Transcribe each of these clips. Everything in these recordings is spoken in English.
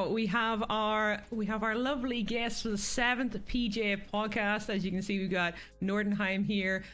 now we have our lovely guest for the 7th PJ podcast. As you can see, we've got Nordenheim here,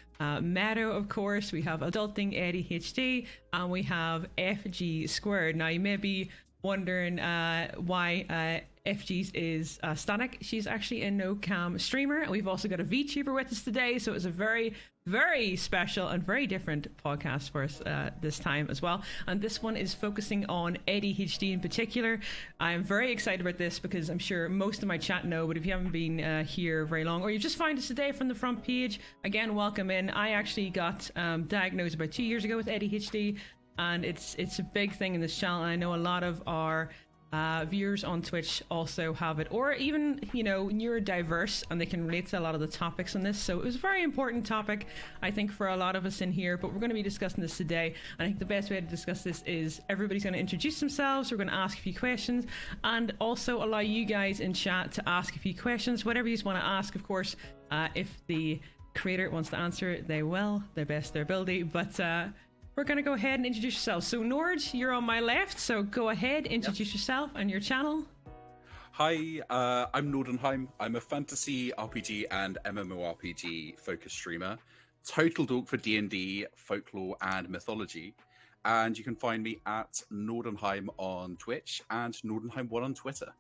Meadow, of course. We have Adulting ADHD, and we have FGsquared. Now, you may be wondering why FG's is Static. She's actually a no-cam streamer. We've also got a VTuber with us today, so it's a very, very special and very different podcast for us this time as well. And this one is focusing on ADHD in particular. I'm very excited about this because I'm sure most of my chat know, but if you haven't been here very long, or you've just found us today from the front page, again, welcome in. I actually got diagnosed about 2 years ago with ADHD, and it's a big thing in this channel. And I know a lot of our viewers on Twitch also have it, or even, you know, neurodiverse, and they can relate to a lot of the topics on this. So it was a very important topic, I think, for a lot of us in here, but we're going to be discussing this today. And I think the best way to discuss this is everybody's going to introduce themselves. We're going to ask a few questions and also allow you guys in chat to ask a few questions, whatever you want to ask, of course. If the creator wants to answer it, they will, their best their ability. But we're going to go ahead and introduce yourself. So Nord, you're on my left, so go ahead, introduce yourself and your channel. Hi, I'm Nordenheim. I'm a fantasy RPG and MMORPG focused streamer, total dork for D&D, folklore and mythology. And you can find me at Nordenheim on Twitch and Nordenheim1 on Twitter.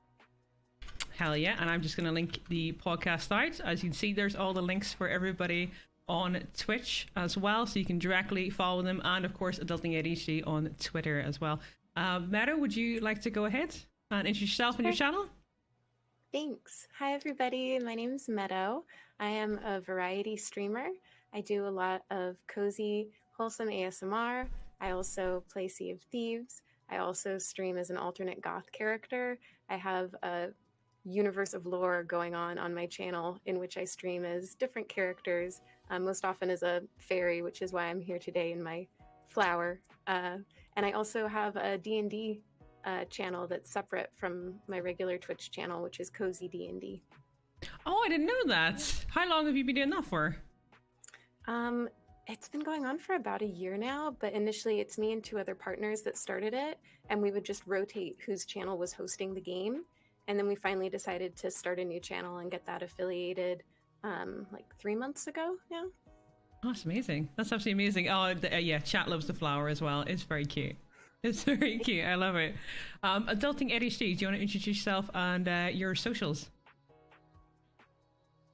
Hell yeah, and I'm just going to link the podcast out. As you can see, there's all the links for everybody on Twitch as well, so you can directly follow them, and of course Adulting ADHD on Twitter as well. Meadow, would you like to go ahead and introduce yourself and your channel? Thanks. Hi everybody, my name's Meadow. I am a variety streamer. I do a lot of cozy, wholesome ASMR. I also play Sea of Thieves. I also stream as an alternate goth character. I have a universe of lore going on my channel in which I stream as different characters, most often as a fairy, which is why I'm here today in my flower. And I also have a D&D channel that's separate from my regular Twitch channel, which is Cozy D&D. Oh, I didn't know that. How long have you been doing that for? It's been going on for about a year now, but initially it's me and 2 other partners that started it, and we would just rotate whose channel was hosting the game. And then we finally decided to start a new channel and get that affiliated like 3 months ago now. Oh, that's amazing. That's absolutely amazing. Oh, yeah, chat loves the flower as well. It's very cute. It's very cute. I love it. Adulting ADHD, do you want to introduce yourself and your socials?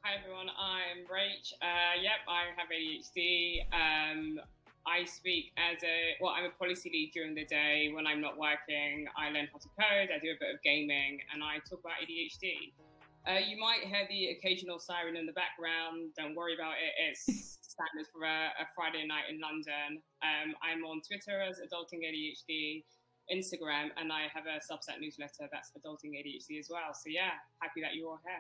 Hi everyone, I'm Rach. Yep, I have ADHD. I speak as I'm a policy lead during the day. When I'm not working, I learn how to code, I do a bit of gaming, and I talk about ADHD. You might hear the occasional siren in the background. Don't worry about it. It's standard for a Friday night in London. I'm on Twitter as Adulting ADHD, Instagram, and I have a Substack newsletter that's Adulting ADHD as well. So yeah, happy that you're all here.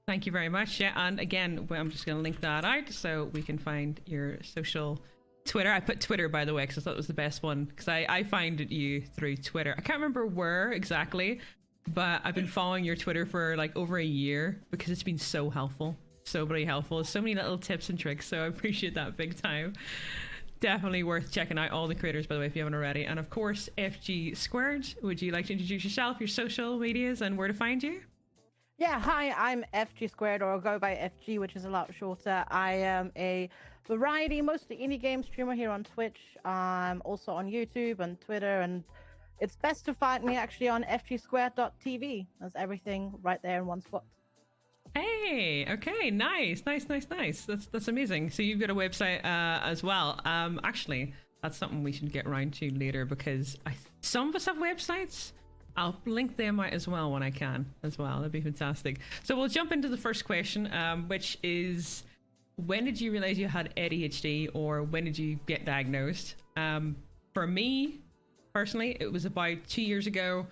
Thank you very much. Yeah, and again, I'm just going to link that out so we can find your social Twitter. I put Twitter, by the way, because I thought it was the best one, because I find you through Twitter. I can't remember where exactly, but I've been following your Twitter for like over a year because it's been so helpful. So very helpful. So many little tips and tricks. So I appreciate that big time. Definitely worth checking out all the creators, by the way, if you haven't already. And of course, FGsquared, would you like to introduce yourself, your social medias, and where to find you? Yeah, hi, I'm FGsquared, or go by FG, which is a lot shorter. I am a variety, mostly indie game streamer here on Twitch. I'm also on YouTube and Twitter, and it's best to find me actually on FGsquared.tv. There's everything right there in one spot. Hey, okay, nice. That's amazing. So you've got a website as well. Actually, that's something we should get around to later, because some of us have websites. I'll link them out as well when I can as well. That'd be fantastic. So we'll jump into the first question, which is, when did you realize you had ADHD, or when did you get diagnosed? For me, personally, it was about 2 years ago.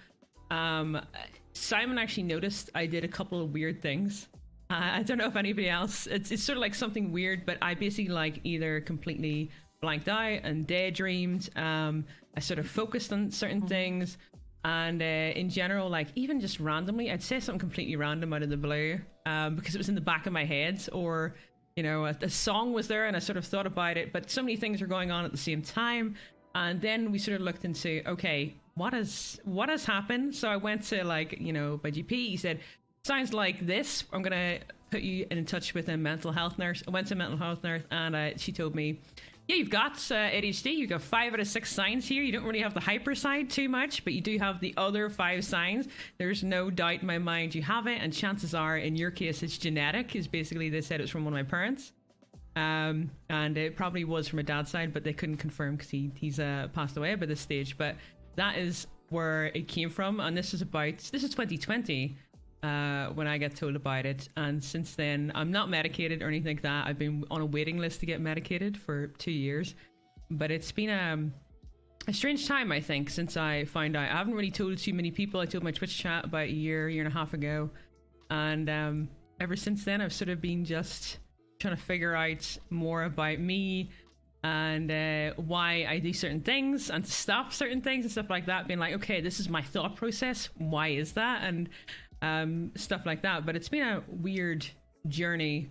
Simon actually noticed I did a couple of weird things. I don't know if anybody else, it's sort of like something weird, but I basically like either completely blanked out and daydreamed. I sort of focused on certain things. And in general, like even just randomly, I'd say something completely random out of the blue, because it was in the back of my head, or, you know, a song was there and I sort of thought about it, but so many things were going on at the same time. And then we sort of looked into, okay, what has happened? So I went to, like, you know, my GP. He said, sounds like this. I'm gonna put you in touch with a mental health nurse. I went to a mental health nurse, and she told me, yeah, you've got ADHD. You've got 5 out of 6 signs here. You don't really have the hyper side too much, but you do have the other 5 signs. There's no doubt in my mind you have it, and chances are, in your case, it's genetic. Is basically, they said it's from one of my parents, and it probably was from a dad's side, but they couldn't confirm because he's passed away by this stage. But that is where it came from, and this is 2020. When I get told about it, and since then I'm not medicated or anything like that. I've been on a waiting list to get medicated for 2 years, but it's been a strange time, I think, since I found out. I haven't really told too many people. I told my Twitch chat about a year and a half ago, and ever since then I've sort of been just trying to figure out more about me and why I do certain things and to stop certain things and stuff like that, being like, okay, this is my thought process, why is that, and stuff like that. But it's been a weird journey,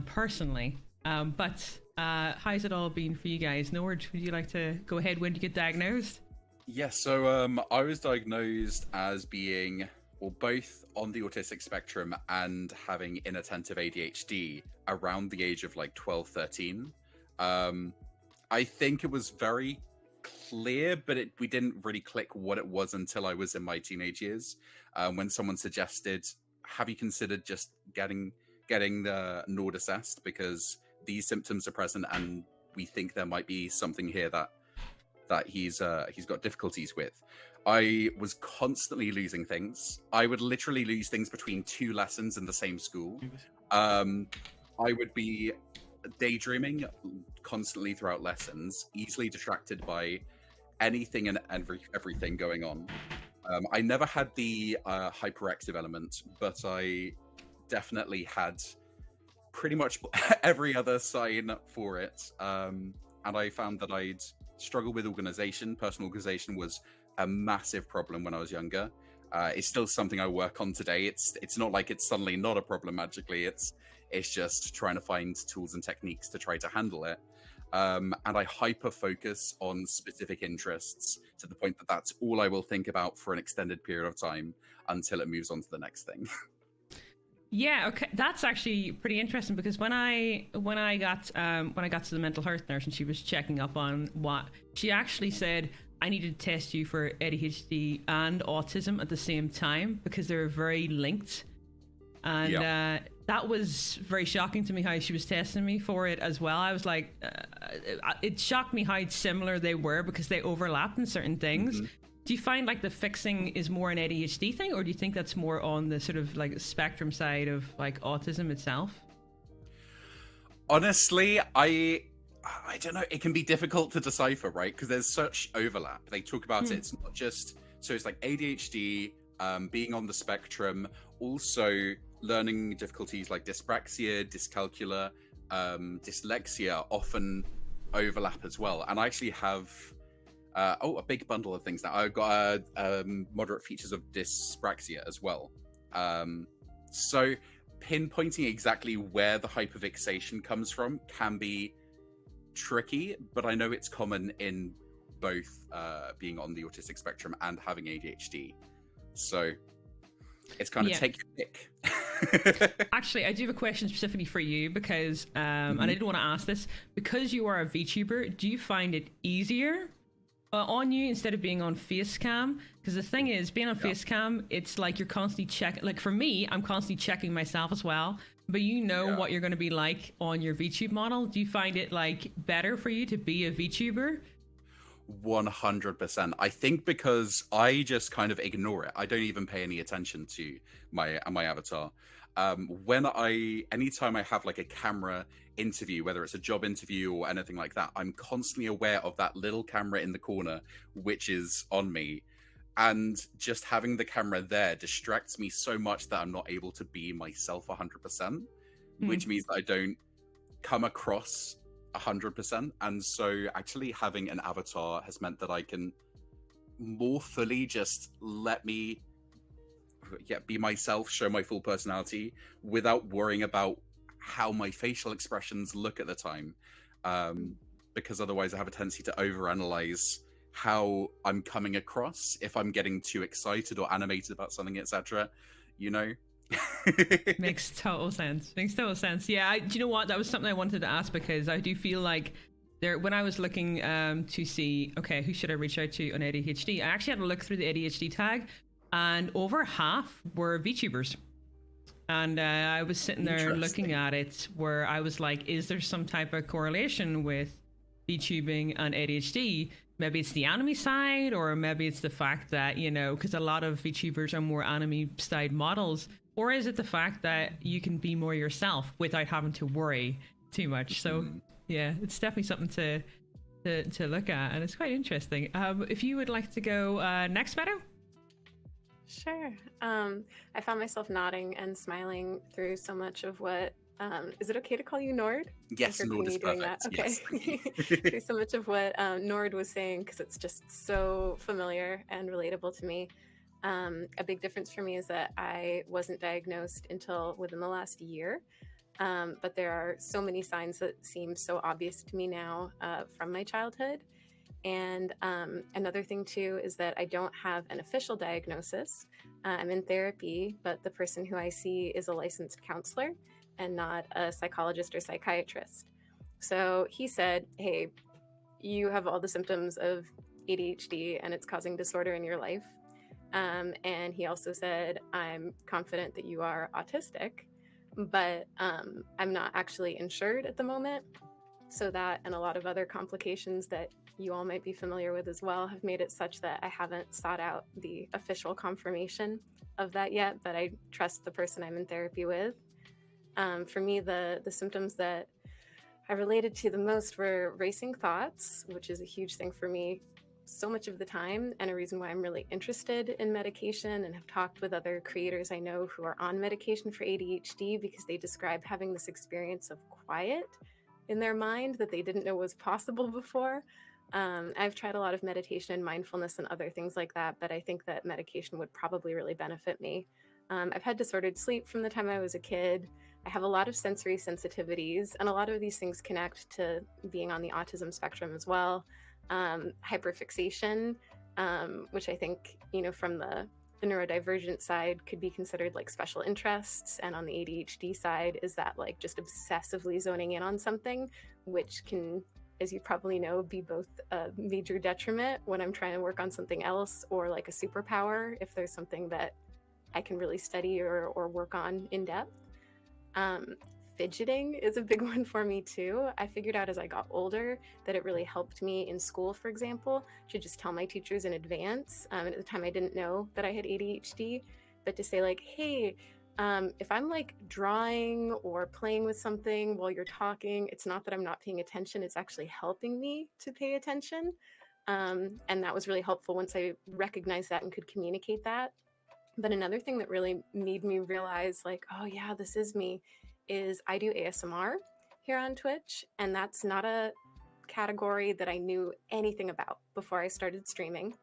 personally. But how's it all been for you guys? Nord, would you like to go ahead? When did you get diagnosed? Yes, so I was diagnosed as being, well, both on the autistic spectrum and having inattentive ADHD around the age of like 12, 13. I think it was very clear, but we didn't really click what it was until I was in my teenage years, when someone suggested, have you considered just getting the Nord assessed, because these symptoms are present and we think there might be something here that he's got difficulties with. I was constantly losing things. I would literally lose things between 2 lessons in the same school. I would be daydreaming constantly throughout lessons, easily distracted by anything and everything going on. I never had the hyperactive element, but I definitely had pretty much every other sign for it. And I found that I'd struggle with organization. Personal organization was a massive problem when I was younger. It's still something I work on today. It's not like it's suddenly not a problem magically. It's just trying to find tools and techniques to try to handle it. And I hyper focus on specific interests to the point that that's all I will think about for an extended period of time until it moves on to the next thing. Yeah, okay, that's actually pretty interesting, because when I got to the mental health nurse and she was checking up on what, she actually said, I needed to test you for ADHD and autism at the same time because they're very linked. And that was very shocking to me, how she was testing me for it as well. I was like, it shocked me how similar they were because they overlapped in certain things. Mm-hmm. Do you find like the fixing is more an ADHD thing, or do you think that's more on the sort of like spectrum side of like autism itself? Honestly, I don't know. It can be difficult to decipher, right? Because there's such overlap. They talk about it. It's not just, so it's like ADHD, being on the spectrum, also learning difficulties like dyspraxia, dyscalculia, dyslexia often overlap as well. And I actually have a big bundle of things now. I've got moderate features of dyspraxia as well. So pinpointing exactly where the hyperfixation comes from can be tricky, but I know it's common in both being on the autistic spectrum and having ADHD. So it's kind of take your pick. Actually, I do have a question specifically for you because, and I didn't want to ask this, because you are a VTuber, do you find it easier on you instead of being on Facecam? Because the thing is, being on Facecam, it's like you're constantly checking. Like for me, I'm constantly checking myself as well. But you know what you're going to be like on your VTube model. Do you find it like better for you to be a VTuber? 100%. I think because I just kind of ignore it. I don't even pay any attention to my avatar. Anytime I have like a camera interview, whether it's a job interview or anything like that, I'm constantly aware of that little camera in the corner, which is on me. And just having the camera there distracts me so much that I'm not able to be myself 100%, which means that I don't come across 100%. And so actually having an avatar has meant that I can more fully just let me be myself, show my full personality without worrying about how my facial expressions look at the time. Because otherwise I have a tendency to overanalyze how I'm coming across, if I'm getting too excited or animated about something, etc. You know. Makes total sense. Makes total sense. Yeah, do you know what? That was something I wanted to ask, because I do feel like when I was looking to see, okay, who should I reach out to on ADHD, I actually had to look through the ADHD tag, and over half were VTubers. And I was sitting there looking at it, where I was like, is there some type of correlation with VTubing and ADHD? Maybe it's the anime side, or maybe it's the fact that, because a lot of VTubers are more anime style models. Or is it the fact that you can be more yourself without having to worry too much? So yeah, it's definitely something to look at, and it's quite interesting. If you would like to go next, Meadow. Sure. I found myself nodding and smiling through so much of what, is it okay to call you Nord? Yes, Nord is perfect. Okay. Yes, through so much of what Nord was saying, because it's just so familiar and relatable to me. A big difference for me is that I wasn't diagnosed until within the last year. But there are so many signs that seem so obvious to me now from my childhood. And another thing too is that I don't have an official diagnosis. I'm in therapy, but the person who I see is a licensed counselor and not a psychologist or psychiatrist. So he said, hey, you have all the symptoms of ADHD and it's causing disorder in your life. And he also said, I'm confident that you are autistic, but I'm not actually insured at the moment. So that and a lot of other complications that you all might be familiar with as well have made it such that I haven't sought out the official confirmation of that yet, but I trust the person I'm in therapy with. For me, the symptoms that I related to the most were racing thoughts, which is a huge thing for me so much of the time, and a reason why I'm really interested in medication and have talked with other creators I know who are on medication for ADHD, because they describe having this experience of quiet in their mind that they didn't know was possible before. I've tried a lot of meditation and mindfulness and other things like that, but I think that medication would probably really benefit me. I've had disordered sleep from the time I was a kid. I have a lot of sensory sensitivities, and a lot of these things connect to being on the autism spectrum as well. Hyperfixation, which I think, from the neurodivergent side could be considered like special interests. And on the ADHD side is that like just obsessively zoning in on something, which can, as you probably know, be both a major detriment when I'm trying to work on something else, or like a superpower if there's something that I can really study or work on in depth. Fidgeting is a big one for me too. I figured out as I got older that it really helped me in school, for example, to just tell my teachers in advance. At the time I didn't know that I had ADHD, but to say like, hey, if I'm like drawing or playing with something while you're talking, it's not that I'm not paying attention, it's actually helping me to pay attention. And that was really helpful once I recognized that and could communicate that. But another thing that really made me realize like, oh yeah, this is me, is I do ASMR here on Twitch, and that's not a category that I knew anything about before I started streaming.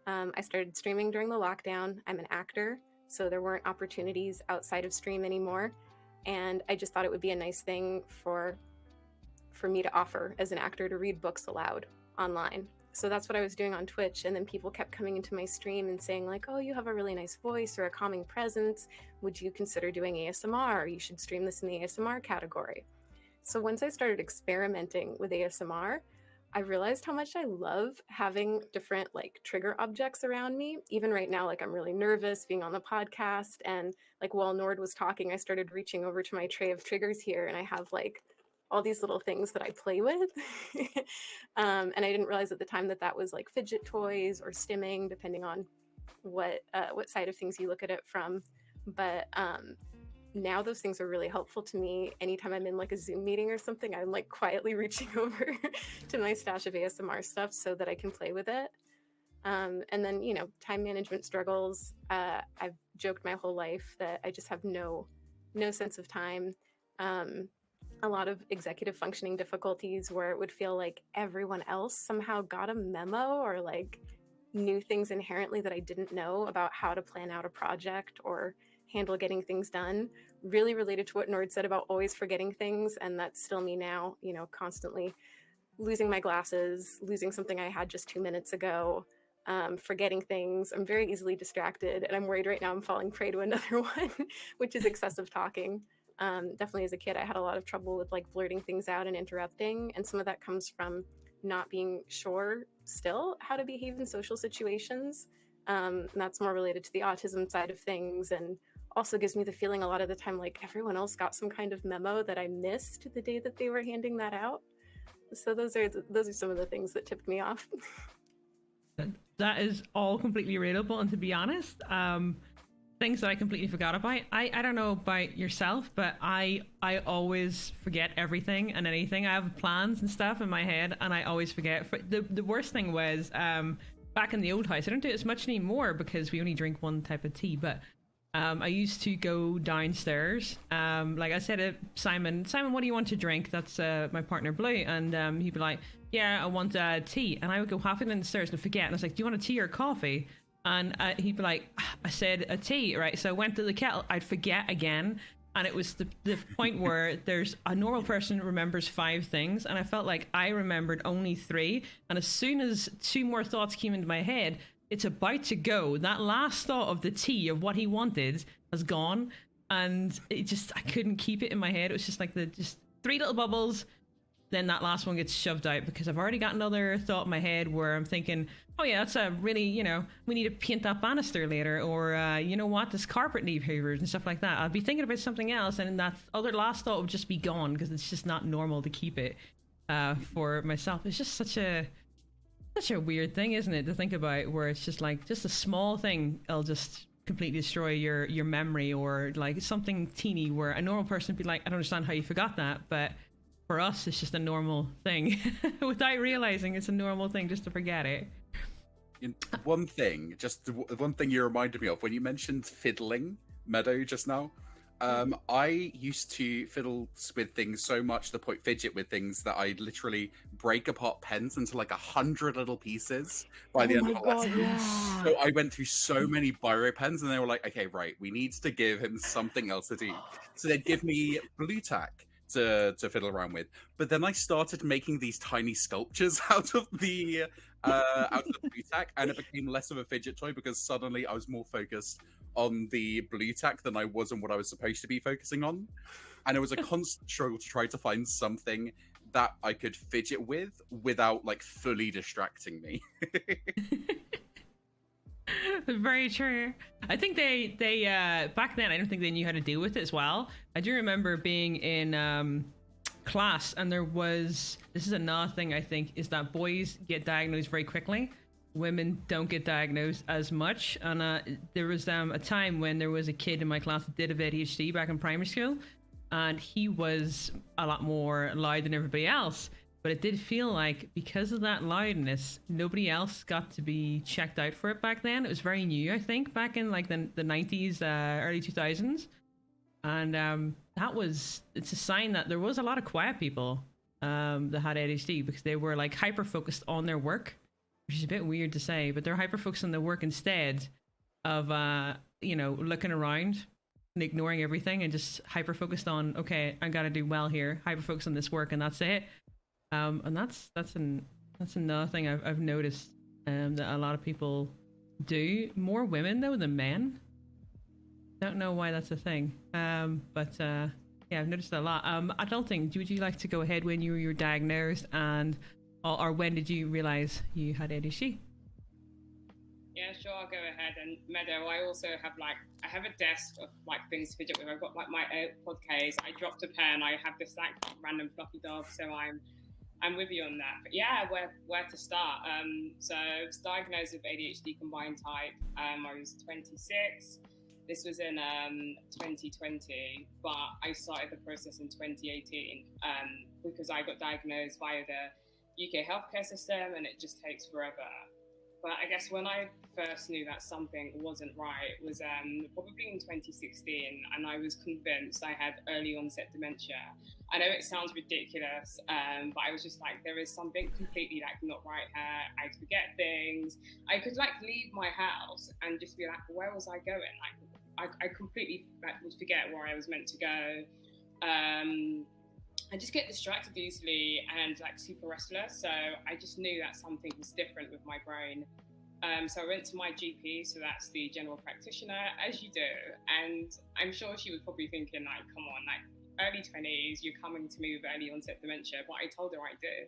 I started streaming during the lockdown. I'm an actor, so there weren't opportunities outside of stream anymore, and I just thought it would be a nice thing for me to offer as an actor, to read books aloud online. So that's what I was doing on Twitch, and then people kept coming into my stream and saying like, oh, you have a really nice voice or a calming presence. Would you consider doing ASMR? You should stream this in the ASMR category. So once I started experimenting with ASMR, I realized how much I love having different like trigger objects around me. Even right now, like I'm really nervous being on the podcast, and like while Nord was talking, I started reaching over to my tray of triggers here, and I have like all these little things that I play with. And I didn't realize at the time that that was like fidget toys or stimming, depending on what side of things you look at it from. But now those things are really helpful to me. Anytime I'm in like a Zoom meeting or something, I'm like quietly reaching over to my stash of ASMR stuff so that I can play with it. And then, time management struggles. I've joked my whole life that I just have no sense of time. A lot of executive functioning difficulties where it would feel like everyone else somehow got a memo or like knew things inherently that I didn't know about how to plan out a project or handle getting things done. Really related to what Nord said about always forgetting things, and that's still me now, constantly losing my glasses, losing something I had just 2 minutes ago, forgetting things. I'm very easily distracted, and I'm worried right now I'm falling prey to another one, which is excessive talking. Definitely as a kid, I had a lot of trouble with like blurting things out and interrupting, and some of that comes from not being sure still how to behave in social situations. And that's more related to the autism side of things, and also gives me the feeling a lot of the time like everyone else got some kind of memo that I missed the day that they were handing that out. So those are some of the things that tipped me off. That is all completely relatable, and to be honest, things that I completely forgot about. I don't know about yourself, but I always forget everything and anything. I have plans and stuff in my head, and I always forget. The worst thing was back in the old house. I don't do it as much anymore because we only drink one type of tea, but I used to go downstairs. Like I said to Simon, what do you want to drink? That's my partner Blue, and he'd be like, yeah, I want tea, and I would go halfway down the stairs and forget, and I was like, do you want a tea or coffee? And he'd be like, I said a tea, right? So I went to the kettle, I'd forget again, and it was the point where there's a normal person remembers 5 things, and I felt like I remembered only 3, and as soon as 2 more thoughts came into my head, it's about to go. That last thought of the tea, of what he wanted, has gone, and I couldn't keep it in my head. It was just like just 3 little bubbles, then that last one gets shoved out because I've already got another thought in my head where I'm thinking, oh yeah, that's a really, we need to paint that banister later, or you know what, this carpet need hoovers and stuff like that. I'll be thinking about something else, and that other last thought would just be gone because it's just not normal to keep it for myself. It's just such a weird thing, isn't it, to think about, where it's just like just a small thing will just completely destroy your memory, or like something teeny where a normal person would be like, I don't understand how you forgot that, but for us it's just a normal thing without realizing it's a normal thing just to forget it. One thing you reminded me of when you mentioned fiddling, Meadow, just now. I used to fiddle with things so much, fidget with things, that I literally break apart pens into like 100 little pieces by the end of the lesson. Yeah. So I went through so many biro pens, and they were like, okay, right, we need to give him something else to do. So they'd give me blue tack to fiddle around with. But then I started making these tiny sculptures out of the blue tack, and it became less of a fidget toy because suddenly I was more focused on the blue tack than I was on what I was supposed to be focusing on. And it was a constant struggle to try to find something that I could fidget with without like fully distracting me. Very true. I think they back then, I don't think they knew how to deal with it as well. I do remember being in class, and this is another thing I think, is that boys get diagnosed very quickly. Women don't get diagnosed as much. And there was a time when there was a kid in my class that did have ADHD back in primary school, and he was a lot more loud than everybody else. But it did feel like, because of that loudness, nobody else got to be checked out for it back then. It was very new, I think, back in like the 90s, early 2000s. And it's a sign that there was a lot of quiet people that had ADHD, because they were like hyper focused on their work, which is a bit weird to say, but they're hyper focused on their work instead of looking around and ignoring everything, and just hyper focused on, okay, I gotta do well here, hyper focused on this work, and that's it. And that's another thing I've noticed that a lot of people do. More women though than men. Don't know why that's a thing. But yeah, I've noticed it a lot. Adulting, would you like to go ahead when you were diagnosed, or when did you realize you had ADHD? Yeah, sure, I'll go ahead. And Meadow, I also have I have a desk of things to fidget with. I've got my AirPod case. I dropped a pen. I have this random fluffy dog, so I'm with you on that. But yeah, where to start? So I was diagnosed with ADHD combined type. I was 26. This was in 2020, but I started the process in 2018 because I got diagnosed via the UK healthcare system, and it just takes forever. But I guess when I first knew that something wasn't right was probably in 2016, and I was convinced I had early onset dementia. I know it sounds ridiculous, but I was just like, there is something completely not right here. I forget things. I could leave my house and just be like, where was I going? I completely would forget where I was meant to go. I just get distracted easily and like super restless. So I just knew that something was different with my brain. So I went to my GP, so that's the general practitioner, as you do. And I'm sure she was probably thinking, like, come on, like early 20s, you're coming to me with early onset dementia. But I told her I do.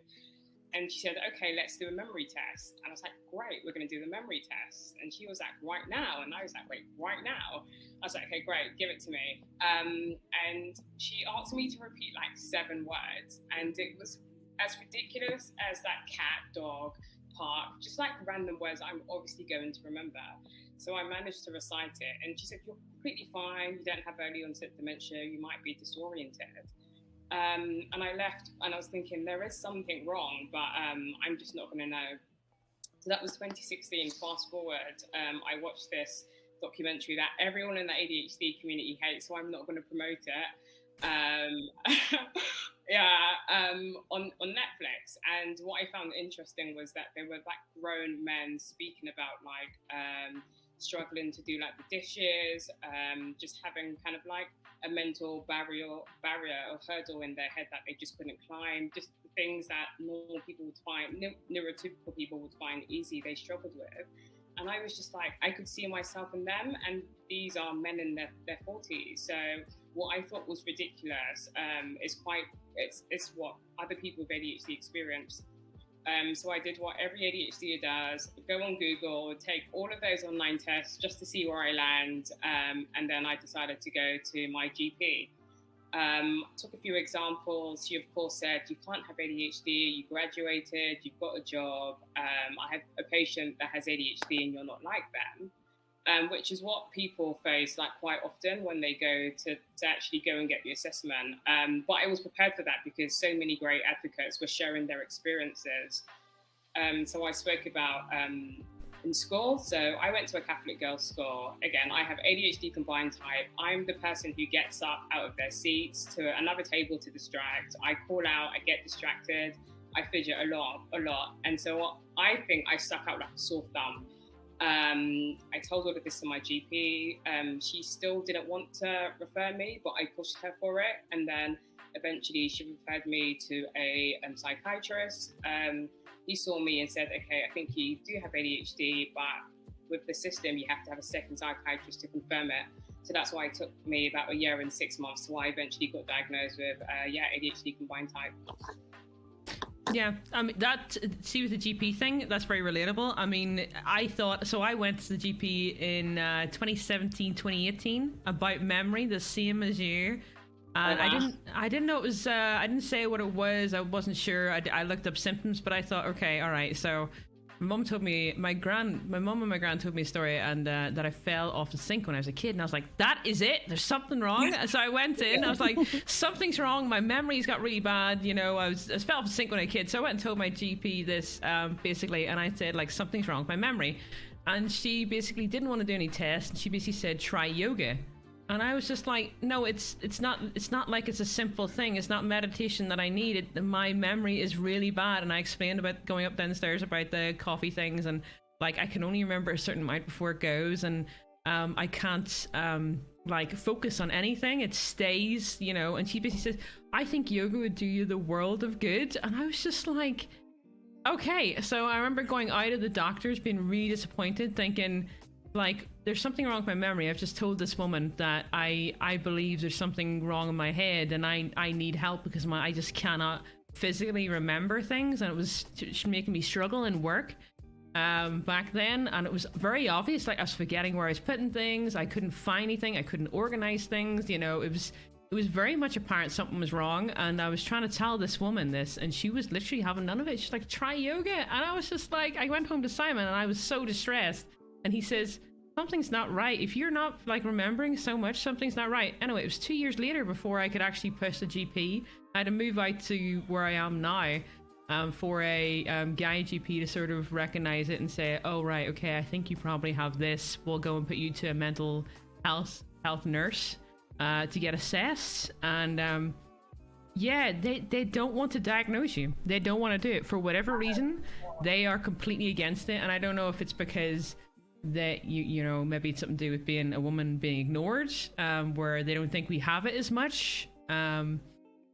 And she said, okay, let's do a memory test. And I was like, great, we're going to do the memory test. And she was like, right now? And I was like, wait, right now? I was like, okay, great, give it to me. And she asked me to repeat like 7 words. And it was as ridiculous as that cat, dog, park, just like random words I'm obviously going to remember. So I managed to recite it. And she said, you're completely fine. You don't have early onset dementia. You might be disoriented. And I left and I was thinking there is something wrong, but I'm just not going to know. So that was 2016. Fast forward, I watched this documentary that everyone in the ADHD community hates, so I'm not going to promote it. On Netflix. And what I found interesting was that there were like grown men speaking about like struggling to do like the dishes, just having kind of like a mental barrier or hurdle in their head that they just couldn't climb, just things that normal people would find, neurotypical people would find easy, they struggled with. And I was just like, I could see myself in them, and these are men in their 40s. So what I thought was ridiculous it's what other people with ADHD experience. So I did what every ADHD does, go on Google, take all of those online tests just to see where I land. And then I decided to go to my GP. Took a few examples. She, of course, said, you can't have ADHD, you graduated, you've got a job. I have a patient that has ADHD and you're not like them. Which is what people face like quite often when they go to actually go and get the assessment. But I was prepared for that because so many great advocates were sharing their experiences. So I spoke about in school. So I went to a Catholic girls' school. Again, I have ADHD combined type. I'm the person who gets up out of their seats to another table to distract. I call out, I get distracted, I fidget a lot. And so I think I stuck out like a sore thumb. I told all of this to my GP. She still didn't want to refer me, but I pushed her for it. And then eventually she referred me to a psychiatrist. He saw me and said, okay, I think you do have ADHD, but with the system, you have to have a second psychiatrist to confirm it. So that's why it took me about 1 year and 6 months. So I eventually got diagnosed with, ADHD combined type. Yeah, I mean, with the GP thing, that's very relatable. I mean, I went to the GP in 2017, 2018 about memory, the same as you. And I didn't know it was, I didn't say what it was. I wasn't sure. I looked up symptoms, but I thought, okay, all right. So my mom and my grand told me a story, and that I fell off the sink when I was a kid, and I was like, that is it, there's something wrong. So I went in, I was like, something's wrong, my memories got really bad, I fell off the sink when I was a kid. So I went and told my GP this, basically, and I said, like, something's wrong with my memory. And she basically didn't want to do any tests, and she basically said, try yoga. And I was just like, no, it's not like it's a simple thing. It's not meditation that I need. My memory is really bad. And I explained about going up downstairs about the coffee things, and like I can only remember a certain amount before it goes, and I can't like focus on anything. It stays, And she basically says, I think yoga would do you the world of good. And I was just like, okay. So I remember going out of the doctors being really disappointed, thinking, like, there's something wrong with my memory. I've just told this woman that I believe there's something wrong in my head, and I need help because I just cannot physically remember things, and it was making me struggle in work back then. And it was very obvious, like I was forgetting where I was putting things. I couldn't find anything. I couldn't organize things. It was very much apparent something was wrong, and I was trying to tell this woman this, and she was literally having none of it. She's like, try yoga. And I was just like, I went home to Simon, and I was so distressed. And he says, something's not right. If you're not like remembering so much, something's not right. Anyway, it was 2 years later before I could actually push the GP. I had to move out to where I am now for a guy GP to sort of recognize it and say, oh, right, okay, I think you probably have this. We'll go and put you to a mental health nurse to get assessed. And they don't want to diagnose you. They don't want to do it for whatever reason. They are completely against it. And I don't know if it's because that maybe it's something to do with being a woman being ignored, where they don't think we have it as much.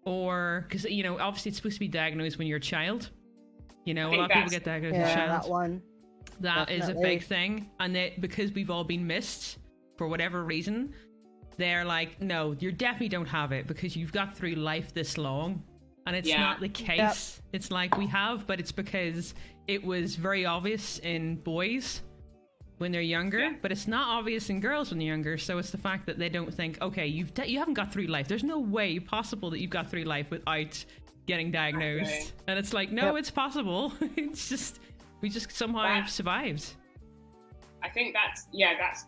or because you know, obviously it's supposed to be diagnosed when you're a child. You know, a think lot of people that's- get diagnosed as a Yeah, child. that one. That is a Definitely. big thing, and that because we've all been missed for whatever reason, they're like, no, you definitely don't have it because you've got through life this long, and it's Yeah. not the case. It's like we have, but it's because it was very obvious in boys when they're younger, Yeah. but it's not obvious in girls when they're younger. So it's the fact that they don't think, okay, you haven't got through life. There's no way possible that you've got through life without getting diagnosed. Exactly. And it's like, no, Yep. it's possible. It's just we just somehow That- survived. I think that's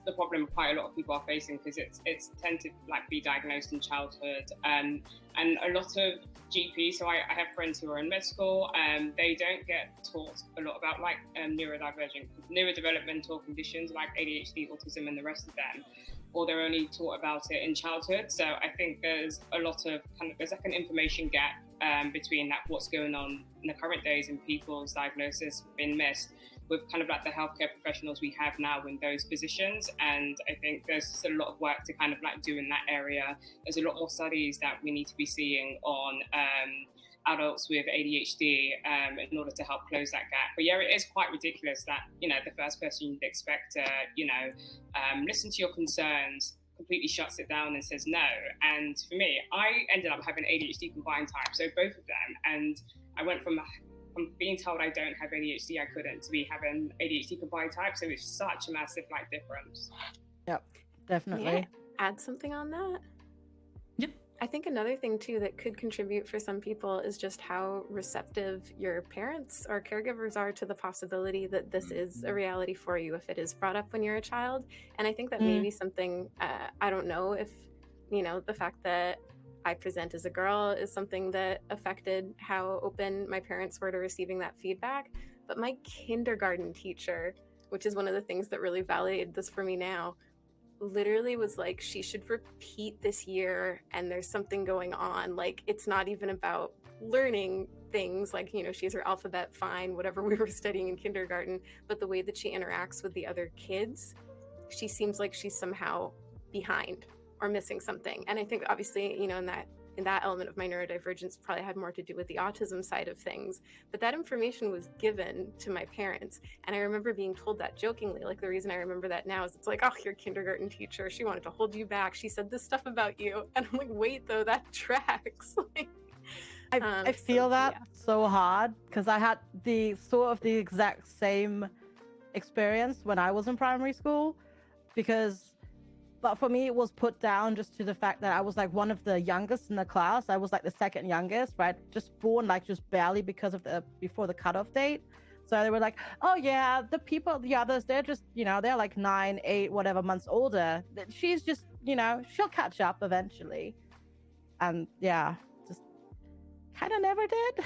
the problem quite a lot of people are facing, because it's tend to like be diagnosed in childhood, and a lot of GPs. So I have friends who are in med school, they don't get taught a lot about like neurodevelopmental conditions like ADHD, autism, and the rest of them, or they're only taught about it in childhood. So I think there's a lot of there's like an information gap between like what's going on in the current days and people's diagnosis being missed with kind of like the healthcare professionals we have now in those positions. And I think there's just a lot of work to kind of like do in that area. There's a lot more studies that we need to be seeing on adults with ADHD in order to help close that gap. But yeah, it is quite ridiculous that, you know, the first person you'd expect to, you know, listen to your concerns completely shuts it down and says no. And for me, I ended up having ADHD combined type, so both of them. And I went from being told I don't have ADHD, I couldn't, to be having ADHD combined type. So it's such a massive like difference. Yep, definitely. May I add something on that? Yep. I think another thing too that could contribute for some people is just how receptive your parents or caregivers are to the possibility that this is a reality for you if it is brought up when you're a child. And I think that maybe something, I don't know if, you know, the fact that I present as a girl is something that affected how open my parents were to receiving that feedback. But my kindergarten teacher, which is one of the things that really validated this for me now, literally was like, she should repeat this year and there's something going on. Like, it's not even about learning things, like, you know, she has her alphabet fine, whatever we were studying in kindergarten, but the way that she interacts with the other kids, she seems like she's somehow behind or missing something. And I think obviously, you know, in that element of my neurodivergence probably had more to do with the autism side of things, but that information was given to my parents. And I remember being told that jokingly. Like, the reason I remember that now is it's like, oh, your kindergarten teacher, she wanted to hold you back, she said this stuff about you. And I'm like, wait, though, that tracks. Like, I feel that so hard because I had the exact same experience when I was in primary school, but for me, it was put down just to the fact that I was like one of the youngest in the class. I was like the second youngest, right? Just born like just barely before the cutoff date. So they were like, oh yeah, the others, they're just, you know, they're like 9, 8, whatever months older. She's just, you know, she'll catch up eventually. And yeah, just kind of never did.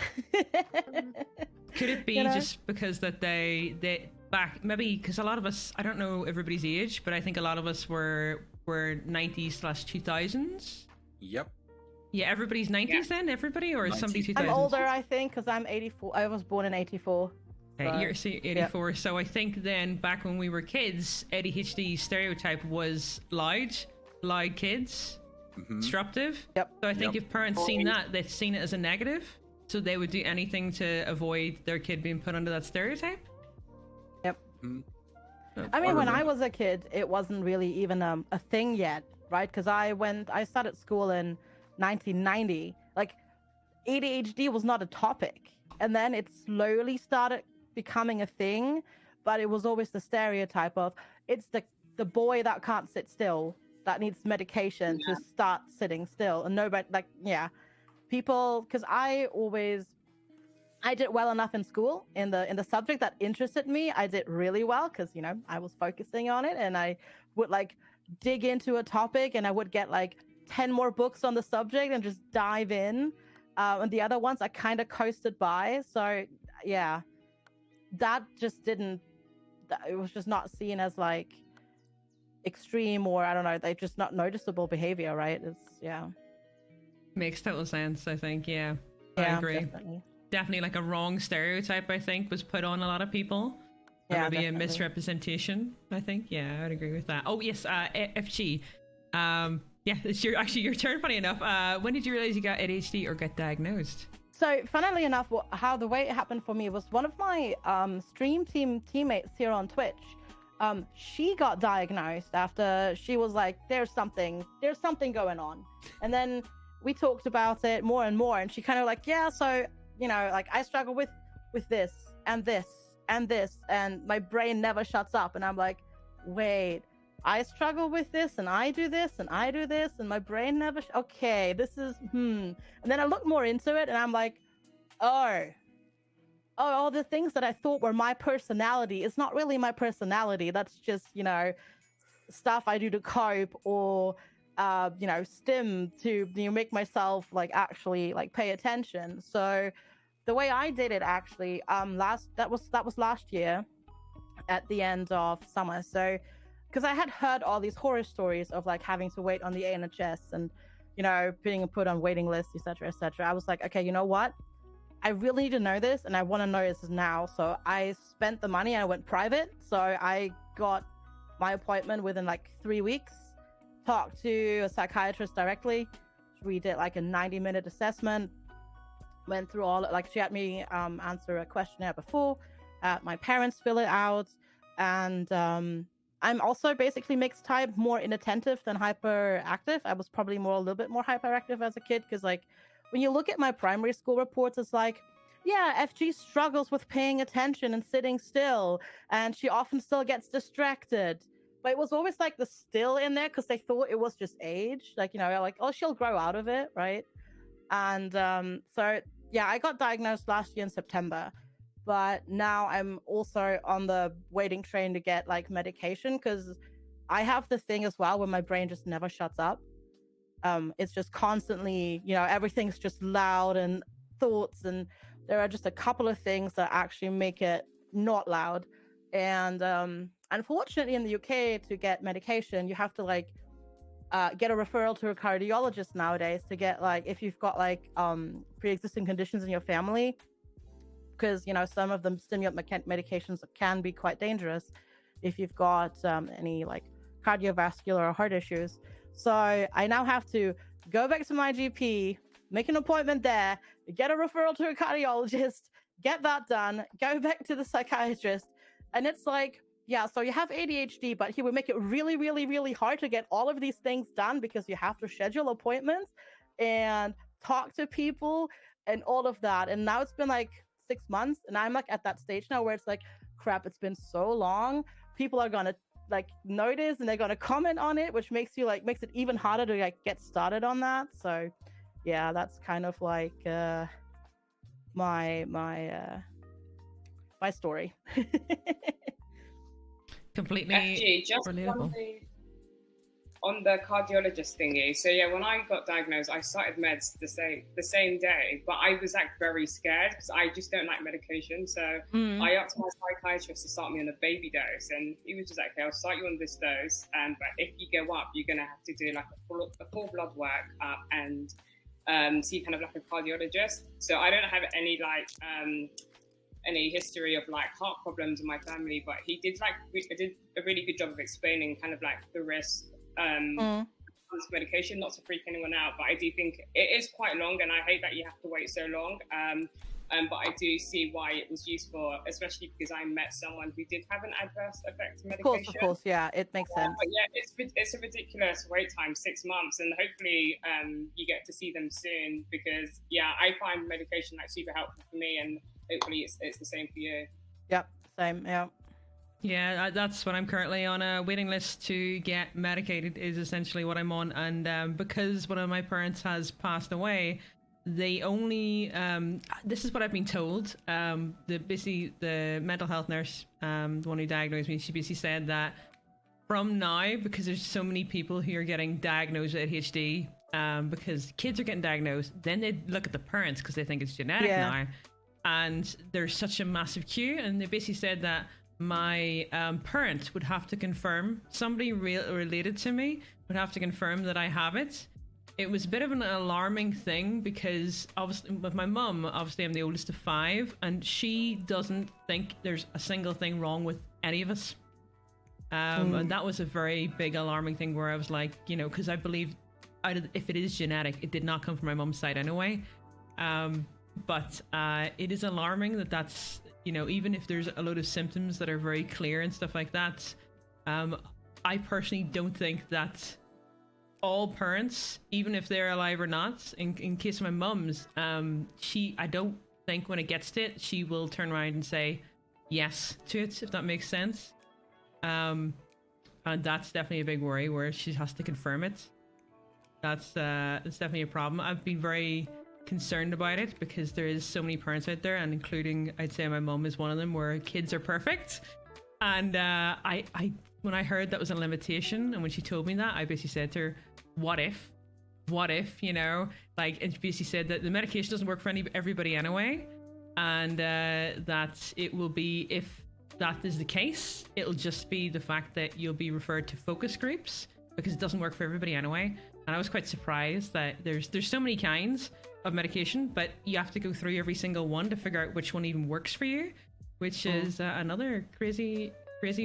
Could it be You know? just because that they back, maybe because a lot of us, I don't know everybody's age, but I think a lot of us were 90s/2000s. Yep. Yeah, everybody's 90s then, everybody, or is somebody 90s. 2000s? I'm older, I think, because I'm 84. I was born in 84. Okay, you're 84. So I think then back when we were kids, ADHD stereotype was loud kids, disruptive. Yep. So I think Yep. if parents seen that, they've seen it as a negative. So they would do anything to avoid their kid being put under that stereotype. Yep. Mhm. I mean, when I remember- was a kid, it wasn't really even a thing yet, right? Because I started school in 1990. Like, ADHD was not a topic, and then it slowly started becoming a thing. But it was always the stereotype of it's the boy that can't sit still, that needs medication to start sitting still, and nobody, like, yeah, people. Because I did well enough in school in the subject that interested me. I did really well because, you know, I was focusing on it, and I would like dig into a topic and I would get like 10 more books on the subject and just dive in. And the other ones I kind of coasted by. So yeah, that just it was just not seen as like extreme, or I don't know, they just not noticeable behavior, right? Makes total sense, I think. Yeah, I agree. Definitely like a wrong stereotype, I think, was put on a lot of people. Yeah, Maybe a misrepresentation, I think. Yeah, I would agree with that. Oh, yes, FG. Yeah, it's your turn. Funny enough, when did you realize you got ADHD or get diagnosed? So, funnily enough, how the way it happened for me was one of my stream teammates here on Twitch. She got diagnosed after she was like, "There's something going on," and then we talked about it more and more, and she kind of like, "Yeah, so like I struggle with this and this and this, and my brain never shuts up," and I'm like, "Wait." I struggle with this, and I do this, and I do this, and my brain never. Okay, this is And then I look more into it, and I'm like, oh, all the things that I thought were my personality is not really my personality. That's just stuff I do to cope, or stim to make myself like actually like pay attention. So the way I did it actually, that was last year, at the end of summer. So. Because I had heard all these horror stories of like having to wait on the NHS and, being put on waiting lists, etc., etc. I was like, okay, you know what? I really need to know this, and I want to know this now. So I spent the money and I went private. So I got my appointment within like 3 weeks, talked to a psychiatrist directly. We did like a 90-minute assessment, went through all like she had me answer a questionnaire before, my parents fill it out, and I'm also basically mixed type, more inattentive than hyperactive. I was probably a little bit more hyperactive as a kid, because like when you look at my primary school reports, it's like, yeah, FG struggles with paying attention and sitting still, and she often still gets distracted. But it was always like the still in there because they thought it was just age, like like, oh, she'll grow out of it, right? And so yeah, I got diagnosed last year in September. But now I'm also on the waiting train to get like medication, because I have the thing as well where my brain just never shuts up. It's just constantly, everything's just loud, and thoughts, and there are just a couple of things that actually make it not loud. And unfortunately in the UK, to get medication, you have to like get a referral to a cardiologist nowadays to get like, if you've got like pre-existing conditions in your family, because some of the stimulant medications can be quite dangerous if you've got any like cardiovascular or heart issues. So I now have to go back to my GP, make an appointment there, get a referral to a cardiologist, get that done, go back to the psychiatrist, and it's like, yeah, so you have ADHD, but he would make it really, really, really hard to get all of these things done, because you have to schedule appointments and talk to people and all of that. And now it's been like 6 months, and I'm like at that stage now where it's like, crap, it's been so long. People are gonna like notice, and they're gonna comment on it, which makes it even harder to like get started on that. So yeah, that's kind of like my story. Completely FG, just relatable. On the cardiologist thingy. So yeah, when I got diagnosed, I started meds the same day, but I was like very scared because I just don't like medication. So I asked my psychiatrist to start me on a baby dose, and he was just like, okay, I'll start you on this dose, but if you go up, you're gonna have to do like a full blood work and see kind of like a cardiologist. So I don't have any like any history of like heart problems in my family, but he did did a really good job of explaining kind of like the risk medication, not to freak anyone out, but I do think it is quite long, and I hate that you have to wait so long. But I do see why it was useful, especially because I met someone who did have an adverse effect to medication. Of course, yeah, it makes sense. But yeah, it's a ridiculous wait time, 6 months, and hopefully you get to see them soon, because yeah, I find medication like super helpful for me, and hopefully it's the same for you. Yep, same, yeah. Yeah, that's what I'm currently on a waiting list to get medicated, is essentially what I'm on. And because one of my parents has passed away, they only, this is what I've been told, the mental health nurse, the one who diagnosed me, she basically said that from now, because there's so many people who are getting diagnosed with ADHD, because kids are getting diagnosed, then they look at the parents because they think it's genetic now. And there's such a massive queue, and they basically said that my parent would have to confirm, somebody related to me would have to confirm that I have it. It was a bit of an alarming thing, because obviously with my mum, obviously I'm the oldest of 5, and she doesn't think there's a single thing wrong with any of us. And that was a very big alarming thing, where I was like, because I believe if it is genetic, it did not come from my mom's side anyway. But it is alarming that that's, you know, even if there's a load of symptoms that are very clear and stuff like that, I personally don't think that all parents, even if they're alive or not, in case of my mum's, I don't think when it gets to it, she will turn around and say yes to it, if that makes sense. And that's definitely a big worry, where she has to confirm it. That's definitely a problem. I've been very concerned about it because there is so many parents out there, and including, I'd say my mum is one of them, where kids are perfect. And I when I heard that was a limitation, and when she told me that, I basically said to her, what if, you know, like, and she basically said that the medication doesn't work for everybody anyway, and that it will be, if that is the case, it'll just be the fact that you'll be referred to focus groups, because it doesn't work for everybody anyway. And I was quite surprised that there's so many kinds of medication, but you have to go through every single one to figure out which one even works for you, which is another crazy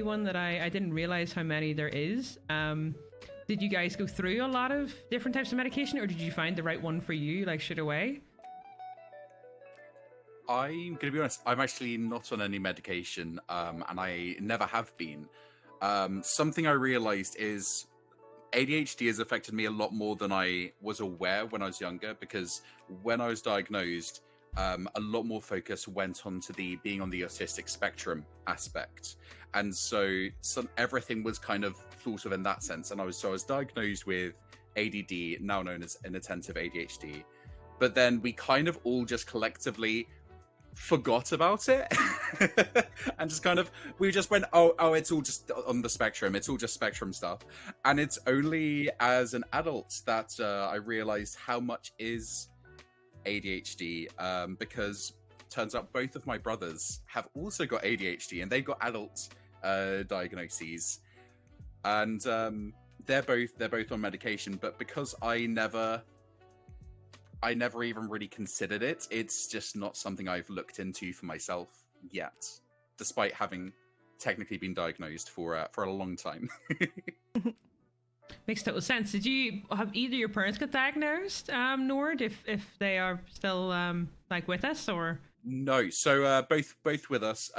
one that I didn't realize how many there is. Did you guys go through a lot of different types of medication, or did you find the right one for you, like, straight away? I'm going to be honest, I'm actually not on any medication, and I never have been. Something I realized is ADHD has affected me a lot more than I was aware when I was younger, because when I was diagnosed, a lot more focus went on to the being on the autistic spectrum aspect. And so everything was kind of thought of in that sense. And I was diagnosed with ADD, now known as inattentive ADHD. But then we kind of all just collectively forgot about it and just kind of, we just went, oh, it's all just on the spectrum. It's all just spectrum stuff. And it's only as an adult that I realized how much is ADHD, because turns out both of my brothers have also got ADHD, and they've got adult diagnoses, and they're both on medication. But because I never even really considered it, it's just not something I've looked into for myself yet, despite having technically been diagnosed for a long time. Makes total sense. Did you have either your parents get diagnosed, Nord, if they are still like with us, or? No, so both with us.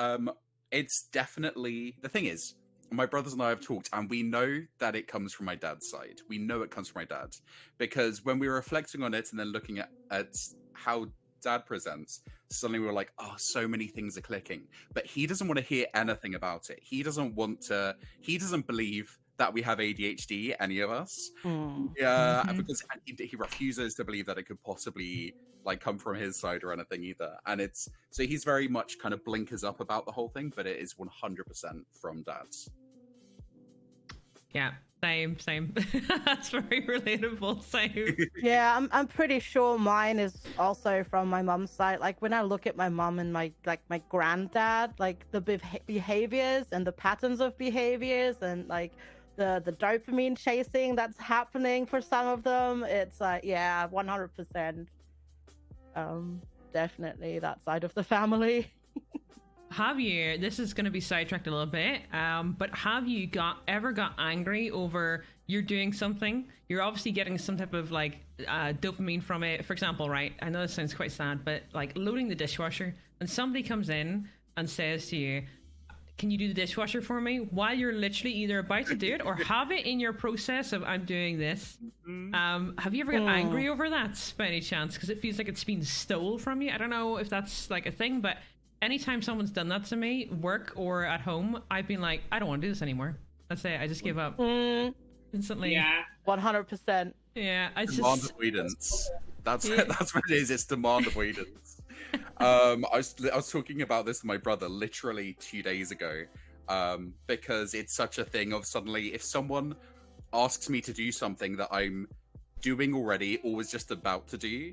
It's definitely, the thing is, my brothers and I have talked, and we know that it comes from my dad's side. We know it comes from my dad, because when we were reflecting on it and then looking at how dad presents, suddenly we were like, oh, so many things are clicking. But he doesn't want to hear anything about it. He doesn't believe that we have ADHD, any of us. Yeah, because he refuses to believe that it could possibly like come from his side or anything either. And it's, so he's very much kind of blinkers up about the whole thing, but it is 100% from dad's. Yeah, same. That's very relatable. Same. Yeah, I'm pretty sure mine is also from my mom's side. Like, when I look at my mom and my granddad, like the behaviors and the patterns of behaviors, and like the dopamine chasing that's happening for some of them, it's like, yeah, 100%. Definitely that side of the family. Have you, this is going to be sidetracked a little bit, but have you ever got angry over, you're doing something, you're obviously getting some type of like dopamine from it, for example, right? I know this sounds quite sad, but like loading the dishwasher, and somebody comes in and says to you, can you do the dishwasher for me, while you're literally either about to do it or have it in your process of, I'm doing this. Have you ever got angry over that by any chance? Because it feels like it's been stole from you. I don't know if that's like a thing, but anytime someone's done that to me, work or at home, I've been like, I don't want to do this anymore. That's it. I just give up instantly. Yeah, 100%. Yeah, I Demand just avoidance. That's what it is. It's demand avoidance. I was talking about this with my brother literally 2 days ago, because it's such a thing of, suddenly if someone asks me to do something that I'm doing already or was just about to do,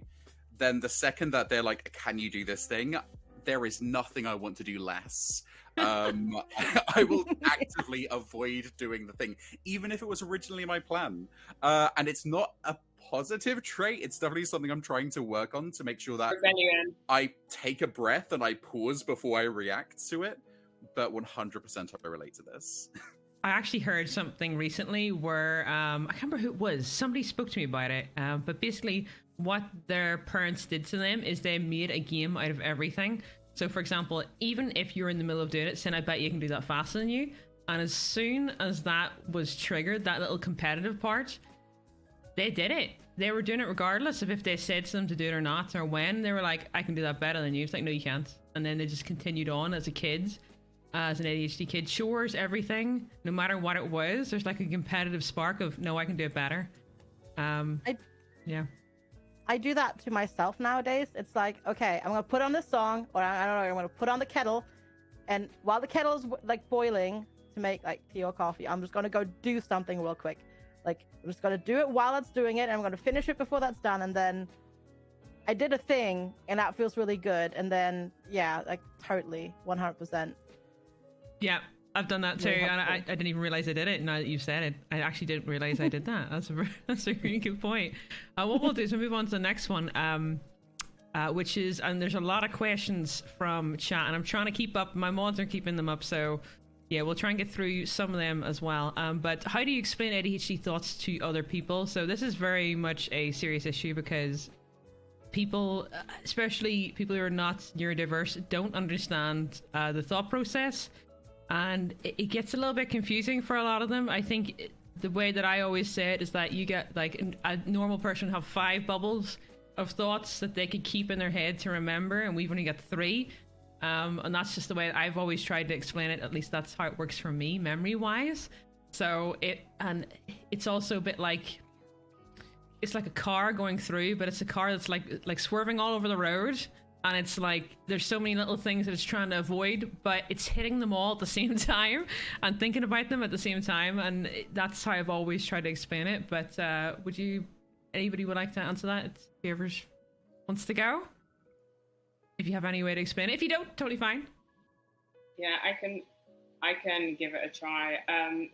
then the second that they're like, can you do this thing, there is nothing I want to do less. I will actively avoid doing the thing, even if it was originally my plan. And it's not a positive trait. It's definitely something I'm trying to work on, to make sure that I take a breath and I pause before I react to it. But 100% I relate to this. I actually heard something recently where I can't remember who it was. Somebody spoke to me about it. But basically, what their parents did to them is they made a game out of everything. So, for example, even if you're in the middle of doing it, saying, "I bet you can do that faster than you," and as soon as that was triggered, that little competitive part, they did it. They were doing it regardless of if they said to them to do it or not, or when. They were like, "I can do that better than you." It's like, "No, you can't." And then they just continued on as a kid, as an ADHD kid. Chores, everything, no matter what it was, there's like a competitive spark of, "No, I can do it better." Yeah. I do that to myself nowadays. It's like, okay, I'm gonna put on this song, or I don't know, I'm gonna put on the kettle, and while the kettle's like boiling to make like tea or coffee, I'm just gonna go do something real quick. Like, I'm just gonna do it while it's doing it, and I'm gonna finish it before that's done, and then I did a thing, and that feels really good. And then, yeah, like totally, 100%. Yeah, I've done that too, and I didn't even realize I did it. Now that you've said it, I actually didn't realize I did that. That's a really good point. What we'll do is we'll move on to the next one, which is, and there's a lot of questions from chat, and I'm trying to keep up. My mods are keeping them up, so yeah, we'll try and get through some of them as well. But how do you explain ADHD thoughts to other people? So this is very much a serious issue because people, especially people who are not neurodiverse, don't understand the thought process. And it gets a little bit confusing for a lot of them. I think the way that I always say it is that you get, like, a normal person have 5 bubbles of thoughts that they could keep in their head to remember, and we've only got 3. And that's just the way I've always tried to explain it. At least that's how it works for me, memory-wise. So it's also a bit like, it's like a car going through, but it's a car that's like swerving all over the road. And it's like, there's so many little things that it's trying to avoid, but it's hitting them all at the same time and thinking about them at the same time. And that's how I've always tried to explain it. But anybody would like to answer that? It's whoever wants to go. If you have any way to explain it. If you don't, totally fine. Yeah, I can give it a try.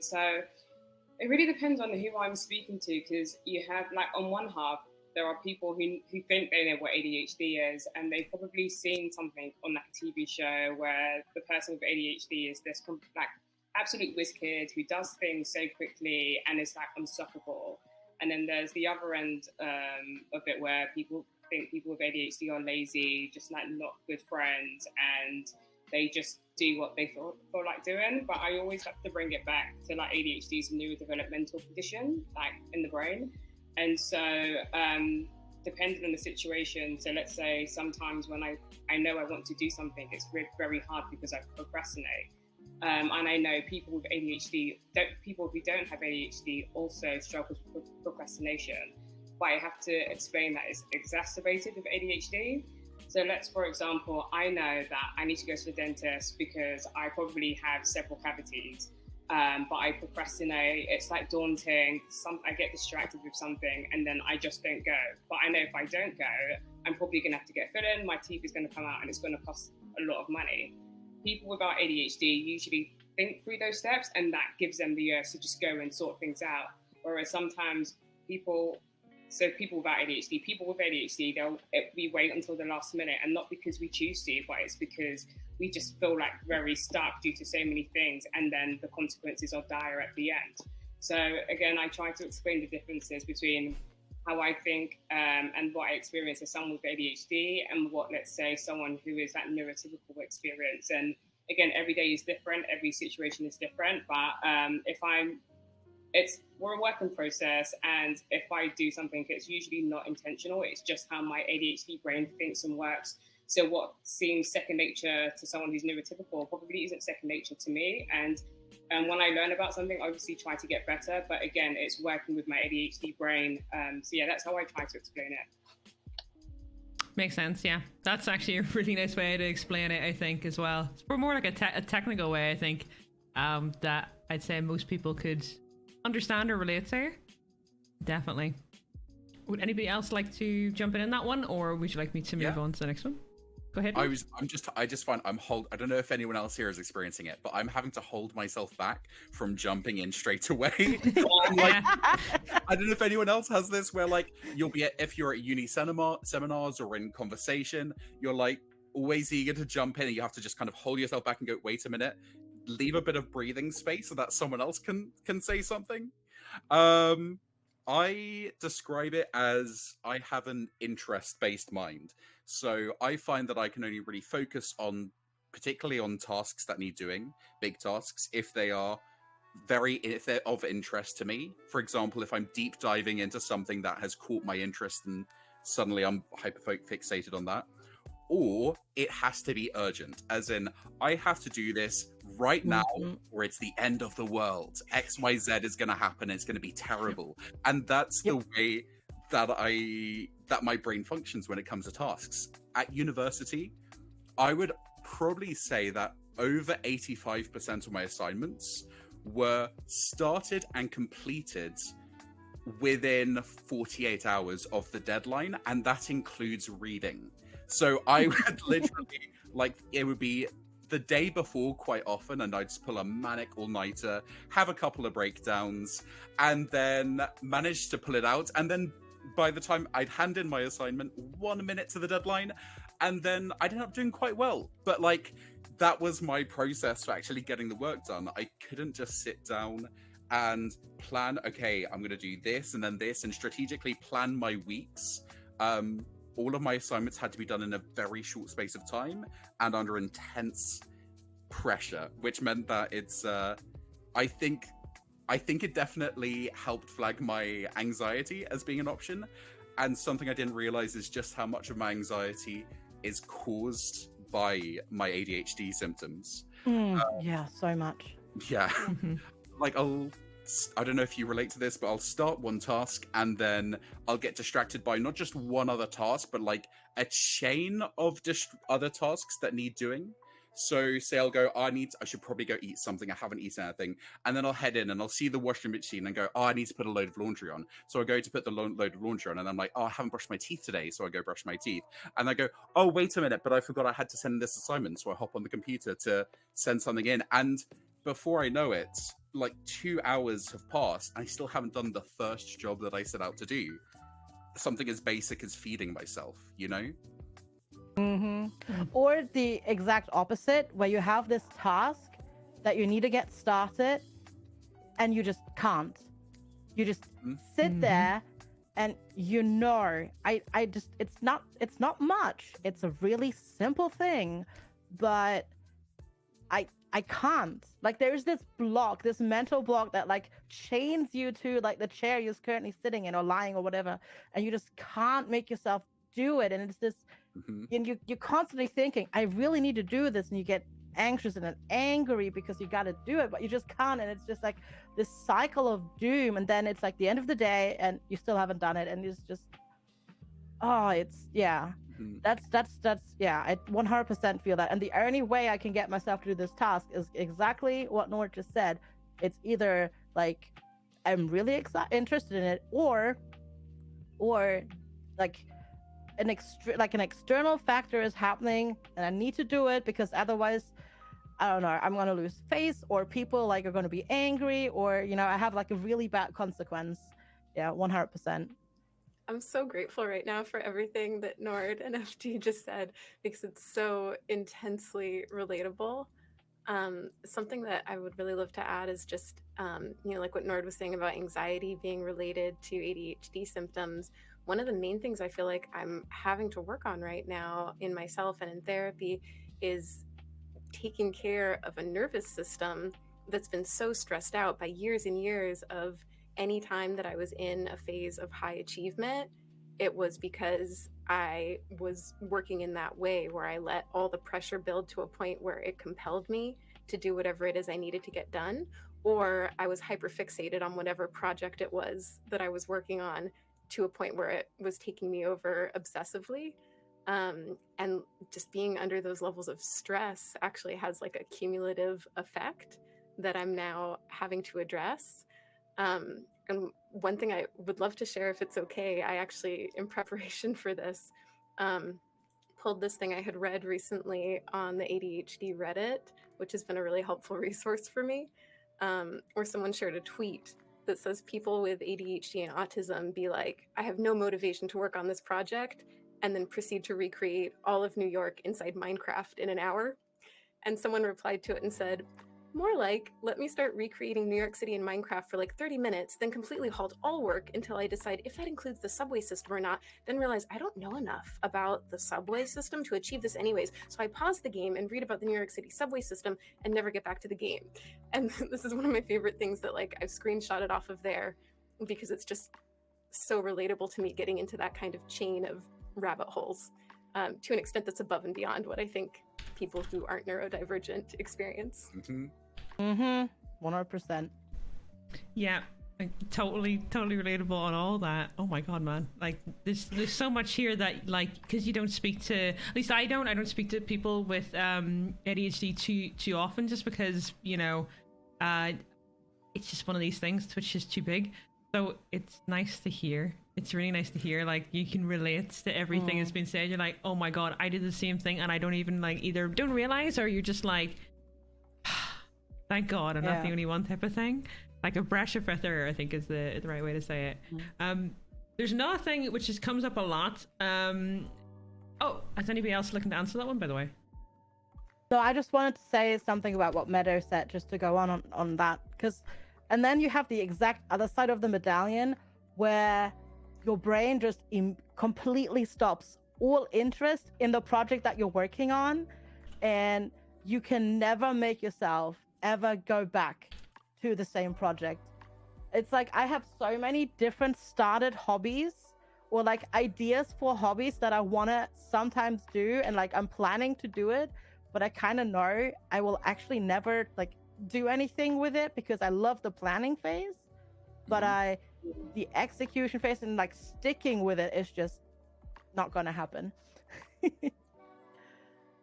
So it really depends on who I'm speaking to, because you have, like, on one half, there are people who think they know what ADHD is, and they've probably seen something on that TV show where the person with ADHD is this like absolute whiz kid who does things so quickly and is like unstoppable. And then there's the other end of it where people think people with ADHD are lazy, just like not good friends, and they just do what they feel like doing. But I always have to bring it back to, like, ADHD is a neurodevelopmental condition, like, in the brain. And so depending on the situation, so let's say sometimes when I know I want to do something, it's very hard because I procrastinate. And I know people with ADHD, people who don't have ADHD also struggle with procrastination. But I have to explain that it's exacerbated with ADHD. So for example, I know that I need to go to the dentist because I probably have several cavities. But I procrastinate. It's like daunting. I get distracted with something and then I just don't go. But I know if I don't go, I'm probably going to have to get filled in. My teeth is going to come out and it's going to cost a lot of money. People without ADHD usually think through those steps, and that gives them the urge to just go and sort things out. Whereas sometimes people without ADHD, we wait until the last minute, and not because we choose to, but it's because we just feel like very stuck due to so many things, and then the consequences are dire at the end. So again, I try to explain the differences between how I think and what I experience as someone with ADHD and what, let's say, someone who is that neurotypical experience. And again, every day is different, every situation is different, but we're a working process, and if I do something, it's usually not intentional. It's just how my ADHD brain thinks and works. So what seems second nature to someone who's neurotypical probably isn't second nature to me. And when I learn about something, I obviously try to get better. But again, it's working with my ADHD brain. So yeah, that's how I try to explain it. Makes sense, yeah. That's actually a really nice way to explain it, I think, as well. It's more like a technical way, I think, that I'd say most people could understand or relate to. Definitely. Would anybody else like to jump in that one, or would you like me to move on to the next one? Go ahead. I just find I don't know if anyone else here is experiencing it, but I'm having to hold myself back from jumping in straight away. Like, I don't know if anyone else has this, where like if you're at uni seminars or in conversation, you're like always eager to jump in, and you have to just kind of hold yourself back and go, wait a minute, leave a bit of breathing space so that someone else can say something. I describe it as I have an interest-based mind. So I find that I can only really focus on, particularly on tasks that need doing, big tasks, if they're of interest to me. For example, if I'm deep diving into something that has caught my interest and suddenly I'm fixated on that. Or it has to be urgent, as in, I have to do this right now, or it's the end of the world. XYZ is going to happen. It's going to be terrible. And that's the way that my brain functions when it comes to tasks. At university, I would probably say that over 85% of my assignments were started and completed within 48 hours of the deadline, and that includes reading. So I would literally, it would be the day before quite often, and I'd just pull a manic all-nighter, have a couple of breakdowns, and then manage to pull it out. And then by the time I'd hand in my assignment, 1 minute to the deadline, and then I'd end up doing quite well. But that was my process for actually getting the work done. I couldn't just sit down and plan, okay, I'm going to do this and then this, and strategically plan my weeks. All of my assignments had to be done in a very short space of time and under intense pressure, which meant that it's, I think it definitely helped flag my anxiety as being an option. And something I didn't realize is just how much of my anxiety is caused by my ADHD symptoms. Yeah, so much. Yeah. I don't know if you relate to this, but I'll start one task and then I'll get distracted by not just one other task, but a chain of other tasks that need doing. So say I'll go, I should probably go eat something. I haven't eaten anything. And then I'll head in and I'll see the washing machine and go, I need to put a load of laundry on. So I go to put the load of laundry on and I'm like, I haven't brushed my teeth today. So I go brush my teeth. And I go, oh, wait a minute, but I forgot I had to send this assignment. So I hop on the computer to send something in. And before I know it, 2 hours have passed. I still haven't done the first job that I set out to do. Something as basic as feeding myself, you know? Or the exact opposite, where you have this task that you need to get started and you just can't. You just sit there and it's not much. It's a really simple thing, but I can't. There's this block, this mental block that chains you to the chair you're currently sitting in or lying or whatever, and you just can't make yourself do it. And it's this, and you're constantly thinking, I really need to do this, and you get anxious and then angry because you got to do it, but you just can't. And it's just this cycle of doom. And then it's the end of the day, and you still haven't done it, and it's just, That's yeah, I 100% feel that. And the only way I can get myself to do this task is exactly what Nord just said. It's either I'm really interested in it, or an external factor is happening and I need to do it, because otherwise, I don't know, I'm gonna lose face, or people are gonna be angry, or I have a really bad consequence. Yeah, 100%. I'm so grateful right now for everything that Nord and FG just said, because it's so intensely relatable. Something that I would really love to add is just, what Nord was saying about anxiety being related to ADHD symptoms. One of the main things I feel like I'm having to work on right now in myself and in therapy is taking care of a nervous system that's been so stressed out by years and years of any time that I was in a phase of high achievement. It was because I was working in that way where I let all the pressure build to a point where it compelled me to do whatever it is I needed to get done, or I was hyper fixated on whatever project it was that I was working on to a point where it was taking me over obsessively. And just being under those levels of stress actually has a cumulative effect that I'm now having to address. And one thing I would love to share, if it's okay, I actually, in preparation for this, pulled this thing I had read recently on the ADHD Reddit, which has been a really helpful resource for me, where someone shared a tweet that says people with ADHD and autism be like, I have no motivation to work on this project, and then proceed to recreate all of New York inside Minecraft in an hour. And someone replied to it and said, More like, let me start recreating New York City in Minecraft for like 30 minutes, then completely halt all work until I decide if that includes the subway system or not, then realize I don't know enough about the subway system to achieve this anyways. So I pause the game and read about the New York City subway system and never get back to the game. And this is one of my favorite things that like I've screenshotted off of there because it's just so relatable to me getting into that kind of chain of rabbit holes to an extent that's above and beyond what I think people who aren't neurodivergent experience. 100%. Yeah, like, totally relatable on all that. Oh my god, man! Like, there's so much here that, like, because you don't speak to, at least I don't speak to people with ADHD too often, just because, you know, it's just one of these things. Twitch is too big, so it's nice to hear. It's really nice to hear, like, you can relate to everything that's been said. You're like, oh my god, I did the same thing, and I don't even, like, either don't realize, or you're just like, thank god I'm not the only one, type of thing. Like a brush of fresh air, I think is the right way to say it. There's another thing which just comes up a lot. Oh, is anybody else looking to answer that one, by the way? So I just wanted to say something about what Meadow said, just to go on that, because, and then you have the exact other side of the medallion where your brain just completely stops all interest in the project that you're working on, and you can never make yourself ever go back to the same project. It's like I have so many different started hobbies or like ideas for hobbies that I want to sometimes do, and like I'm planning to do it, but I kind of know I will actually never like do anything with it because I love the planning phase, but the execution phase and like sticking with it is just not gonna happen.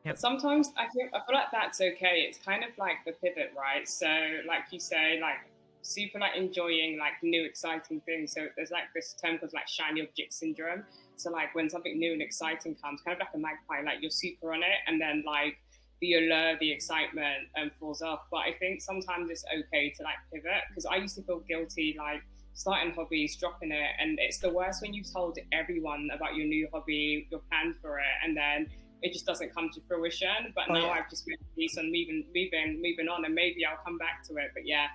But sometimes I feel like that's okay. It's kind of like the pivot, right? So like you say, like super like enjoying like new exciting things. So there's like this term called like shiny object syndrome. So like when something new and exciting comes, kind of like a magpie, like you're super on it, and then like the allure, the excitement falls off. But I think sometimes it's okay to like pivot, because I used to feel guilty like starting hobbies, dropping it, and it's the worst when you've told everyone about your new hobby, your plan for it, and then it just doesn't come to fruition. But now I've just made peace on moving on, and maybe I'll come back to it. But yeah.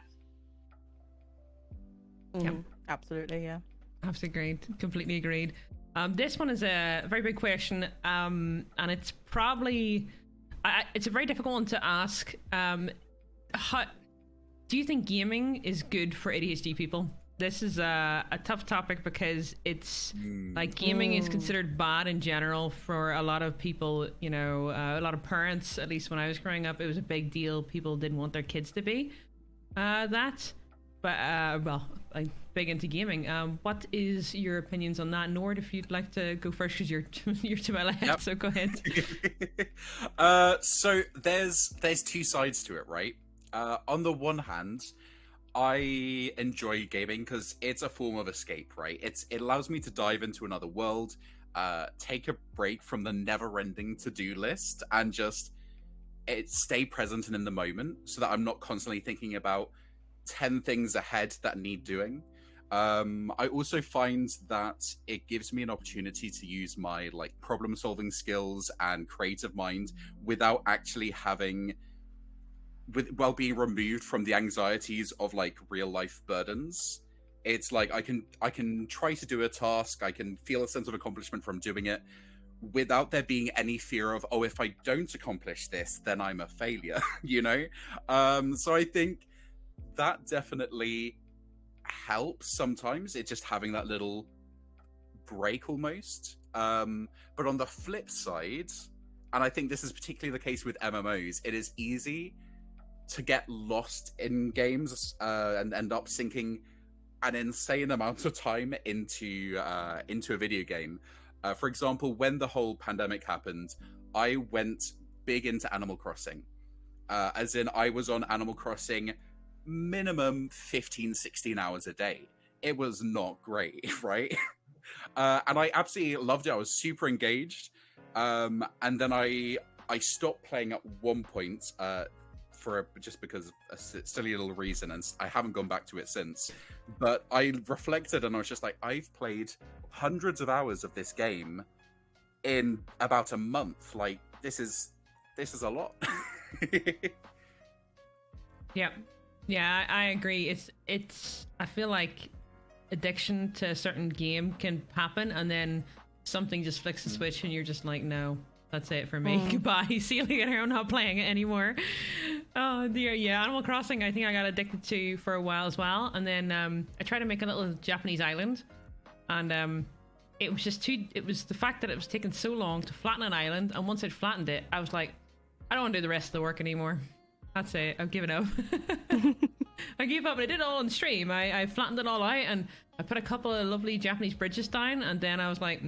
Absolutely, yeah. Absolutely agreed. Completely agreed. This one is a very big question, and it's probably it's a very difficult one to ask. How do you think gaming is good for ADHD people? This is a tough topic because it's like gaming is considered bad in general for a lot of people. You know, a lot of parents, at least when I was growing up, it was a big deal. People didn't want their kids to be that. But well, I'm big into gaming. What is your opinions on that, Nord? If you'd like to go first, because you're to my left, so go ahead. So there's two sides to it, right? On the one hand, I enjoy gaming because it's a form of escape, right? It allows me to dive into another world, take a break from the never-ending to-do list, and just stay present and in the moment, so that I'm not constantly thinking about 10 things ahead that need doing. I also find that it gives me an opportunity to use my like problem-solving skills and creative mind without actually having, while being removed from the anxieties of like real life burdens. It's like I can try to do a task, I can feel a sense of accomplishment from doing it without there being any fear of, oh, if I don't accomplish this, then I'm a failure, you know? So I think that definitely helps sometimes. It's just having that little break almost. But on the flip side, and I think this is particularly the case with MMOs, it is easy to get lost in games and end up sinking an insane amount of time into a video game. For example, when the whole pandemic happened, I went big into Animal Crossing. As in, I was on Animal Crossing minimum 15-16 hours a day. It was not great, right? And I absolutely loved it. I was super engaged. And then I stopped playing at one point just because of a silly little reason, and I haven't gone back to it since. But I reflected and I was just like, I've played hundreds of hours of this game in about a month. Like, this is a lot. Yeah. Yeah, I agree. It's I feel like addiction to a certain game can happen and then something just flicks the switch and you're just like, no, that's it for me. Goodbye. See you later. I'm not playing it anymore. Oh dear. Yeah, Animal Crossing I think I got addicted to for a while as well. And then I tried to make a little Japanese island and it was just it was the fact that it was taking so long to flatten an island, and once I'd flattened it, I was like, I don't want to do the rest of the work anymore. That's it. I've given up. I gave up, and I did it all on stream. I flattened it all out, and I put a couple of lovely Japanese bridges down, and then I was like,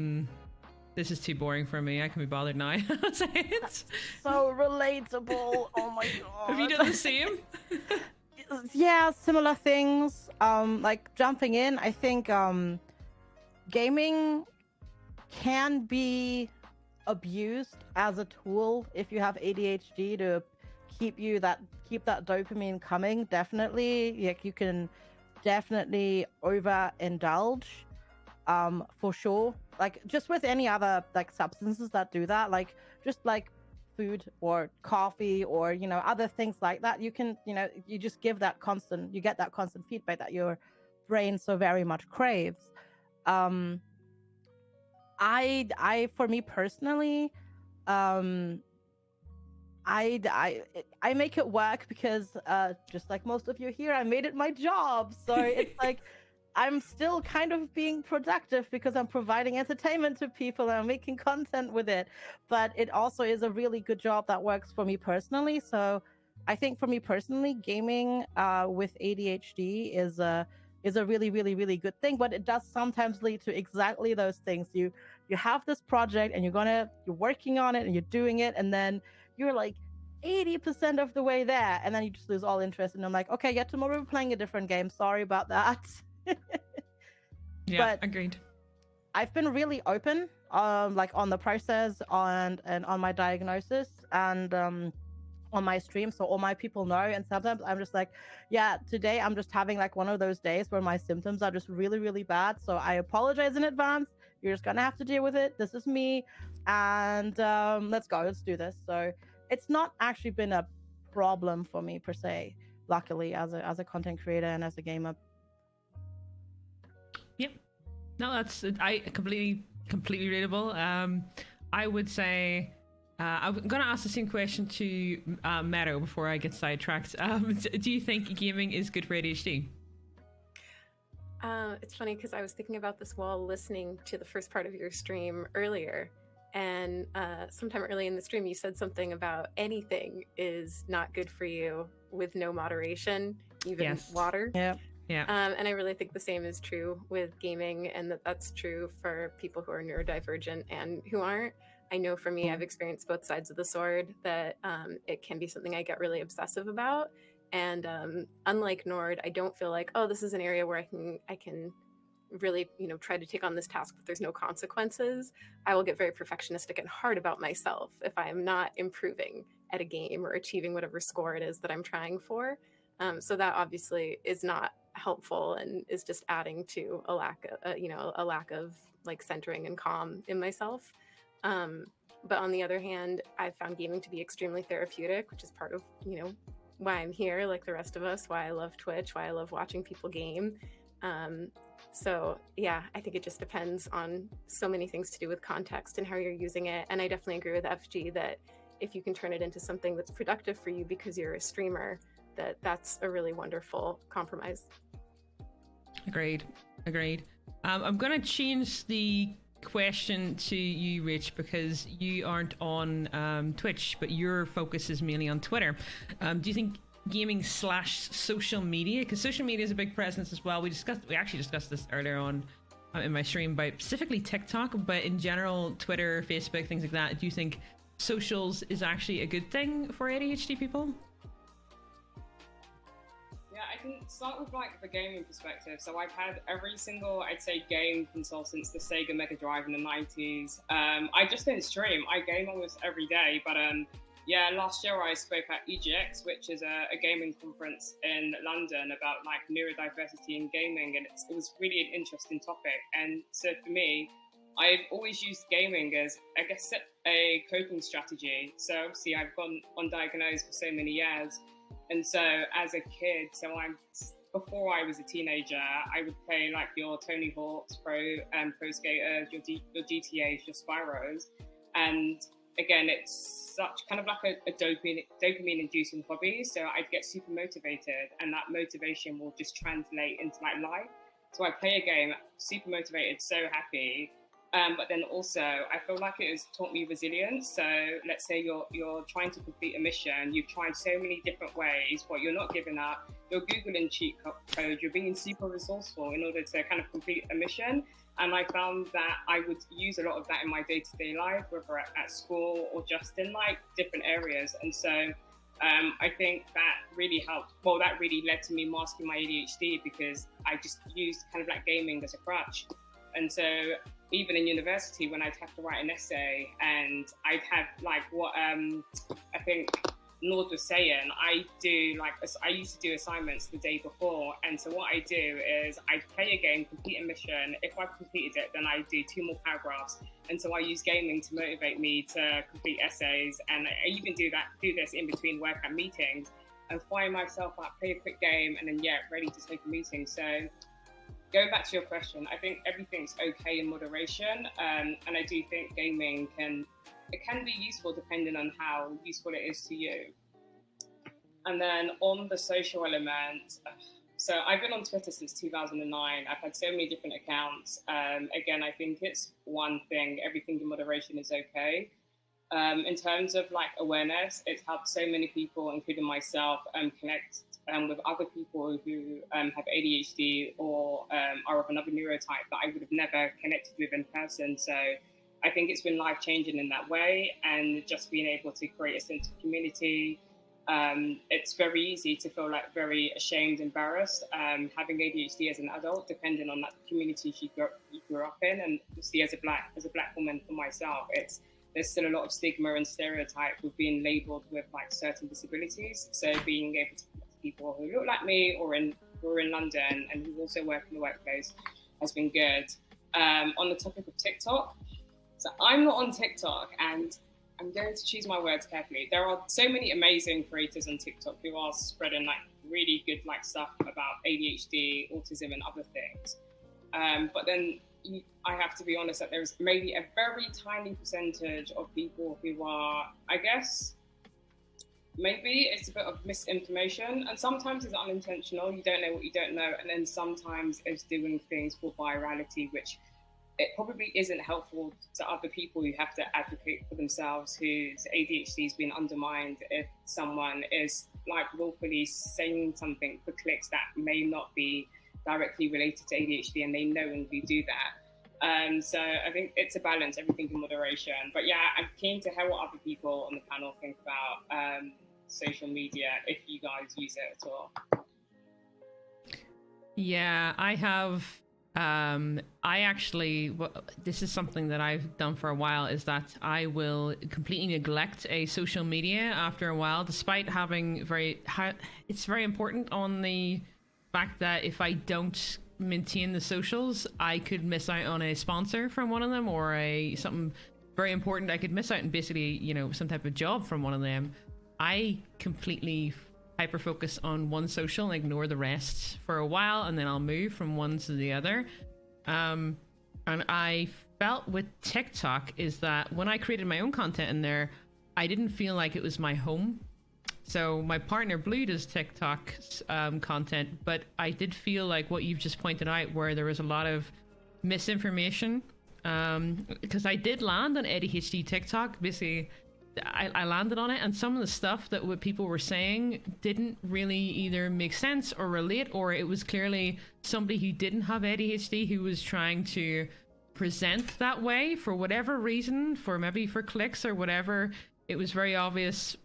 this is too boring for me. I can be bothered now. That's it. So relatable. Oh my god. Have you done the same? Yeah, similar things. Like jumping in, I think gaming can be abused as a tool if you have ADHD to keep that dopamine coming. Definitely, like you can definitely overindulge, for sure. Like just with any other like substances that do that, like just like food or coffee or other things like that, you can you just get that constant feedback that your brain so very much craves. I for me personally, I make it work because just like most of you here, I made it my job. So it's like I'm still kind of being productive because I'm providing entertainment to people and I'm making content with it. But it also is a really good job that works for me personally. So I think for me personally, gaming with ADHD is a really, really, really good thing. But it does sometimes lead to exactly those things. You have this project and you're working on it and you're doing it, and then you're like 80% of the way there, and then you just lose all interest. And I'm like, okay, yeah, tomorrow we're playing a different game. Sorry about that. Yeah, but agreed. I've been really open, like on the process and on my diagnosis and on my stream, so all my people know. And sometimes I'm just like, yeah, today I'm just having like one of those days where my symptoms are just really, really bad. So I apologize in advance. You're just gonna have to deal with it. This is me, and let's do this. So it's not actually been a problem for me per se, luckily, as a content creator and as a gamer. Yep. No, that's I completely relatable. I would say I'm going to ask the same question to Meadow before I get sidetracked. Do you think gaming is good for ADHD? It's funny because I was thinking about this while listening to the first part of your stream earlier. And sometime early in the stream, you said something about anything is not good for you with no moderation, even water. Yeah. Yeah. And I really think the same is true with gaming, and that's true for people who are neurodivergent and who aren't. I know for me, I've experienced both sides of the sword, that it can be something I get really obsessive about. And unlike Nord, I don't feel like, oh, this is an area where I can really, try to take on this task, but there's no consequences. I will get very perfectionistic and hard about myself if I am not improving at a game or achieving whatever score it is that I'm trying for. So that obviously is not helpful and is just adding to a lack of like centering and calm in myself. But on the other hand, I've found gaming to be extremely therapeutic, which is part of, why I'm here, like the rest of us, why I love Twitch, why I love watching people game. So yeah, I think it just depends on so many things to do with context and how you're using it. And I definitely agree with FG that if you can turn it into something that's productive for you because you're a streamer, that's a really wonderful compromise. Agreed. I'm going to change the question to you, Rich, because you aren't on Twitch, but your focus is mainly on Twitter. Do you think gaming / social media, because social media is a big presence as well, we actually discussed this earlier on in my stream about specifically TikTok, but in general Twitter, Facebook, things like that, do you think socials is actually a good thing for ADHD people? Yeah, I can start with like the gaming perspective. So I've had every single, I'd say, game console since the Sega Mega Drive in the 90s. I just didn't stream. I game almost every day. But yeah, last year I spoke at EGX, which is a gaming conference in London about like neurodiversity in gaming. And it was really an interesting topic. And so for me, I've always used gaming as, I guess, a coping strategy. So obviously I've gone undiagnosed for so many years. And so as a kid, before I was a teenager, I would play like your Tony Hawk's Pro Skaters, your GTAs, your Spyros. And again, it's such kind of like a dopamine inducing hobby. So I'd get super motivated, and that motivation will just translate into my life. So I play a game, super motivated, so happy. But then also, I feel like it has taught me resilience. So let's say you're trying to complete a mission. You've tried so many different ways, but you're not giving up. You're Googling cheat code. You're being super resourceful in order to kind of complete a mission. And I found that I would use a lot of that in my day-to-day life, whether at school or just in like different areas. And so I think that really helped. Well, that really led to me masking my ADHD, because I just used kind of like gaming as a crutch. And so even in university, when I'd have to write an essay, and I'd have like what I think Nord was saying, I used to do assignments the day before. And so what I do is I play a game, complete a mission. If I've completed it, then I do 2 more paragraphs. And so I use gaming to motivate me to complete essays. And I even do this in between work and meetings, and find myself out, play a quick game, and then ready to take a meeting. So going back to your question, I think everything's okay in moderation, and I do think gaming can be useful depending on how useful it is to you. And then on the social element, so I've been on Twitter since 2009. I've had so many different accounts. Again, I think it's one thing, everything in moderation is okay. In terms of like awareness, it's helped so many people, including myself, connect with other people who have ADHD or are of another neurotype that I would have never connected with in person. So I think it's been life-changing in that way, and just being able to create a sense of community. It's very easy to feel like very ashamed, embarrassed, having ADHD as an adult, depending on that community you grew up in. And see, as a black woman for myself, there's still a lot of stigma and stereotype with being labeled with like certain disabilities. So being able to people who look like me or who are in London and who also work in the workplace has been good. On the topic of TikTok, so I'm not on TikTok, and I'm going to choose my words carefully. There are so many amazing creators on TikTok who are spreading like really good like stuff about ADHD, autism, and other things. But then I have to be honest that there's maybe a very tiny percentage of people who are, I guess, maybe it's a bit of misinformation, and sometimes it's unintentional. You don't know what you don't know, and then sometimes it's doing things for virality, which it probably isn't helpful to other people who have to advocate for themselves, whose ADHD has been undermined, if someone is like willfully saying something for clicks that may not be directly related to ADHD, and they knowingly do that. So I think it's a balance, everything in moderation. But I'm keen to hear what other people on the panel think about social media, if you guys use it at all. Yeah, I have. This is something that I've done for a while, is that I will completely neglect a social media after a while, despite having it's very important on the fact that if I don't maintain the socials, I could miss out on a sponsor from one of them, or something very important. I could miss out on basically, some type of job from one of them. I completely hyper focus on one social and ignore the rest for a while, and then I'll move from one to the other. And I felt with TikTok is that when I created my own content in there, I didn't feel like it was my home. So my partner Blue does TikTok content, but I did feel like what you've just pointed out, where there was a lot of misinformation, because I did land on ADHD TikTok. Basically, I landed on it, and some of the stuff that what people were saying didn't really either make sense or relate, or it was clearly somebody who didn't have ADHD who was trying to present that way for whatever reason, maybe for clicks or whatever. It was very obvious.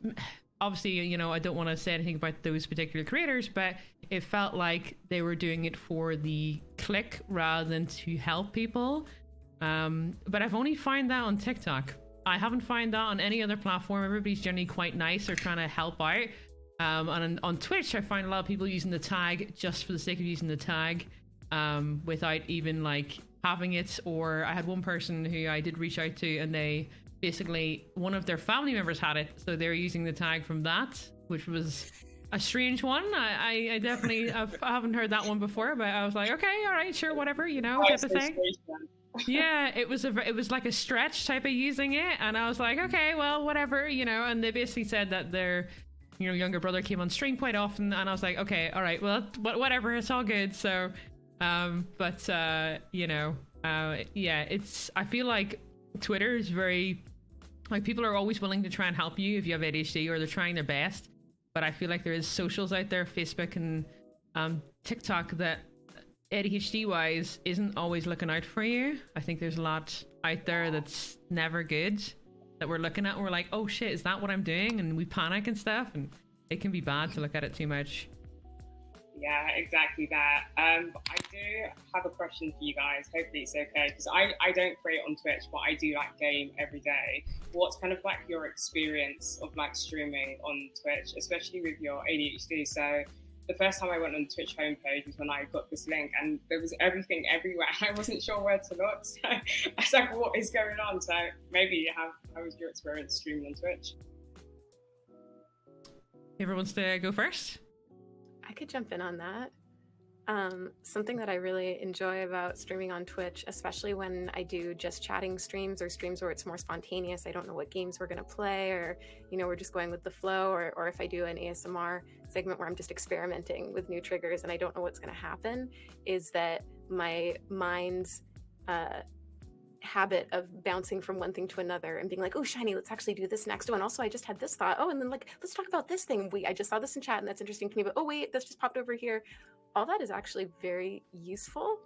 Obviously, I don't want to say anything about those particular creators, but it felt like they were doing it for the click rather than to help people. But I've only found that on TikTok. I haven't found that on any other platform. Everybody's generally quite nice or trying to help out. And on Twitch, I find a lot of people using the tag just for the sake of using the tag, without even like having it. Or I had one person who I did reach out to, and they basically, one of their family members had it, so they were using the tag from that, which was a strange one. I definitely I haven't heard that one before, but I was like, okay, all right, sure, whatever, you know, type of thing. Yeah, it was like a stretch type of using it, and I was like, okay, well, whatever, you know. And they basically said that their, you know, younger brother came on stream quite often, and I was like, okay, all right, well, whatever, it's all good. So, you know, yeah, it's, I feel like Twitter is very, like, people are always willing to try and help you if you have ADHD, or they're trying their best. But I feel like there is socials out there, Facebook and TikTok, that ADHD wise isn't always looking out for you. I think there's a lot out there that's never good that we're looking at and we're like, oh shit, is that what I'm doing? And we panic and stuff, and it can be bad to look at it too much. Yeah, exactly that. I do have a question for you guys. Hopefully it's okay, because I don't create on Twitch, but I do like game every day. What's kind of like your experience of like streaming on Twitch, especially with your ADHD? So the first time I went on the Twitch homepage was when I got this link, and there was everything everywhere. I wasn't sure where to look. So I was like, what is going on? So maybe how was your experience streaming on Twitch? Whoever wants to go first? I could jump in on that. Something that I really enjoy about streaming on Twitch, especially when I do just chatting streams or streams where it's more spontaneous, I don't know what games we're going to play, or, you know, we're just going with the flow, or if I do an ASMR segment where I'm just experimenting with new triggers and I don't know what's going to happen, is that my mind's habit of bouncing from one thing to another and being like, oh, shiny, let's actually do this next. Oh, and also I just had this thought. Oh, and then like, let's talk about this thing. Wait, I just saw this in chat and that's interesting to me, but oh wait, this just popped over here. All that is actually very useful.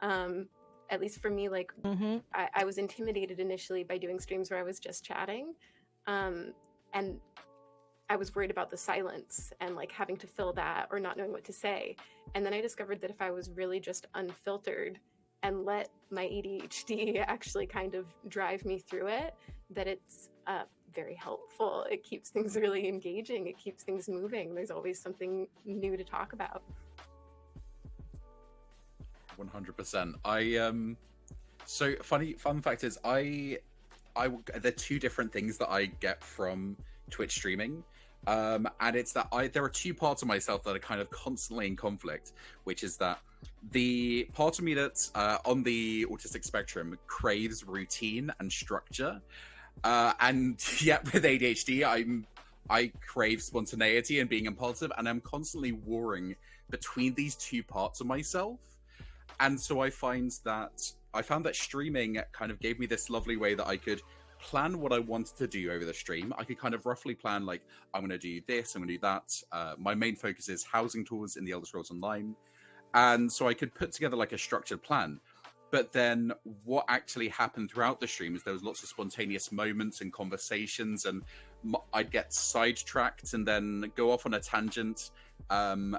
At least for me, like I was intimidated initially by doing streams where I was just chatting. And I was worried about the silence and like having to fill that or not knowing what to say. And then I discovered that if I was really just unfiltered and let my ADHD actually kind of drive me through it, that it's very helpful. It keeps things really engaging. It keeps things moving. There's always something new to talk about. 100%. So fun fact is there are two different things that I get from Twitch streaming. And it's that there are two parts of myself that are kind of constantly in conflict, which is that the part of me that's on the autistic spectrum craves routine and structure, and yet with ADHD I crave spontaneity and being impulsive, and I'm constantly warring between these two parts of myself. And so I found that streaming kind of gave me this lovely way that I could plan what I wanted to do over the stream. I could kind of roughly plan, like, I'm going to do this, I'm going to do that. My main focus is housing tours in the Elder Scrolls Online. And so I could put together like a structured plan. But then what actually happened throughout the stream is there was lots of spontaneous moments and conversations, and I'd get sidetracked and then go off on a tangent.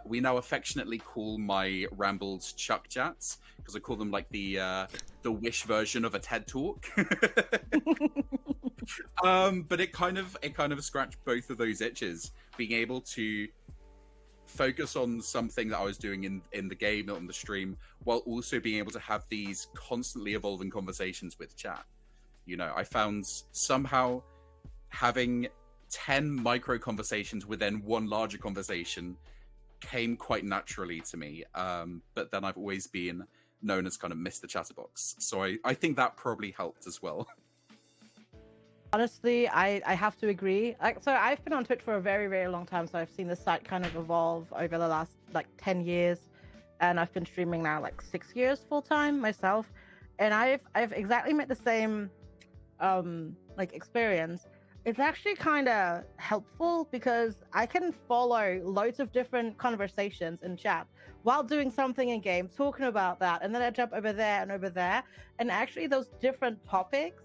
We now affectionately call my rambles Chuck Chats, because I call them like the Wish version of a TED Talk. But it kind of scratched both of those itches, being able to focus on something that I was doing in the game, not on the stream, while also being able to have these constantly evolving conversations with chat. You know, I found somehow having 10 micro conversations within one larger conversation came quite naturally to me. But then I've always been known as kind of Mr. Chatterbox. So I think that probably helped as well. Honestly, I have to agree. So I've been on Twitch for a very, very long time. So I've seen the site kind of evolve over the last like 10 years. And I've been streaming now like 6 years full time myself. And I've exactly met the same like experience. It's actually kind of helpful because I can follow loads of different conversations in chat while doing something in game, talking about that. And then I jump over there and over there. And actually those different topics,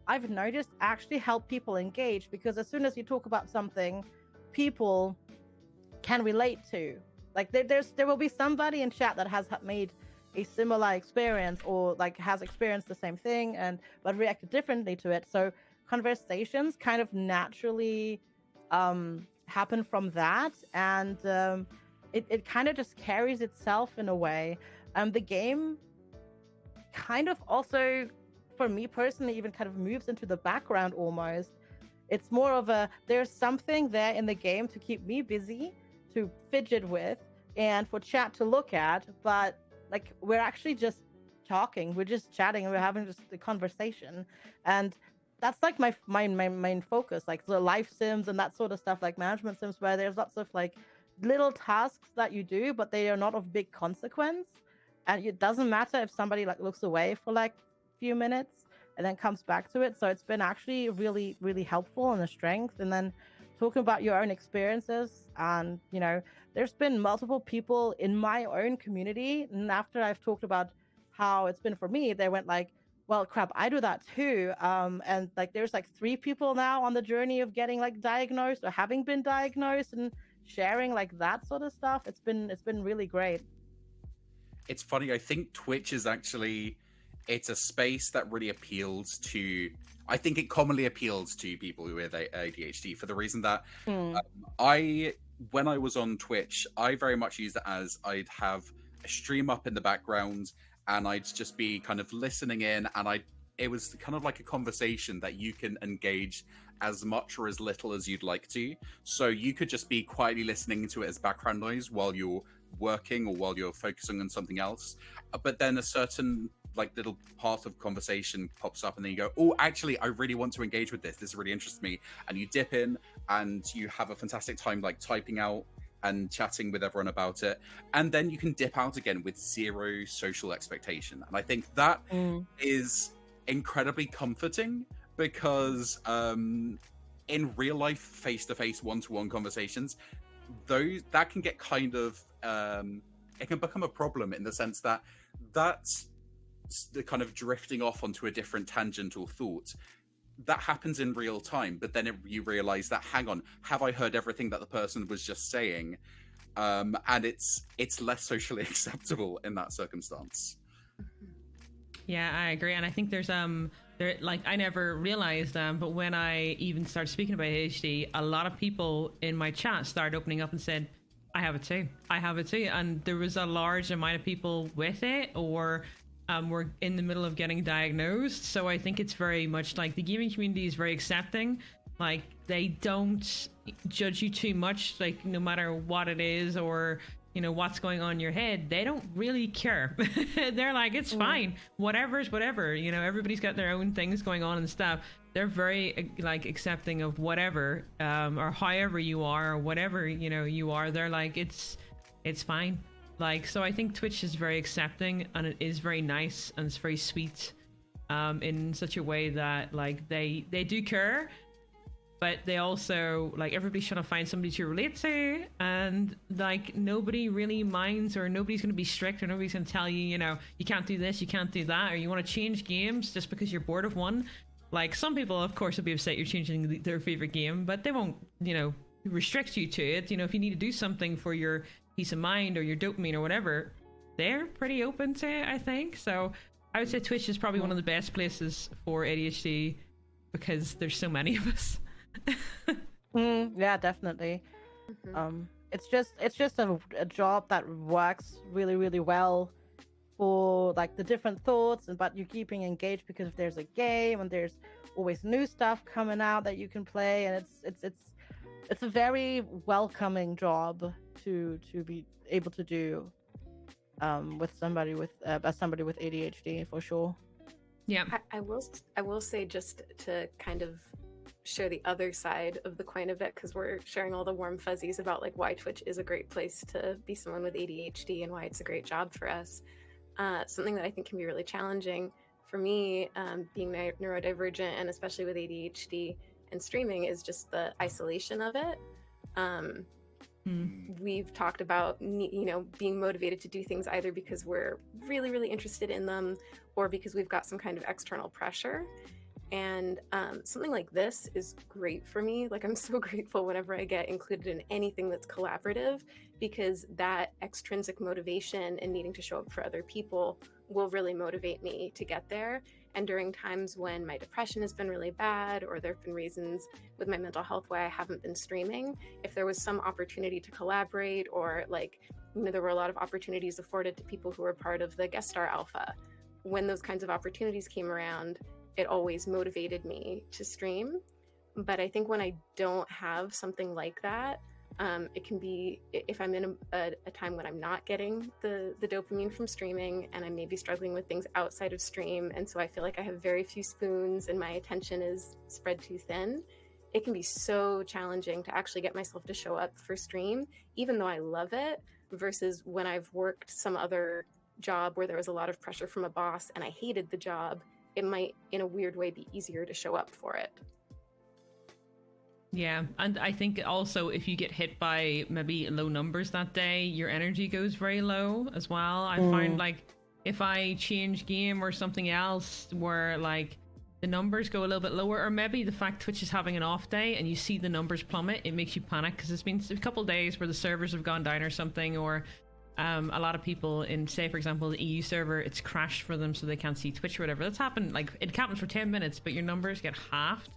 I've noticed, actually help people engage, because as soon as you talk about something people can relate to, like there will be somebody in chat that has made a similar experience or like has experienced the same thing but reacted differently to it. So conversations kind of naturally happen from that, and it kind of just carries itself in a way. The game kind of also, for me personally, even kind of moves into the background almost. It's more of there's something there in the game to keep me busy, to fidget with and for chat to look at, but like we're actually just talking, we're just chatting, and we're having just a conversation. And that's like my main focus, like the life sims and that sort of stuff, like management sims, where there's lots of like little tasks that you do, but they are not of big consequence. And it doesn't matter if somebody like looks away for like a few minutes and then comes back to it. So it's been actually really, really helpful and a strength. And then talking about your own experiences, and you know, there's been multiple people in my own community, and after I've talked about how it's been for me, they went like, well, crap, I do that too. And like there's like 3 people now on the journey of getting like diagnosed or having been diagnosed, and sharing like that sort of stuff. It's been really great. It's funny, I think Twitch is actually, it's a space that really appeals to, I think it commonly appeals to people who have ADHD for the reason that when I was on Twitch, I very much used it as I'd have a stream up in the background and I'd just be kind of listening in, and it was kind of like a conversation that you can engage as much or as little as you'd like to. So you could just be quietly listening to it as background noise while you're working or while you're focusing on something else. But then a certain like little part of conversation pops up and then you go, oh, actually, I really want to engage with this. This really interests me. And you dip in and you have a fantastic time like typing out and chatting with everyone about it. And then you can dip out again with zero social expectation. And I think that is incredibly comforting because in real life, face-to-face, one-to-one conversations, that can get kind of it can become a problem in the sense that that's the kind of drifting off onto a different tangent or thought that happens in real time, but then you realize that, hang on, have I heard everything that the person was just saying? And it's less socially acceptable in that circumstance. Yeah, I agree. And I think there's like I never realized but when I even started speaking about ADHD, a lot of people in my chat started opening up and said, I have it too. I have it too. And there was a large amount of people with it, or were in the middle of getting diagnosed. So I think it's very much like the gaming community is very accepting. Like they don't judge you too much, like no matter what it is or you know what's going on in your head. They don't really care. They're like, it's fine, whatever's whatever, you know, everybody's got their own things going on and stuff. They're very like accepting of whatever or however you are or whatever you know you are. They're like, it's fine. Like, so I think Twitch is very accepting and it is very nice and it's very sweet in such a way that like they do care, but they also like everybody's trying to find somebody to relate to, and like nobody really minds, or nobody's going to be strict, or nobody's going to tell you, you know, you can't do this, you can't do that, or you want to change games just because you're bored of one. Like some people of course will be upset you're changing their favorite game, but they won't, you know, restrict you to it. You know, if you need to do something for your peace of mind or your dopamine or whatever, they're pretty open to it, I think. So I would say Twitch is probably one of the best places for ADHD because there's so many of us. Yeah, definitely. It's just a job that works really, really well for like the different thoughts, but you're keeping engaged because if there's a game and there's always new stuff coming out that you can play, and it's a very welcoming job to be able to do with somebody with as somebody with ADHD, for sure. Yeah, I will say, just to kind of share the other side of the coin of it, because we're sharing all the warm fuzzies about like why Twitch is a great place to be someone with ADHD and why it's a great job for us. Something that I think can be really challenging for me, being neurodivergent and especially with ADHD and streaming, is just the isolation of it. We've talked about, you know, being motivated to do things either because we're really, really interested in them or because we've got some kind of external pressure. And something like this is great for me. Like, I'm so grateful whenever I get included in anything that's collaborative, because that extrinsic motivation and needing to show up for other people will really motivate me to get there. And during times when my depression has been really bad, or there have been reasons with my mental health why I haven't been streaming, if there was some opportunity to collaborate, or like, you know, there were a lot of opportunities afforded to people who were part of the guest star alpha. When those kinds of opportunities came around, it always motivated me to stream. But I think when I don't have something like that, It can be if I'm in a time when I'm not getting the dopamine from streaming, and I'm maybe struggling with things outside of stream, and so I feel like I have very few spoons and my attention is spread too thin. It can be so challenging to actually get myself to show up for stream, even though I love it, versus when I've worked some other job where there was a lot of pressure from a boss and I hated the job. It might, in a weird way, be easier to show up for it. Yeah, and I think also if you get hit by maybe low numbers that day, your energy goes very low as well. I find like if I change game or something else where like the numbers go a little bit lower, or maybe the fact Twitch is having an off day and you see the numbers plummet, it makes you panic because it's been a couple of days where the servers have gone down or something, or a lot of people in, say for example, the EU server, it's crashed for them so they can't see Twitch or whatever. That's happened, like it happens for 10 minutes, but your numbers get halved.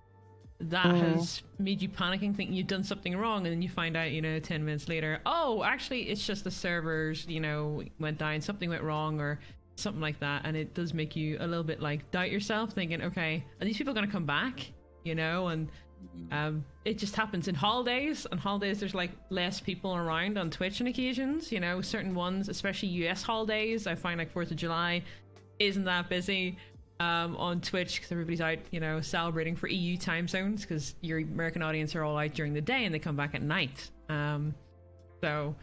That has made you panicking, thinking you've done something wrong, and then you find out, 10 minutes later, oh, actually it's just the servers, went down, something went wrong or something like that. And it does make you a little bit like doubt yourself, thinking, okay, are these people going to come back? And it just happens in holidays. On holidays there's like less people around on Twitch on occasions, certain ones, especially US holidays. I find like 4th of July isn't that busy on Twitch because everybody's out celebrating for EU time zones, because your American audience are all out during the day and they come back at night. So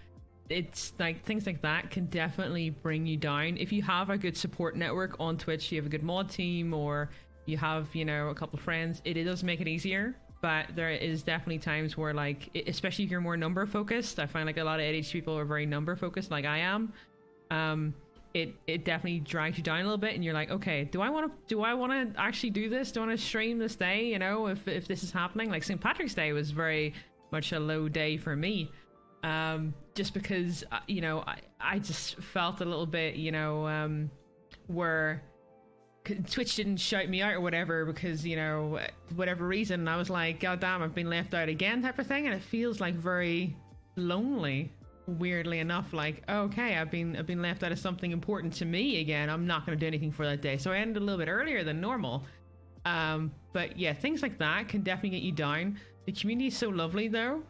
it's like things like that can definitely bring you down. If you have a good support network on Twitch, you have a good mod team, or you have a couple of friends, it does make it easier. But there is definitely times where, like, especially if you're more number focused, I find like a lot of ADHD people are very number focused, like I am. It definitely drags you down a little bit, and you're like, okay, do I want to actually do this? Do I want to stream this day? If this is happening, like St. Patrick's Day was very much a low day for me. Just because, I just felt a little bit, where Twitch didn't shout me out or whatever because, whatever reason, I was like, God damn, I've been left out again type of thing. And it feels like very lonely, weirdly enough, like, okay, I've been left out of something important to me again. I'm not going to do anything for that day. So I ended a little bit earlier than normal. But yeah, things like that can definitely get you down. The community is so lovely though.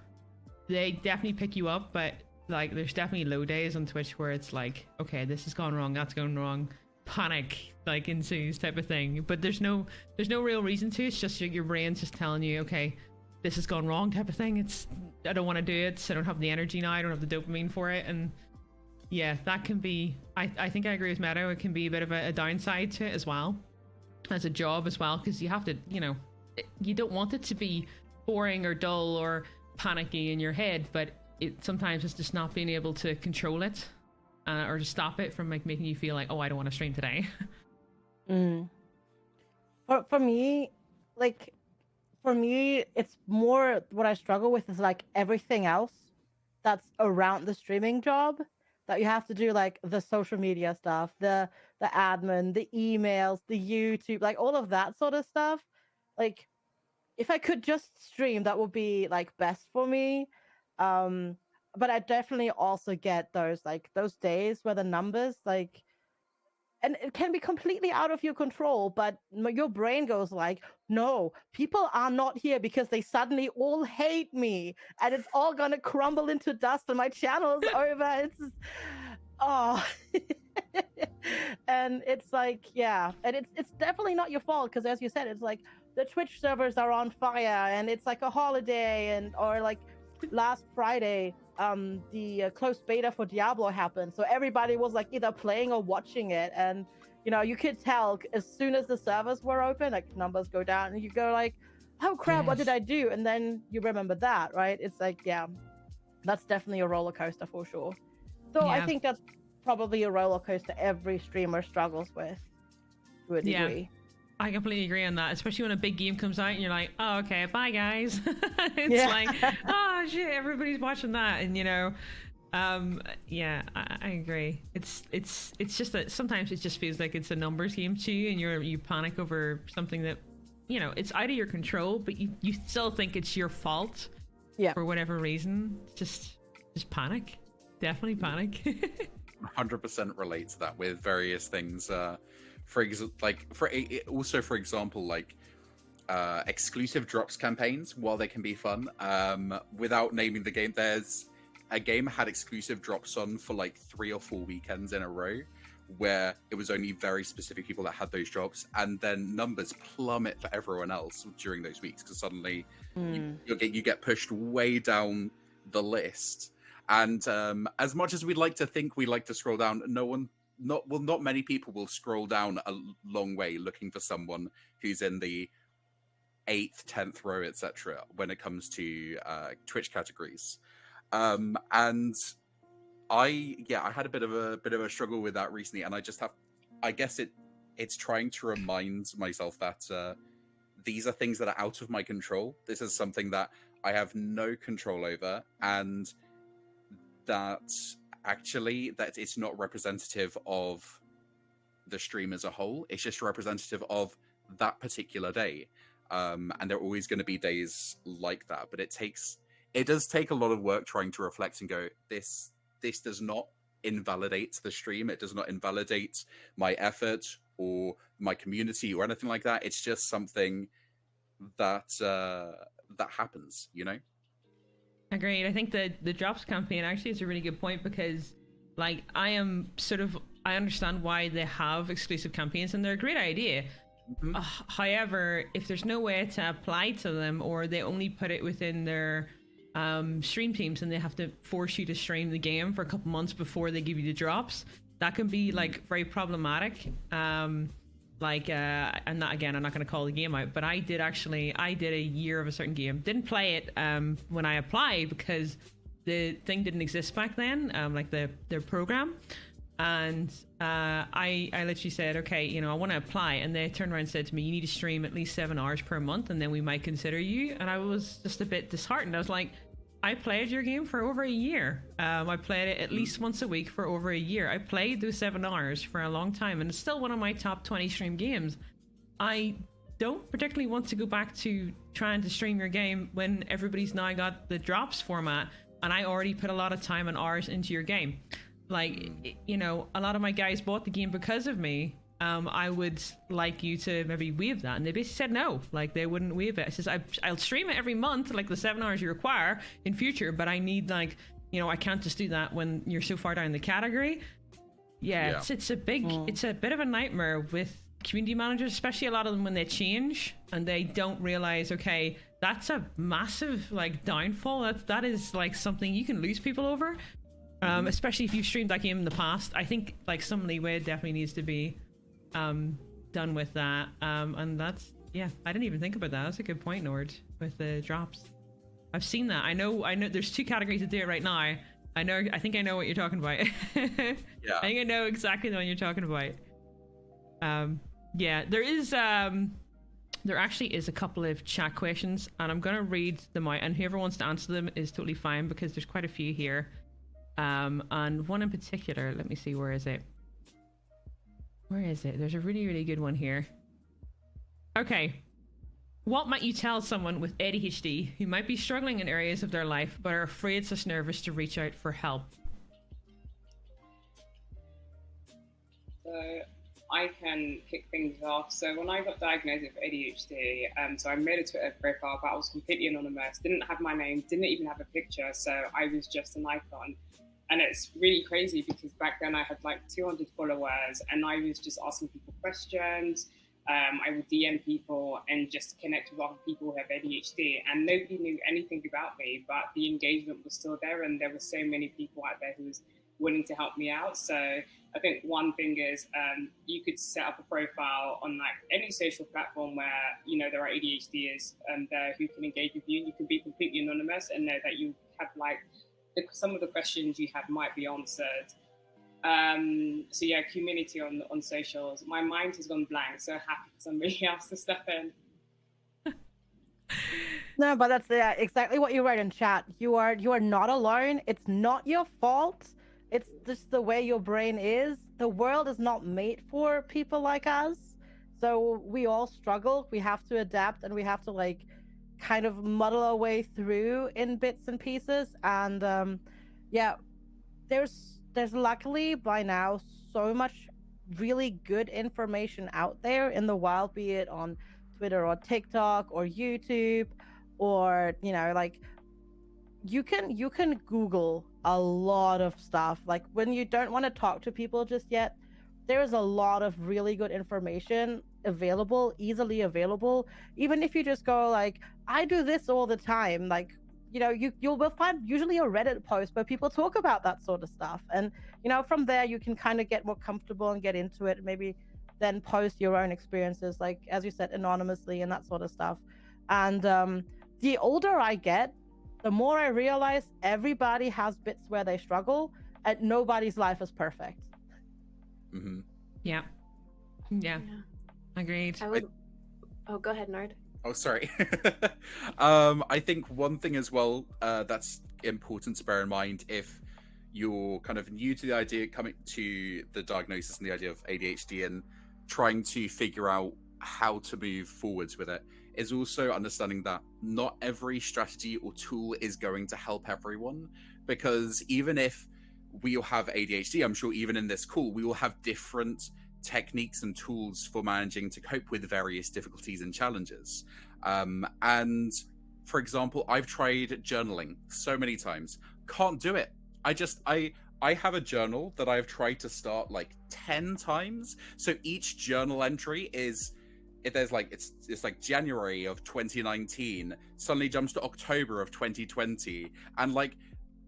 They definitely pick you up, but like there's definitely low days on Twitch where it's like, okay, this has gone wrong, that's gone wrong, panic like ensues type of thing. But there's no real reason to. It's just your brain's just telling you, okay, this has gone wrong type of thing. I don't want to do it. I don't have the energy now. I don't have the dopamine for it. And yeah, that can be, I think I agree with Meadow. It can be a bit of a downside to it as well, as a job as well, because you have to, you don't want it to be boring or dull or panicky in your head, but sometimes it's just not being able to control it or to stop it from like making you feel like, oh, I don't want to stream today. For me, it's more what I struggle with is like everything else that's around the streaming job that you have to do, like the social media stuff, the admin, the emails, the YouTube, like all of that sort of stuff. Like if I could just stream, that would be like best for me. But I definitely also get those days where the numbers like, and it can be completely out of your control, but your brain goes like, no, people are not here because they suddenly all hate me and it's all gonna crumble into dust and my channel's over. It's just, oh. And it's like, yeah, and it's definitely not your fault, because as you said, it's like the Twitch servers are on fire and it's like a holiday, or like last Friday, the closed beta for Diablo happened, so everybody was like either playing or watching it, and you could tell as soon as the servers were open, like numbers go down, and you go like, oh crap, what did I do? And then you remember that, right? It's like, yeah, that's definitely a roller coaster for sure. So I think that's probably a roller coaster every streamer struggles with to a degree. I completely agree on that, especially when a big game comes out and you're like, oh, okay, bye guys. It's like, oh shit, everybody's watching that. And I agree. It's just that sometimes it just feels like it's a numbers game to you, and you panic over something that, it's out of your control, but you still think it's your fault for whatever reason. Just panic. Definitely panic. 100% relate to that with various things. For example, like exclusive drops campaigns. While they can be fun, without naming the game, there's a game had exclusive drops on for like 3 or 4 weekends in a row, where it was only very specific people that had those drops, and then numbers plummet for everyone else during those weeks because suddenly you get pushed way down the list. And as much as we'd like to think we like to scroll down, not many people will scroll down a long way looking for someone who's in the 8th, 10th row, etc. when it comes to Twitch categories. And I had a bit of a struggle with that recently, and I guess it's trying to remind myself that these are things that are out of my control. This is something that I have no control over, and that it's not representative of the stream as a whole. It's just representative of that particular day. And there are always going to be days like that, but it does take a lot of work trying to reflect and go, this does not invalidate the stream. It does not invalidate my effort or my community or anything like that. It's just something that that happens, you know? Agreed. I think that the drops campaign actually is a really good point, because like I understand why they have exclusive campaigns, and they're a great idea. However, if there's no way to apply to them, or they only put it within their stream teams and they have to force you to stream the game for a couple months before they give you the drops, that can be like very problematic. And that, again, I'm not going to call the game out, but I did a year of a certain game, didn't play it when I applied because the thing didn't exist back then, like their program. And I literally said, okay, you know, I want to apply. And they turned around and said to me, you need to stream at least 7 hours per month, and then we might consider you. And I was just a bit disheartened. I was like, I played your game for over a year. I played it at least once a week for over a year. I played those 7 hours for a long time, and it's still one of my top 20 stream games. I don't particularly want to go back to trying to stream your game when everybody's now got the drops format, and I already put a lot of time and hours into your game. Like, you know, a lot of my guys bought the game because of me. I would like you to maybe waive that. And they basically said no, like they wouldn't waive it. I says, I'll stream it every month, like the 7 hours you require in future, but I need, like, you know, I can't just do that when you're so far down the category. Yeah. It's a bit of a nightmare with community managers, especially a lot of them when they change and they don't realize, okay, that's a massive like downfall. That is like something you can lose people over. Especially if you've streamed that game in the past. I think like some leeway definitely needs to be done with that. And that's, yeah, I didn't even think about that. That's a good point, Nord, with the drops. I've seen that. I know there's 2 categories that do it right now. I think I know what you're talking about. Yeah. I think I know exactly the one you're talking about. Yeah, there actually is a couple of chat questions, and I'm gonna read them out, and whoever wants to answer them is totally fine, because there's quite a few here. And one in particular, let me see, where is it? There's a really, really good one here. Okay. What might you tell someone with ADHD who might be struggling in areas of their life but are afraid / nervous to reach out for help? So I can kick things off. So when I got diagnosed with ADHD, so I made a Twitter profile, but I was completely anonymous, didn't have my name, didn't even have a picture, so I was just an icon. And it's really crazy because back then I had like 200 followers and I was just asking people questions. I would DM people and just connect with other people who have ADHD, and nobody knew anything about me, but the engagement was still there, and there were so many people out there who was willing to help me out. So I think one thing is you could set up a profile on like any social platform where, you know, there are ADHDers there who can engage with you. You can be completely anonymous and know that you have like some of the questions you have might be answered. So yeah, community on socials. My mind has gone blank, so happy for somebody else to step in. No, but that's exactly what you write in chat. You are not alone. It's not your fault. It's just the way your brain is. The world is not made for people like us. So we all struggle. We have to adapt, and we have to like kind of muddle our way through in bits and pieces. And yeah, there's luckily by now so much really good information out there in the wild, be it on Twitter or TikTok or YouTube, or like you can Google a lot of stuff. Like when you don't want to talk to people just yet, there is a lot of really good information available, easily available. Even if you just go like, I do this all the time, like you'll find usually a Reddit post where people talk about that sort of stuff, and from there you can kind of get more comfortable and get into it, maybe then post your own experiences, like as you said, anonymously and that sort of stuff. And the older I get, the more I realize everybody has bits where they struggle, and nobody's life is perfect. Mm-hmm. Yeah. Agreed. Oh, go ahead, Nord. Oh, sorry. I think one thing as well that's important to bear in mind if you're kind of new to the idea, coming to the diagnosis and the idea of ADHD and trying to figure out how to move forwards with it, is also understanding that not every strategy or tool is going to help everyone. Because even if we all have ADHD, I'm sure even in this call, we will have different techniques and tools for managing to cope with various difficulties and challenges. And for example, I've tried journaling so many times, can't do it. I have a journal that I've tried to start like 10 times. So each journal entry is, it's like January of 2019 suddenly jumps to October of 2020, and like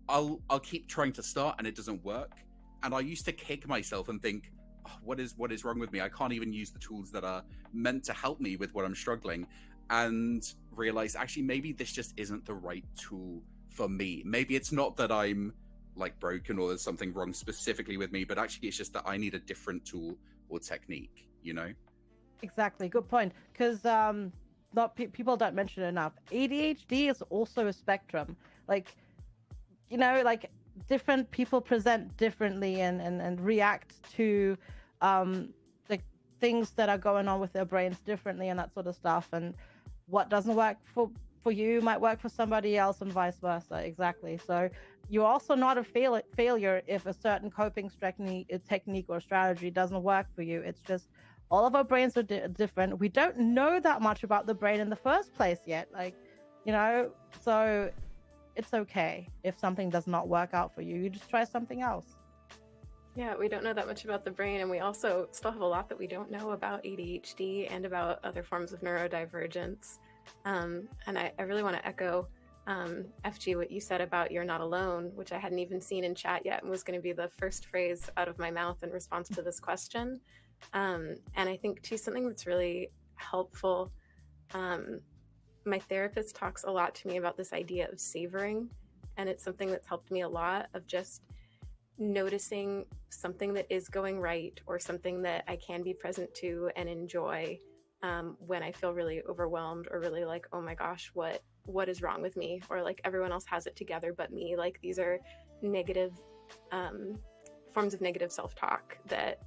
I'll keep trying to start and it doesn't work. And I used to kick myself and think, oh, what is wrong with me? I can't even use the tools that are meant to help me with what I'm struggling, and realize actually maybe this just isn't the right tool for me. Maybe it's not that I'm like broken or there's something wrong specifically with me, but actually it's just that I need a different tool or technique, Exactly. Good point. Because people don't mention it enough. ADHD is also a spectrum. Like, like different people present differently and react to like things that are going on with their brains differently and that sort of stuff. And what doesn't work for you might work for somebody else, and vice versa. Exactly. So you're also not a failure if a certain coping technique or strategy doesn't work for you. It's just all of our brains are different. We don't know that much about the brain in the first place yet. Like, so it's okay if something does not work out for you. You just try something else. Yeah, we don't know that much about the brain, and we also still have a lot that we don't know about ADHD and about other forms of neurodivergence. And I really want to echo FG, what you said about you're not alone, which I hadn't even seen in chat yet and was going to be the first phrase out of my mouth in response to this question. And I think too, something that's really helpful, my therapist talks a lot to me about this idea of savoring, and it's something that's helped me a lot, of just noticing something that is going right or something that I can be present to and enjoy when I feel really overwhelmed or really like, oh my gosh, what is wrong with me? Or like everyone else has it together but me. Like these are negative forms of negative self-talk that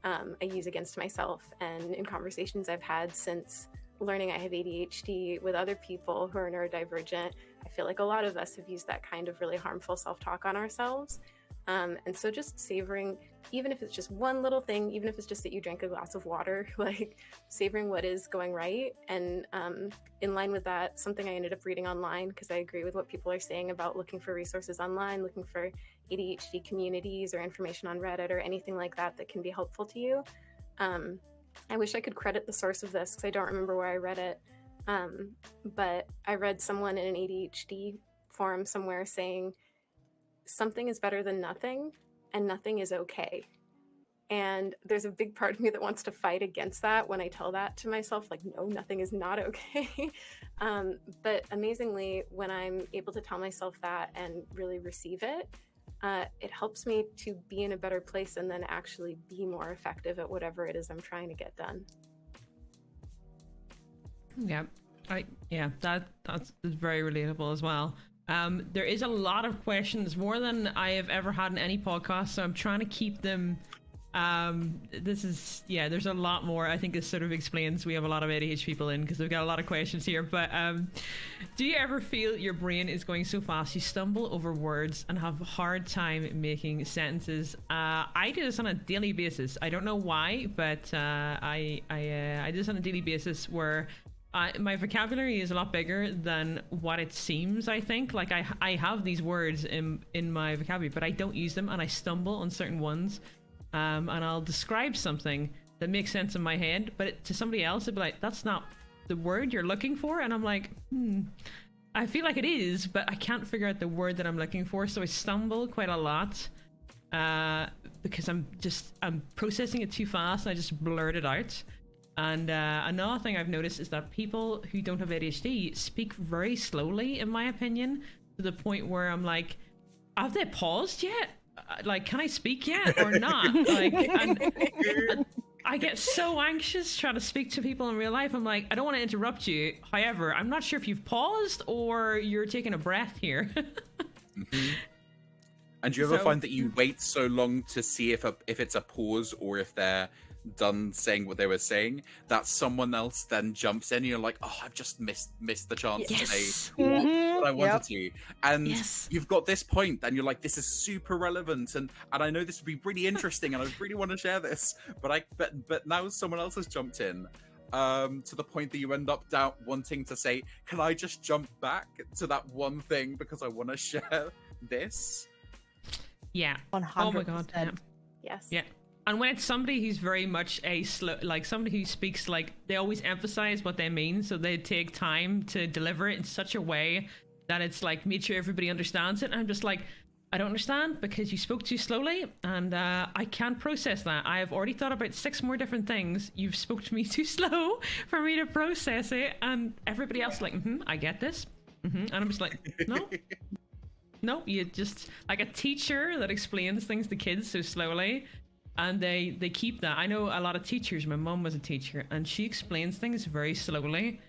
I use against myself. And in conversations I've had since learning I have ADHD with other people who are neurodivergent, I feel like a lot of us have used that kind of really harmful self-talk on ourselves. And so just savoring, even if it's just one little thing, even if it's just that you drank a glass of water, like savoring what is going right. And in line with that, something I ended up reading online, because I agree with what people are saying about looking for resources online, looking for ADHD communities or information on Reddit or anything like that that can be helpful to you. I wish I could credit the source of this because I don't remember where I read it. But I read someone in an ADHD forum somewhere saying, something is better than nothing, and nothing is okay. And there's a big part of me that wants to fight against that when I tell that to myself, like, no, nothing is not okay. But amazingly, when I'm able to tell myself that and really receive it, it helps me to be in a better place and then actually be more effective at whatever it is I'm trying to get done. Yeah, that's very relatable as well. There is a lot of questions, more than I have ever had in any podcast, so I'm trying to keep them. There's a lot more. I think this sort of explains we have a lot of ADHD people in because we've got a lot of questions here. But do you ever feel your brain is going so fast you stumble over words and have a hard time making sentences? I do this on a daily basis. I don't know why, but I do this on a daily basis where my vocabulary is a lot bigger than what it seems. I think like I have these words in my vocabulary, but I don't use them, and I stumble on certain ones. And I'll describe something that makes sense in my head, but to somebody else, it'd be like, "That's not the word you're looking for," and I'm like, I feel like it is, but I can't figure out the word that I'm looking for, so I stumble quite a lot because I'm processing it too fast, and I just blurt it out. And another thing I've noticed is that people who don't have ADHD speak very slowly, in my opinion, to the point where I'm like, have they paused yet? Like, can I speak yet or not? Like, and I get so anxious trying to speak to people in real life. I'm like, I don't want to interrupt you. However, I'm not sure if you've paused or you're taking a breath here. And do you ever find that you wait so long to see if it's a pause or if they're done saying what they were saying, that someone else then jumps in and you're like, oh, I've just missed the chance to say what I wanted to. And you've got this point and you're like, this is super relevant and I know this would be really interesting and I really want to share this, but now someone else has jumped in. To the point that you end up wanting to say, can I just jump back to that one thing because I want to share this? Yeah. 100%. Oh my god. Yeah. Yes. Yeah. And when it's somebody who's very much like somebody who speaks, like, they always emphasize what they mean, so they take time to deliver it in such a way that it's like, make sure everybody understands it. And I'm just like, I don't understand because you spoke too slowly, and I can't process that. I have already thought about 6 more different things. You've spoke to me too slow for me to process it, and everybody else is like, I get this. And I'm just like, no, you just like a teacher that explains things to kids so slowly. And they keep that. I know a lot of teachers. My mom was a teacher, and she explains things very slowly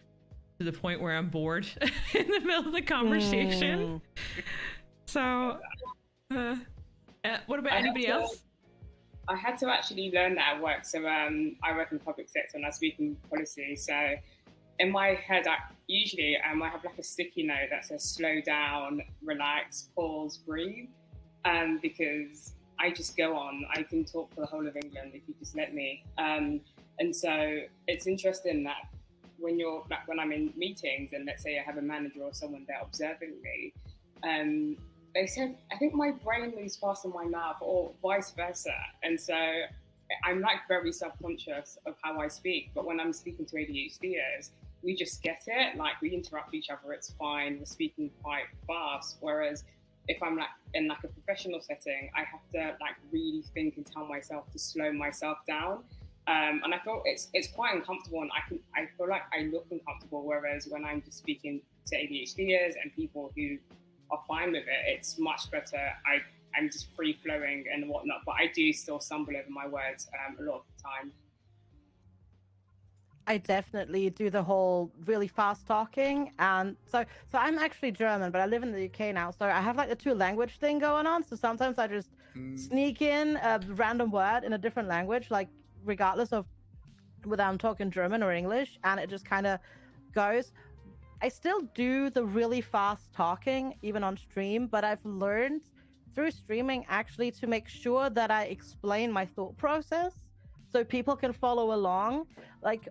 to the point where I'm bored in the middle of the conversation. So, what about anybody else? I had to actually learn that at work. So I work in the public sector and I speak in policy. So in my head, I have like a sticky note that says slow down, relax, pause, breathe. Because I just go on. I can talk for the whole of England if you just let me. And so it's interesting that when I'm in meetings and let's say I have a manager or someone there observing me, they said, I think my brain moves faster than my mouth or vice versa. And so I'm like very self-conscious of how I speak. But when I'm speaking to ADHDers, we just get it. Like we interrupt each other, it's fine. We're speaking quite fast. Whereas if I'm like in like a professional setting, I have to like really think and tell myself to slow myself down. And I feel it's quite uncomfortable, and I feel like I look uncomfortable. Whereas when I'm just speaking to ADHDers and people who are fine with it, it's much better. I'm just free flowing and whatnot, but I do still stumble over my words a lot of the time. I definitely do the whole really fast talking, and so I'm actually German, but I live in the UK now, so I have like the 2 language thing going on. So sometimes I just sneak in a random word in a different language, like regardless of whether I'm talking German or English, and it just kind of goes. I still do the really fast talking even on stream, but I've learned through streaming actually to make sure that I explain my thought process so people can follow along. Like,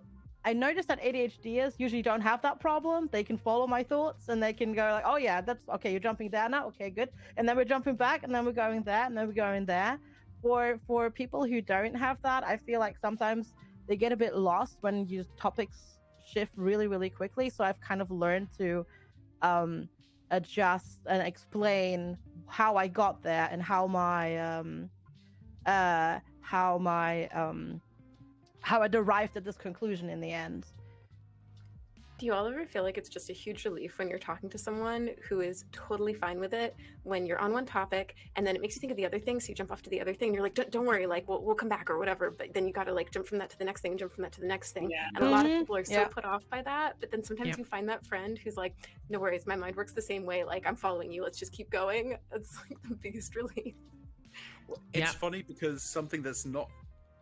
I noticed that ADHDers usually don't have that problem. They can follow my thoughts and they can go like, oh yeah, that's okay, you're jumping there now, okay, good. And then we're jumping back and then we're going there and then we're going there. For people who don't have that, I feel like sometimes they get a bit lost when topics shift really, really quickly. So I've kind of learned to adjust and explain how I got there and how I derived at this conclusion in the end. Do you all ever feel like it's just a huge relief when you're talking to someone who is totally fine with it when you're on one topic and then it makes you think of the other thing, so you jump off to the other thing and you're like, don't worry, like we'll come back or whatever, but then you gotta like jump from that to the next thing, jump from that to the next thing. Yeah. And a lot of people are so put off by that, but then sometimes you find that friend who's like, no worries, my mind works the same way, like I'm following you, let's just keep going. It's like the biggest relief. It's funny because something that's not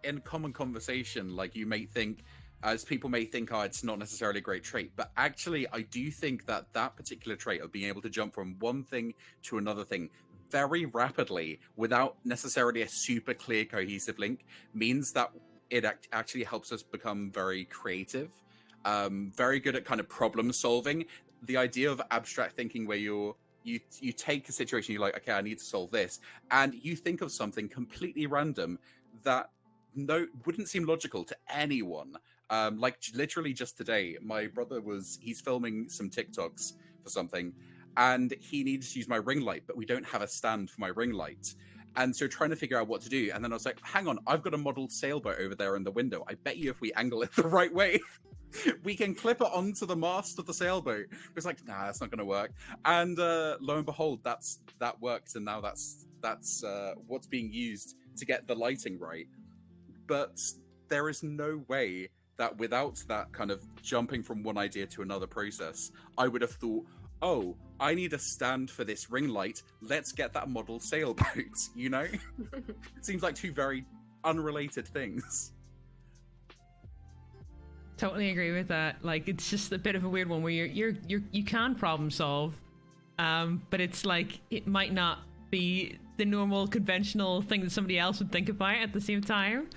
in common conversation, like you may think, as people may think, oh, it's not necessarily a great trait, but actually I do think that that particular trait of being able to jump from one thing to another thing very rapidly without necessarily a super clear cohesive link means that it actually helps us become very creative. very good at kind of problem solving. The idea of abstract thinking, where you take a situation, you're like, okay, I need to solve this, and you think of something completely random that wouldn't seem logical to anyone. Like literally just today, my brother he's filming some TikToks for something, and he needs to use my ring light, but we don't have a stand for my ring light. And so trying to figure out what to do. And then I was like, hang on, I've got a model sailboat over there in the window. I bet you if we angle it the right way, we can clip it onto the mast of the sailboat. It was like, nah, that's not going to work. And lo and behold, that worked. And now that's what's being used to get the lighting right. But there is no way that without that kind of jumping from one idea to another process, I would have thought, oh, I need a stand for this ring light. Let's get that model sailboat, you know? It seems like two very unrelated things. Totally agree with that. Like, it's just a bit of a weird one where you can problem solve, but it's like it might not be the normal conventional thing that somebody else would think about at the same time.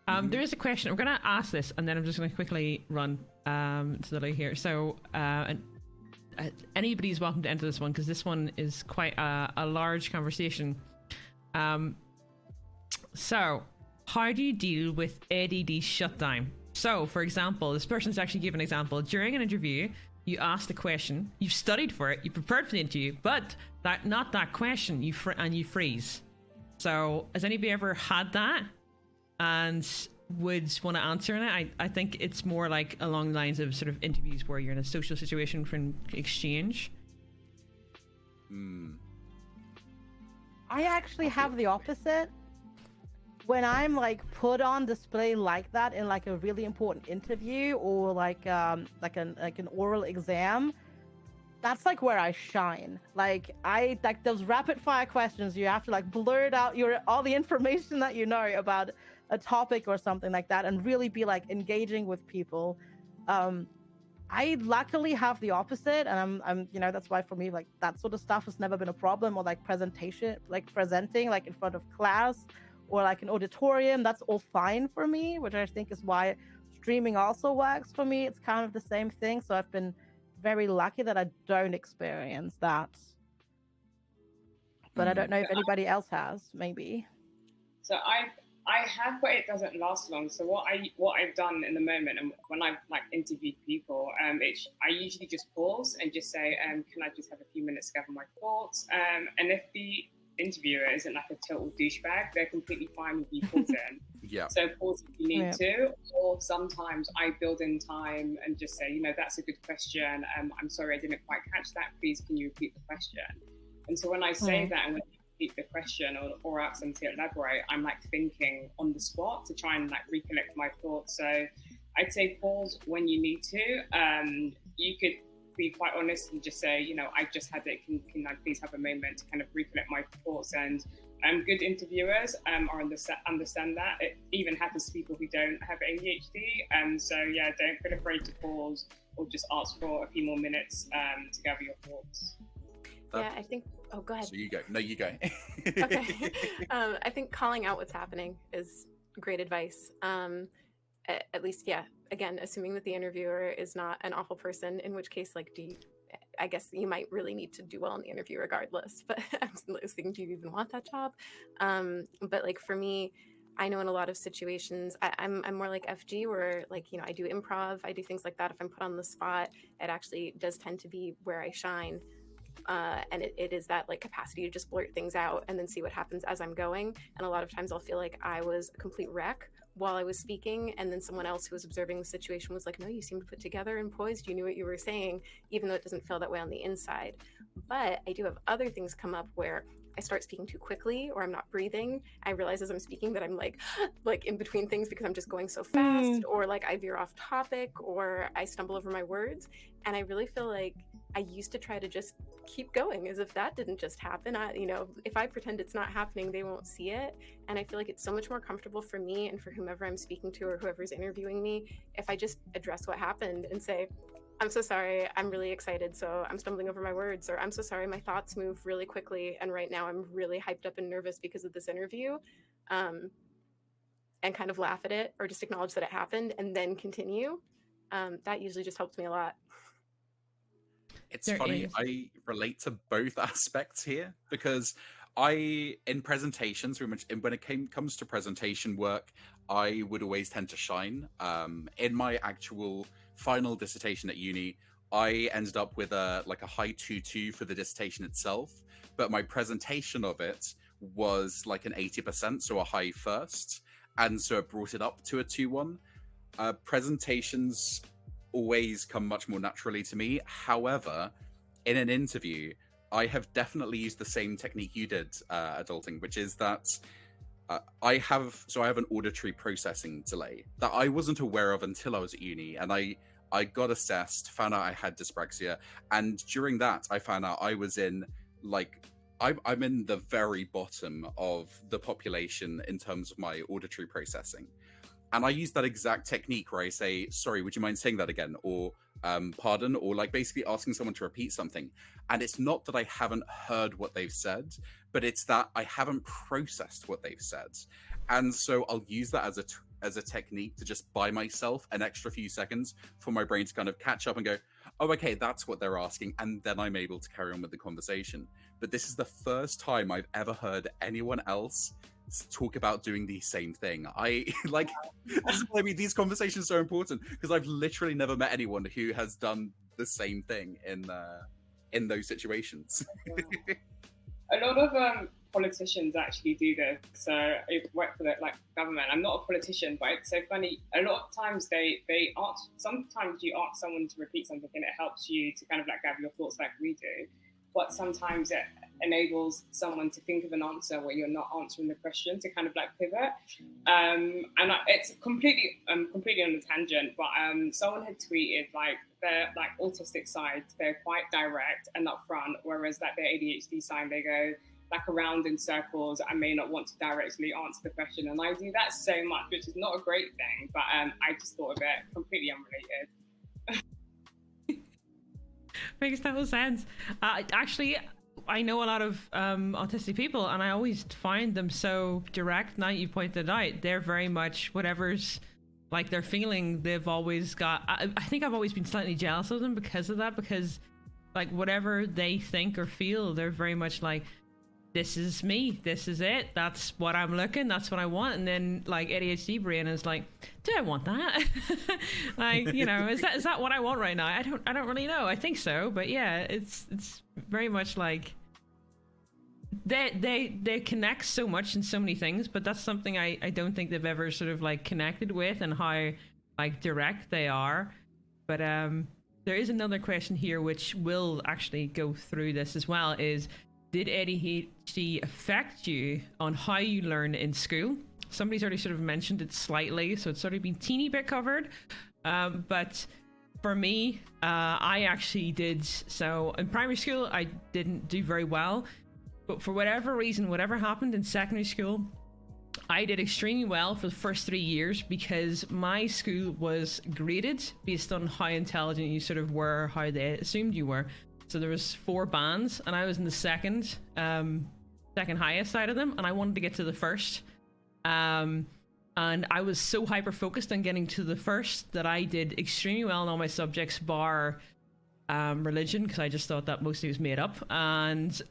There is a question. I'm going to ask this, and then I'm just going to quickly run to the lady here. So, anybody's welcome to enter this one, because this one is quite a large conversation. So, how do you deal with ADD shutdown? So, for example, this person's actually given an example. During an interview, you asked a question, you've studied for it, you prepared for the interview, but not that question, you freeze. So, has anybody ever had that and would want to answer it? I think it's more like along the lines of sort of interviews where you're in a social situation for an exchange. I actually have the opposite. When I'm like put on display like that in like a really important interview or like an oral exam, that's like where I shine. Like those rapid fire questions, you have to like blurt out all the information that you know about a topic or something like that and really be like engaging with people. I luckily have the opposite, and I'm that's why for me like that sort of stuff has never been a problem, or like presentation, like presenting like in front of class or like an auditorium, that's all fine for me, which I think is why streaming also works for me. It's kind of the same thing. So I've been very lucky that I don't experience that. But I don't know if anybody else has, maybe. So I have, but it doesn't last long. So what I've done in the moment, and when I've like interviewed people, I usually just pause and just say, can I just have a few minutes to gather my thoughts? And if the interviewer isn't like a total douchebag, they're completely fine with you pausing. Yeah. So pause if you need to, or sometimes I build in time and just say, that's a good question. I'm sorry I didn't quite catch that. Please, can you repeat the question? And so when I say that and when you repeat the question or ask them to elaborate, I'm like thinking on the spot to try and like recollect my thoughts. So I'd say pause when you need to. You could be quite honest and just say, I just had it. Can I please have a moment to kind of recollect my thoughts? And good interviewers understand that. It even happens to people who don't have ADHD. So yeah, don't feel afraid to pause or just ask for a few more minutes to gather your thoughts. Yeah, I think. Oh, go ahead. So you go. No, you go. Okay. I think calling out what's happening is great advice. At least, yeah. Again, assuming that the interviewer is not an awful person, in which case, like, I guess you might really need to do well in the interview regardless. But I was thinking, do you even want that job? But like for me, I know in a lot of situations, I'm more like FG, where like, I do improv, I do things like that. If I'm put on the spot, it actually does tend to be where I shine. And it is that like capacity to just blurt things out and then see what happens as I'm going. And a lot of times I'll feel like I was a complete wreck while I was speaking, and then someone else who was observing the situation was like, no, you seemed put together and poised, you knew what you were saying, even though it doesn't feel that way on the inside. But I do have other things come up where I start speaking too quickly, or I'm not breathing. I realize as I'm speaking that I'm like in between things because I'm just going so fast, or like I veer off topic, or I stumble over my words. And I really feel like I used to try to just keep going as if that didn't just happen. If I pretend it's not happening, they won't see it. And I feel like it's so much more comfortable for me and for whomever I'm speaking to or whoever's interviewing me if I just address what happened and say, I'm so sorry, I'm really excited, so I'm stumbling over my words, or I'm so sorry, my thoughts move really quickly, and right now I'm really hyped up and nervous because of this interview, and kind of laugh at it or just acknowledge that it happened and then continue. that usually just helps me a lot. It's funny, I relate to both aspects here because in presentations, when it comes to presentation work, I would always tend to shine. In my actual final dissertation at uni, I ended up with a high 2.2 for the dissertation itself, but my presentation of it was like an 80%, so a high first, and so it brought it up to a 2.1. Presentations always come much more naturally to me. However, in an interview, I have definitely used the same technique you did, Adulting, which is that I have an auditory processing delay that I wasn't aware of until I was at uni, and I got assessed, found out I had dyspraxia, and during that I found out I was in I'm in the very bottom of the population in terms of my auditory processing. And I use that exact technique where I say, sorry, would you mind saying that again? Or pardon, or basically asking someone to repeat something. And it's not that I haven't heard what they've said, but it's that I haven't processed what they've said. And so I'll use that as a technique to just buy myself an extra few seconds for my brain to kind of catch up and go, oh, okay, that's what they're asking. And then I'm able to carry on with the conversation. But this is the first time I've ever heard anyone else talk about doing the same thing. This is why these conversations are so important, because I've literally never met anyone who has done the same thing in those situations. A lot of politicians actually do this. So I work for the government. I'm not a politician, but it's so funny. A lot of times they ask. Sometimes you ask someone to repeat something, and it helps you to kind of gather your thoughts like we do. But sometimes it enables someone to think of an answer where you're not answering the question to kind of pivot. It's completely on a tangent, but someone had tweeted their autistic side, they're quite direct and upfront, whereas their ADHD side, they go around in circles and may not want to directly answer the question. And I do that so much, which is not a great thing, but I just thought of it completely unrelated. Makes total sense. Actually, I know a lot of autistic people, and I always find them so direct. Now you pointed out, they're very much whatever's they're feeling. They've always got. I think I've always been slightly jealous of them because of that. Because whatever they think or feel, they're very much this is me, this is it, that's what I'm looking, that's what I want. And then ADHD brain is do I want that? Is that what I want right now? I don't really know. I think so, but yeah, it's very much they connect so much in so many things, but that's something I don't think they've ever sort of connected with, and how direct they are. But there is another question here which will actually go through this as well, is did ADHD affect you on how you learn in school? Somebody's already sort of mentioned it slightly, so it's sort of been teeny bit covered. But for me, I actually did. So in primary school, I didn't do very well. But for whatever reason, whatever happened in secondary school, I did extremely well for the first 3 years, because my school was graded based on how intelligent you sort of were, how they assumed you were. So there was 4 bands, and I was in the second highest out of them, and I wanted to get to the first. And I was so hyper focused on getting to the first that I did extremely well in all my subjects, bar religion, because I just thought that mostly was made up, and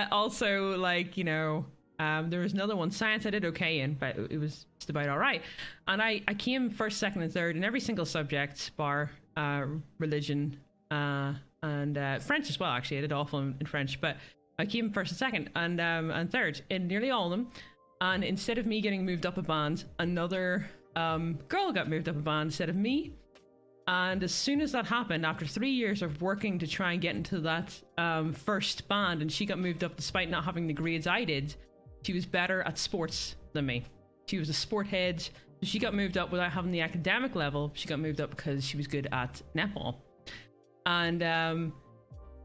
also there was another one, science, I did okay in, but it was just about all right. And I came first, second, and third in every single subject, bar religion. And French as well, actually. I did awful in French, but I came first and second and third in nearly all of them. And instead of me getting moved up a band, another girl got moved up a band instead of me. And as soon as that happened, after 3 years of working to try and get into that first band, and she got moved up despite not having the grades I did, she was better at sports than me. She was a sport head. She got moved up without having the academic level. She got moved up because she was good at netball. And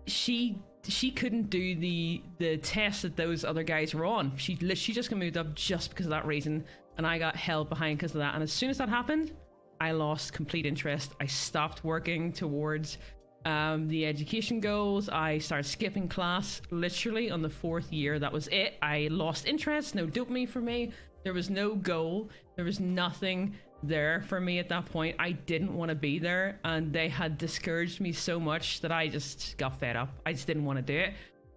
she couldn't do the test that those other guys were on. She just got moved up just because of that reason, and I got held behind because of that. And as soon as that happened, I lost complete interest. I stopped working towards the education goals. I started skipping class literally on the 4th year. That was it. I lost interest. No dopamine for me. There was no goal. There was nothing there for me at that point. I didn't want to be there, and they had discouraged me so much that I just got fed up. I just didn't want to do it.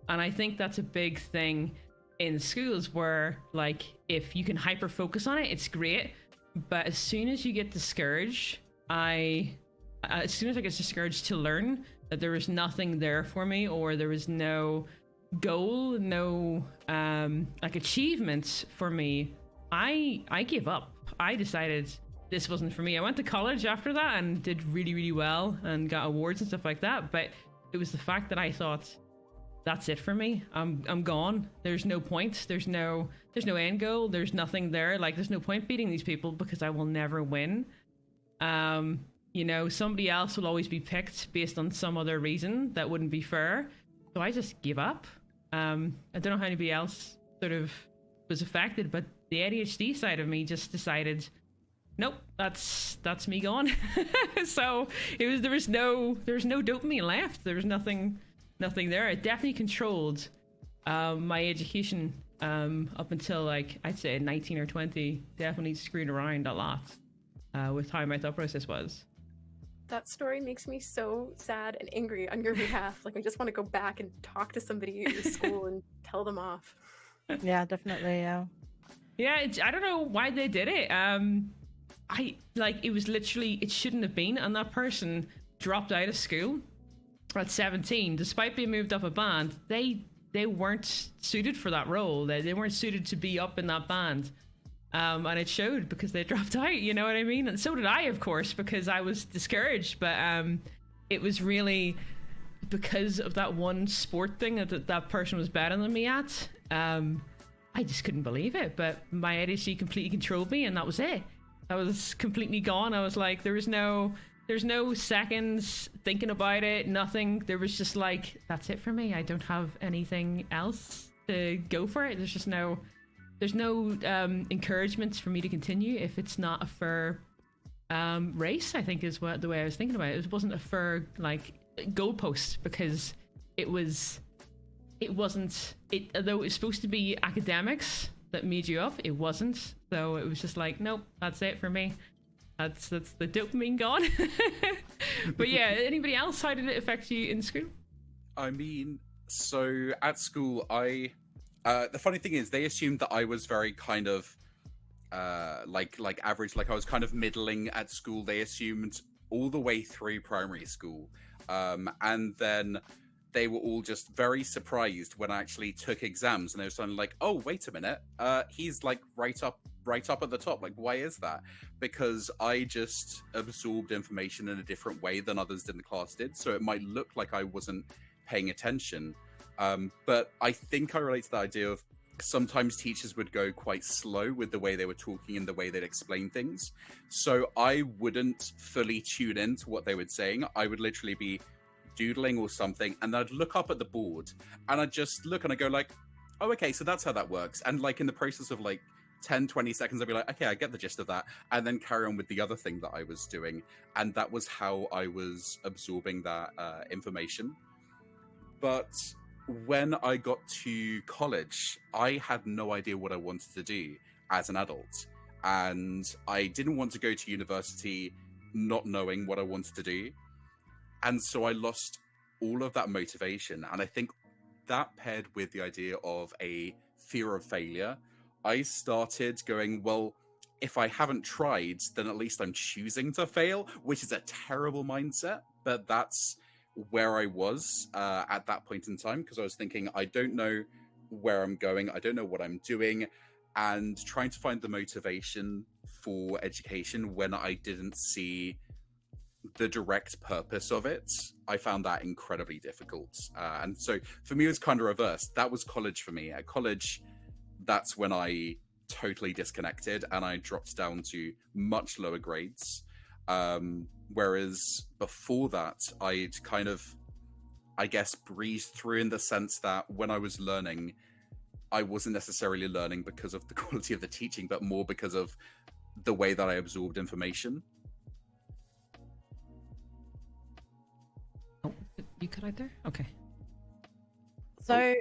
And I think that's a big thing in schools where, like, if you can hyper focus on it, it's great. But as soon as you get discouraged, as soon as I get discouraged to learn that there was nothing there for me, or there was no goal, no like achievements for me, I gave up. I decided this wasn't for me. I went to college after that and did really, really well and got awards and stuff like that. But it was the fact that I thought, that's it for me. I'm gone. There's no point. There's no end goal. There's nothing there. Like, there's no point beating these people because I will never win. You know, somebody else will always be picked based on some other reason that wouldn't be fair. So I just give up. I don't know how anybody else sort of was affected, but the ADHD side of me just decided, nope, that's me gone. So there was no dopamine left. There was nothing there. It definitely controlled my education up until, like, I'd say 19 or 20. Definitely screwed around a lot with how my thought process was. That story makes me so sad and angry on your behalf. Like, I just want to go back and talk to somebody at your school and tell them off. Yeah, definitely. Yeah. Yeah, I don't know why they did it. It was literally, it shouldn't have been. And that person dropped out of school at 17, despite being moved up a band. They weren't suited for that role. They weren't suited to be up in that band. And it showed because they dropped out, you know what I mean? And so did I, of course, because I was discouraged. But it was really because of that one sport thing that person was better than me at. I just couldn't believe it. But my ADHD completely controlled me, and that was it. I was completely gone. I was like, there's no seconds thinking about it, nothing. There was just like, that's it for me. I don't have anything else to go for it. There's no encouragement for me to continue if it's not a fair race, I think is the way I was thinking about it. It wasn't a fair, like, goalpost, because although it was supposed to be academics that made you up, it wasn't. So it was just like, nope, that's it for me. That's the dopamine gone. But yeah, anybody else, how did it affect you in school? I mean, so at school, the funny thing is, they assumed that I was very kind of like average, like I was kind of middling at school. They assumed all the way through primary school, and then they were all just very surprised when I actually took exams, and they were suddenly like, "Oh, wait a minute, he's like right up at the top. Like, why is that?" Because I just absorbed information in a different way than others in the class did, so it might look like I wasn't paying attention. But I think I relate to the idea of sometimes teachers would go quite slow with the way they were talking and the way they'd explain things. So I wouldn't fully tune into what they were saying. I would literally be doodling or something, and I'd look up at the board and I'd just look and I go like, oh, okay, so that's how that works. And like in the process of like 10-20 seconds, I'd be like, okay, I get the gist of that, and then carry on with the other thing that I was doing. And that was how I was absorbing that information. But when I got to college, I had no idea what I wanted to do as an adult, and I didn't want to go to university not knowing what I wanted to do. And so I lost all of that motivation. And I think that, paired with the idea of a fear of failure, I started going, well, if I haven't tried, then at least I'm choosing to fail, which is a terrible mindset. But that's where I was at that point in time, because I was thinking, I don't know where I'm going. I don't know what I'm doing. And trying to find the motivation for education when I didn't see the direct purpose of it, I found that incredibly difficult. And so for me, it was kind of reversed. That was college for me. At college, that's when I totally disconnected and I dropped down to much lower grades. Whereas before that, I'd kind of, I guess, breezed through, in the sense that when I was learning, I wasn't necessarily learning because of the quality of the teaching, but more because of the way that I absorbed information. Oh, you cut out there? Okay. So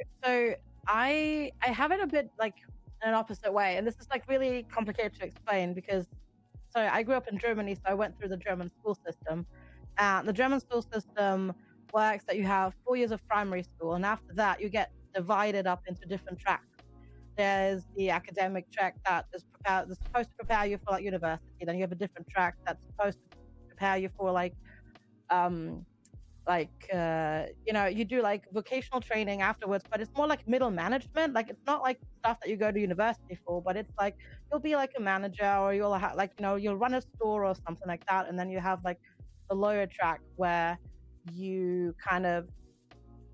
I have it a bit like in an opposite way, and this is like really complicated to explain because so I grew up in Germany, so I went through the German school system. And the German school system works that you have 4 years of primary school, and after that, you get divided up into different tracks. There's the academic track that's supposed to prepare you for like university. Then you have a different track that's supposed to prepare you for um, you do like vocational training afterwards, but it's more like middle management. Like it's not like stuff that you go to university for, but it's like you'll be like a manager, or you'll you'll run a store or something like that. And then you have like the lower track where you kind of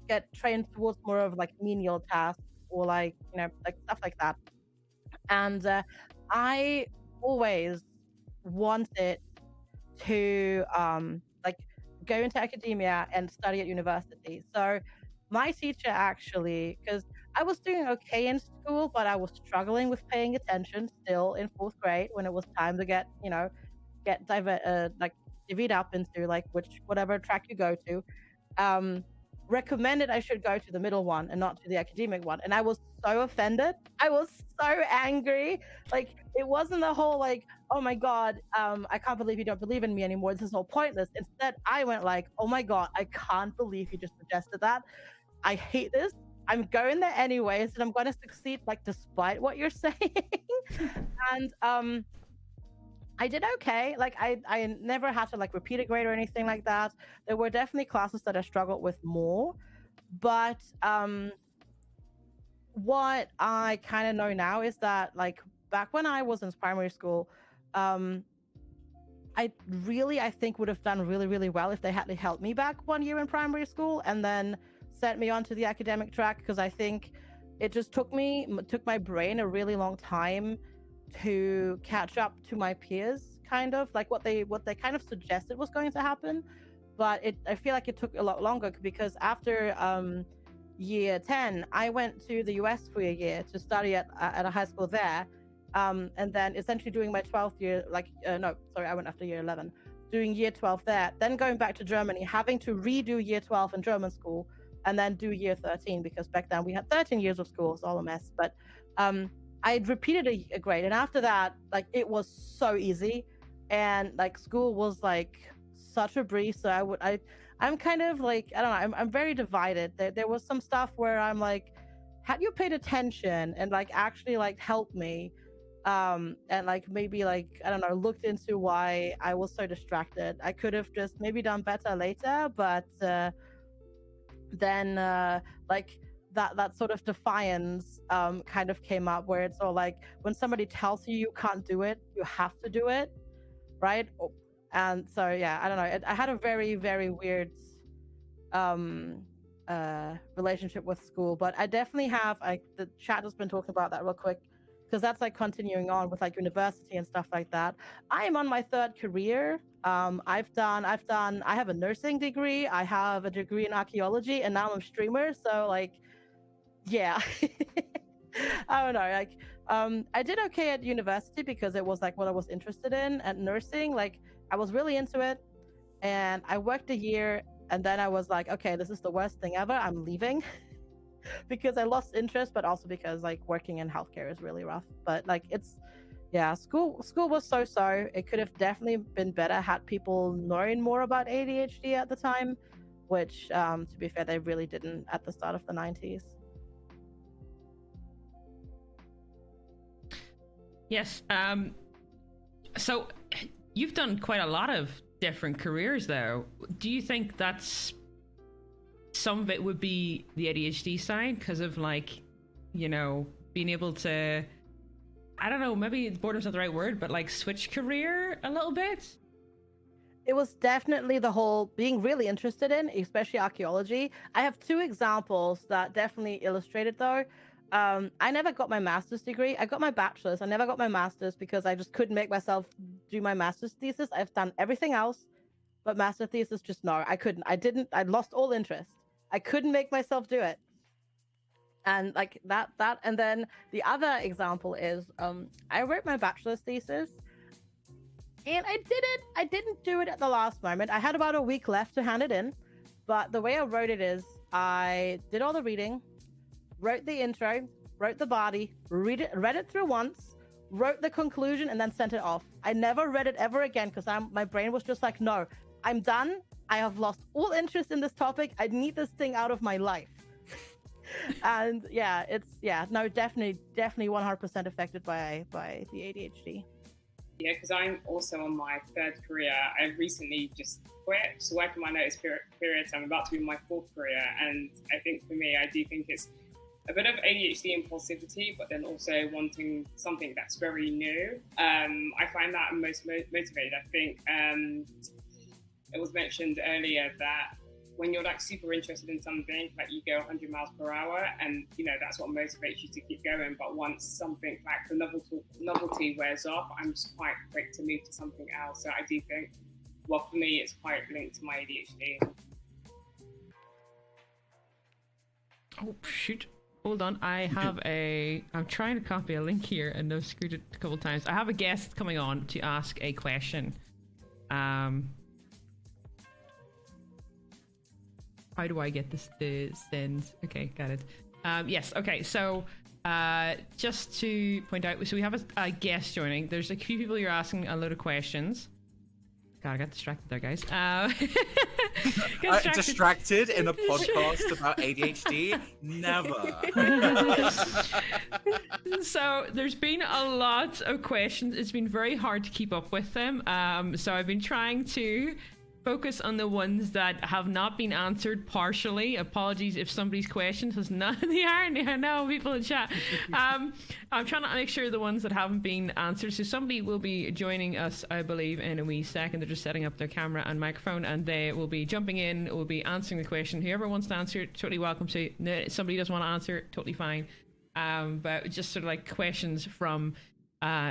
get trained towards more of like menial tasks, or like stuff like that. And I always wanted to go into academia and study at university. So my teacher actually, because I was doing okay in school, but I was struggling with paying attention still in 4th grade when it was time to get divvied up into like whatever track you go to. Recommended I should go to the middle one and not to the academic one. And I was so offended. I was so angry. Like, it wasn't the whole like, oh my God, I can't believe you don't believe in me anymore. This is all pointless. Instead, I went like, oh my God, I can't believe you just suggested that. I hate this. I'm going there anyways, and I'm going to succeed, like, despite what you're saying. And I did okay. Like I never had to like repeat a grade or anything like that. There were definitely classes that I struggled with more, but what I kind of know now is that like back when I was in primary school, I think would have done really, really well if they had to help me back 1 year in primary school and then sent me onto the academic track, because I think it just took my brain a really long time to catch up to my peers, kind of like what they kind of suggested was going to happen. But I feel like it took a lot longer, because after year 10 I went to the US for a year to study at a high school there, and then essentially doing my 12th year, I went after year 11, doing year 12 there, then going back to Germany, having to redo year 12 in German school, and then do year 13, because back then we had 13 years of school. It's all a mess. But I'd repeated a grade, and after that, like, it was so easy, and like school was like such a breeze. So I'm kind of like, I don't know, I'm very divided. There was some stuff where I'm like, had you paid attention and like actually like helped me, and like maybe like, I don't know, looked into why I was so distracted, I could have just maybe done better later. But then like that sort of defiance kind of came up, where it's all like, when somebody tells you you can't do it, you have to do it, right? And so yeah, I don't know, I had a very, very weird relationship with school. But I definitely have, like, the chat has been talking about that real quick, because that's like continuing on with like university and stuff like that. I am on my 3rd career. I have a nursing degree, I have a degree in archaeology, and now I'm a streamer. So like, yeah. I don't know, like I did okay at university because it was like what I was interested in. At nursing, like, I was really into it, and I worked a year, and then I was like, okay, this is the worst thing ever, I'm leaving. Because I lost interest, but also because like working in healthcare is really rough. But like, school was so. It could have definitely been better had people known more about ADHD at the time, which to be fair, they really didn't at the start of the 90s. Yes. So you've done quite a lot of different careers, though. Do you think that's some of it would be the ADHD side, because of like, being able to, I don't know, maybe boredom's not the right word, but like switch career a little bit? It was definitely the whole being really interested in, especially archaeology. I have 2 examples that definitely illustrate it, though. I never got my master's degree. I got my bachelor's. I never got my master's because I just couldn't make myself do my master's thesis. I've done everything else, but master thesis, just no, I couldn't. I lost all interest. I couldn't make myself do it. And like that, and then the other example is, I wrote my bachelor's thesis, and I didn't do it at the last moment. I had about a week left to hand it in, but the way I wrote it is, I did all the reading, wrote the intro, wrote the body, read it through once, wrote the conclusion, and then sent it off. I never read it ever again because my brain was just like, no, I'm done. I have lost all interest in this topic. I need this thing out of my life. And yeah, no, definitely 100% affected by the ADHD. Yeah, because I'm also on my third career. I recently just quit, so working my notice period. So I'm about to be in my fourth career, and I think for me, I do think it's a bit of ADHD impulsivity, but then also wanting something that's very new. I find that I'm most motivated. I think it was mentioned earlier that when you're like super interested in something, like you go 100 miles per hour, and that's what motivates you to keep going. But once something like the novelty wears off, I'm just quite quick to move to something else. So I do think, well, for me, it's quite linked to my ADHD. Oh shoot! Hold on, I'm trying to copy a link here, and I've screwed it a couple times. I have a guest coming on to ask a question. How do I get this to send? Okay, got it. Yes, okay, so just to point out, so we have a guest joining. There's a few people who are asking a load of questions. God, I got distracted there, guys. Distracted in a podcast about ADHD? Never. So there's been a lot of questions. It's been very hard to keep up with them. So I've been trying to focus on the ones that have not been answered partially. Apologies if somebody's question has not. They are now people in chat. I'm trying to make sure the ones that haven't been answered. So somebody will be joining us, I believe, in a wee second. They're just setting up their camera and microphone, and they will be jumping in. Will be answering the question. Whoever wants to answer, totally welcome to. No, somebody doesn't want to answer, totally fine. But just sort of like questions from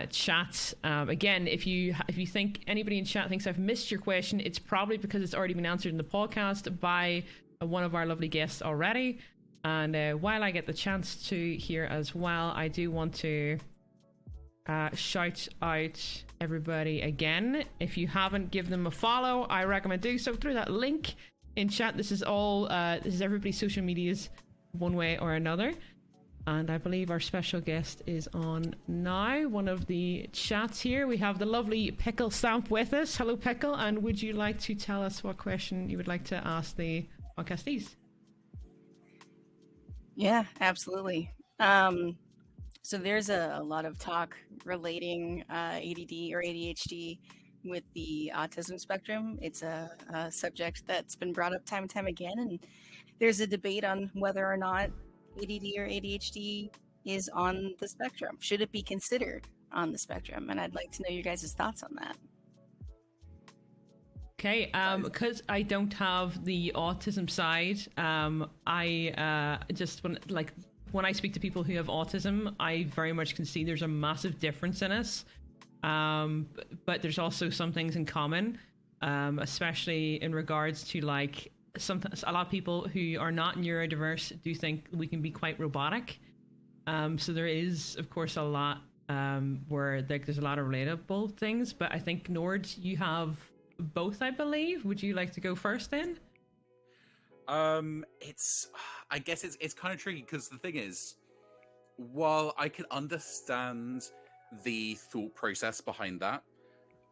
chat. Again, if you think anybody in chat thinks I've missed your question, it's probably because it's already been answered in the podcast by one of our lovely guests already. And while I get the chance to hear as well, I do want to shout out everybody again. If you haven't given them a follow, I recommend do so through that link in chat. This is everybody's social medias one way or another. And I believe our special guest is on now. One of the chats here, we have the lovely Pickle Stamp with us. Hello, Pickle. And would you like to tell us what question you would like to ask the podcastees? Yeah, absolutely. So there's a lot of talk relating ADD or ADHD with the autism spectrum. It's a subject that's been brought up time and time again. And there's a debate on whether or not ADD or ADHD is on the spectrum. Should it be considered on the spectrum? And I'd like to know your guys' thoughts on that. Okay, because I don't have the autism side, I just when I speak to people who have autism, I very much can see there's a massive difference in us. But there's also some things in common, especially in regards to like sometimes a lot of people who are not neurodiverse do think we can be quite robotic. So there is, of course, a lot where there's a lot of relatable things. But I think Nord, you have both, I believe. Would you like to go first then? I guess it's kind of tricky because the thing is, while I can understand the thought process behind that,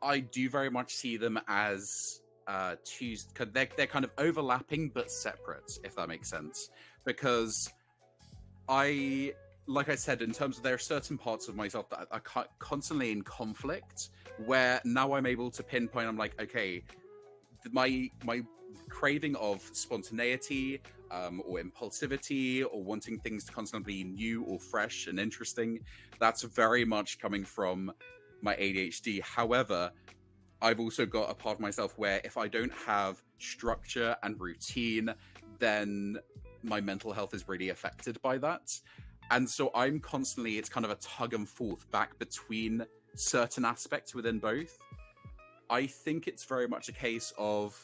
I do very much see them as they're kind of overlapping but separate, if that makes sense. Because like I said, in terms of there are certain parts of myself that are constantly in conflict, where now I'm able to pinpoint, I'm like, okay, my craving of spontaneity or impulsivity or wanting things to constantly be new or fresh and interesting, that's very much coming from my ADHD. However, I've also got a part of myself where if I don't have structure and routine, then my mental health is really affected by that. And so I'm constantly, it's kind of a tug and forth back between certain aspects within both. I think it's very much a case of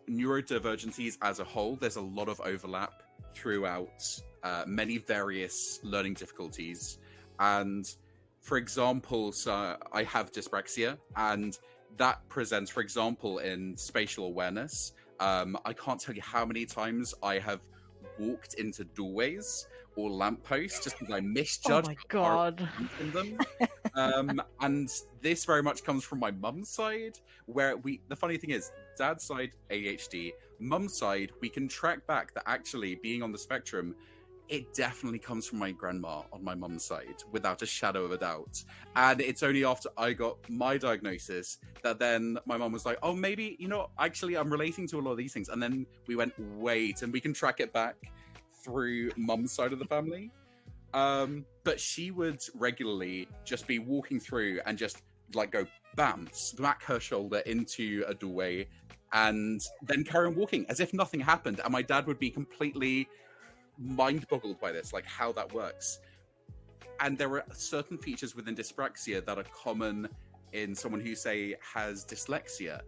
neurodivergencies as a whole. There's a lot of overlap throughout many various learning difficulties. And for example, so I have dyspraxia, and that presents, for example, in spatial awareness. I can't tell you how many times I have walked into doorways or lampposts just because I Oh misjudged my how far god. from them. And this very much comes from my mum's side, where the funny thing is, dad's side ADHD, mum's side, we can track back that actually being on the spectrum, it definitely comes from my grandma on my mum's side, without a shadow of a doubt. And it's only after I got my diagnosis that then my mum was like, oh, maybe, actually I'm relating to a lot of these things. And then we went, wait, and we can track it back through mum's side of the family. But she would regularly just be walking through and just like go bam, smack her shoulder into a doorway and then carry on walking as if nothing happened. And my dad would be completely mind boggled by this, like how that works. And there are certain features within dyspraxia that are common in someone who, say, has dyslexia.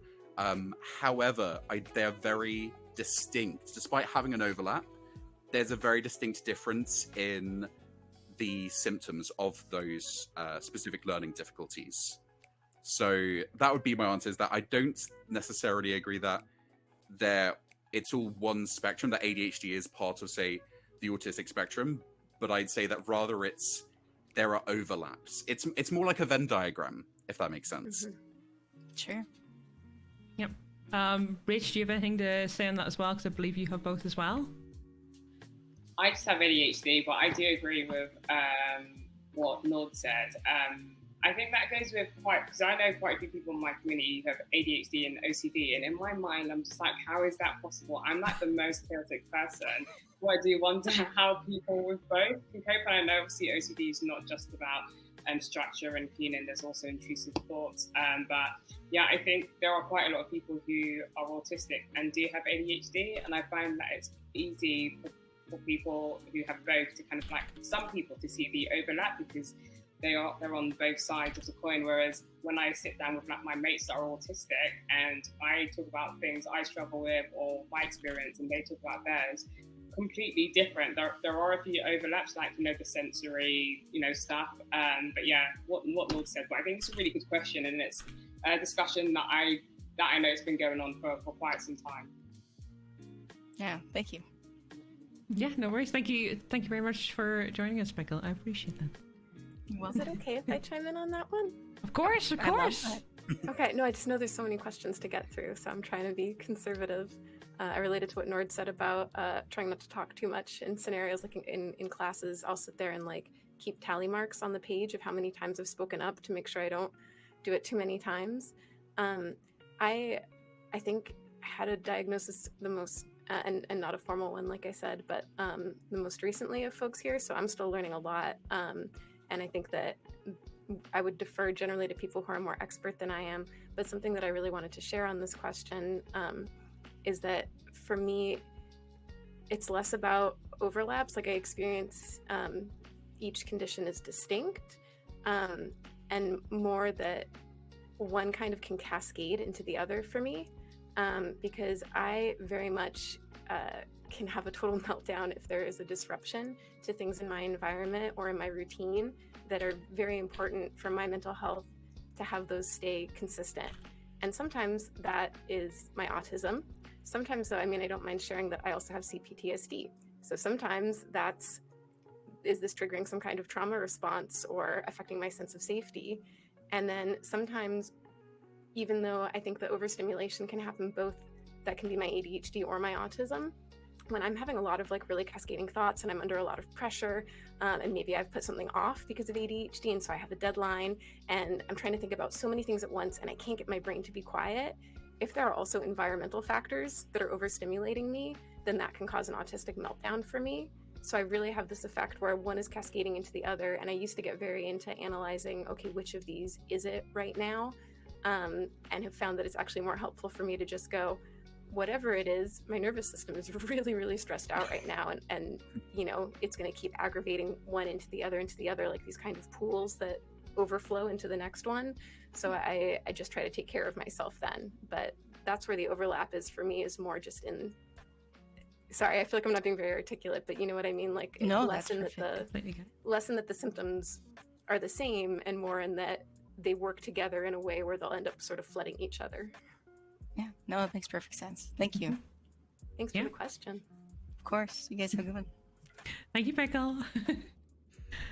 However, they're very distinct. Despite having an overlap, there's a very distinct difference in the symptoms of those specific learning difficulties. So that would be my answer, is that I don't necessarily agree that it's all one spectrum, that ADHD is part of, say, the autistic spectrum, but I'd say that rather there are overlaps. It's more like a Venn diagram, if that makes sense. Sure. Yep. Rach, do you have anything to say on that as well? Because I believe you have both as well. I just have ADHD, but I do agree with what Nord said. I think that goes with because I know quite a few people in my community who have ADHD and OCD, and in my mind, I'm just like, how is that possible? I'm like the most chaotic person. So I do wonder how people with both can cope. And I know obviously OCD is not just about structure and cleaning, there's also intrusive thoughts. But yeah, I think there are quite a lot of people who are autistic and do have ADHD, and I find that it's easy for people who have both to kind of like, some people to see the overlap because they're on both sides of the coin. Whereas when I sit down with like my mates that are autistic and I talk about things I struggle with or my experience and they talk about theirs, completely different. There are a few overlaps, like the sensory stuff. But yeah, what Lord said. But I think it's a really good question, and it's a discussion that I know it's been going on for quite some time. Yeah, thank you. Yeah, no worries. Thank you very much for joining us, Michael. I appreciate that. Is it okay if I chime in on that one? Of course. Okay, no, I just know there's so many questions to get through, so I'm trying to be conservative. I related to what Nord said about trying not to talk too much in scenarios like in classes. I'll sit there and like keep tally marks on the page of how many times I've spoken up to make sure I don't do it too many times. I think I had a diagnosis the most and not a formal one, like I said, but the most recently of folks here, so I'm still learning a lot. And I think that I would defer generally to people who are more expert than I am. But something that I really wanted to share on this question is that for me, it's less about overlaps. Like I experience each condition is distinct, and more that one kind of can cascade into the other for me, because I very much can have a total meltdown if there is a disruption to things in my environment or in my routine that are very important for my mental health to have those stay consistent. And sometimes that is my autism. Sometimes, though, I mean, I don't mind sharing that I also have CPTSD. So sometimes is this triggering some kind of trauma response or affecting my sense of safety? And then sometimes, even though I think the overstimulation can happen both, that can be my ADHD or my autism, when I'm having a lot of like really cascading thoughts and I'm under a lot of pressure, and maybe I've put something off because of ADHD, and so I have a deadline and I'm trying to think about so many things at once and I can't get my brain to be quiet. If there are also environmental factors that are overstimulating me, then that can cause an autistic meltdown for me. So I really have this effect where one is cascading into the other, and I used to get very into analyzing, okay, which of these is it right now? And have found that it's actually more helpful for me to just go, whatever it is, my nervous system is really, really stressed out right now. And it's going to keep aggravating one into the other, like these kind of pools that overflow into the next one. So I just try to take care of myself then. But that's where the overlap is for me, is more just in, sorry, I feel like I'm not being very articulate, but you know what I mean? Like No, lessen that the symptoms are the same, and more in that they work together in a way where they'll end up sort of flooding each other. Yeah, no, it makes perfect sense. Thank you. Thanks for the question. Of course. You guys have a good one. Thank you, Pickle.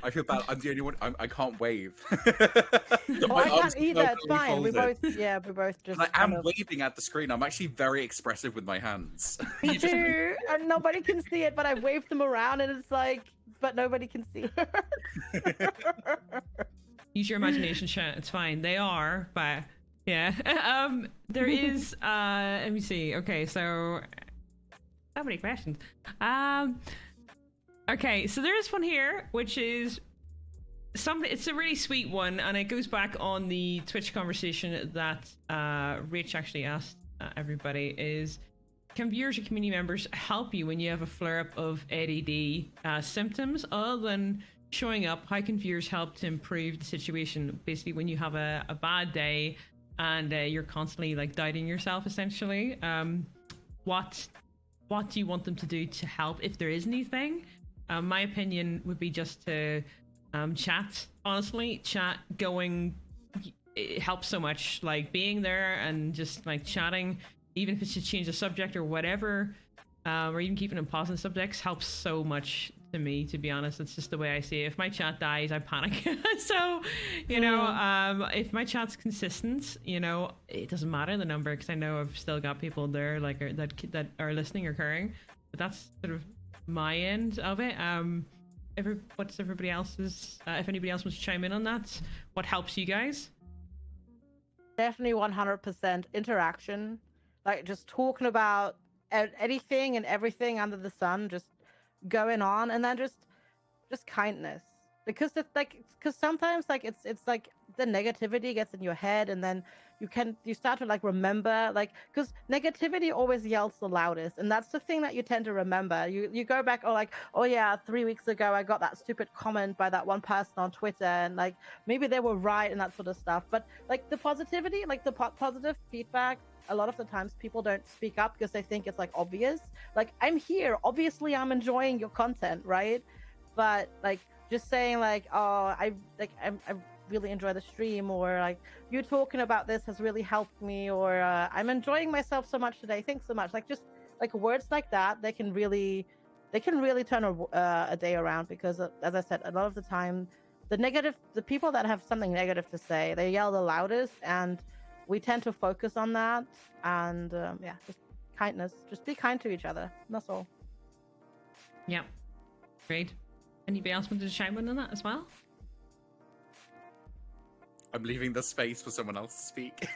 I feel bad. I'm the only one. I can't wave. Oh, My I arms can't are either. It's perfectly fine. We folded. both, yeah, we both just. And I am kind of... waving at the screen. I'm actually very expressive with my hands. Me You just- too. And nobody can see it, but I waved them around, and it's like, but nobody can see her. Use your imagination, chat. It's fine. They are, but yeah. There is. Let me see. Okay, so many questions. Okay, so there is one here, which is it's a really sweet one, and it goes back on the Twitch conversation that Rach actually asked everybody. Is can viewers or community members help you when you have a flare-up of ADD symptoms other than showing up? How can viewers help to improve the situation? Basically, when you have a bad day and you're constantly like doubting yourself, essentially, what do you want them to do to help, if there is anything? My opinion would be just to chat. Honestly, chat going, it helps so much. Like being there and just like chatting, even if it's to change the subject or whatever, or even keeping in positive subjects, helps so much to me, to be honest. It's just the way I see it. If my chat dies, I panic. So, you know, if my chat's consistent, you know, it doesn't matter the number, because I know I've still got people there like that are listening or caring. But that's sort of my end of it. What's everybody else's? If anybody else wants to chime in on that, what helps you guys? Definitely 100% interaction. Like just talking about anything and everything under the sun, just going on, and then just kindness, because it's like, because sometimes like it's like the negativity gets in your head, and then you start to like remember, like, because negativity always yells the loudest, and that's the thing that you tend to remember. You go back, or like, oh yeah, 3 weeks ago I got that stupid comment by that one person on Twitter, and like maybe they were right and that sort of stuff. But like the positivity, like the positive feedback, a lot of the times people don't speak up because they think it's like obvious. Like, I'm here, obviously I'm enjoying your content, right? But like just saying like, oh, I really enjoy the stream, or like you talking about this has really helped me, or I'm enjoying myself so much today, thanks so much. Like just like words like that, they can really turn a day around, because as I said, a lot of the time the people that have something negative to say, they yell the loudest, and we tend to focus on that. And yeah, just kindness, just be kind to each other, that's all. Yeah, great. Anybody else want to chime in on that as well? I'm leaving the space for someone else to speak.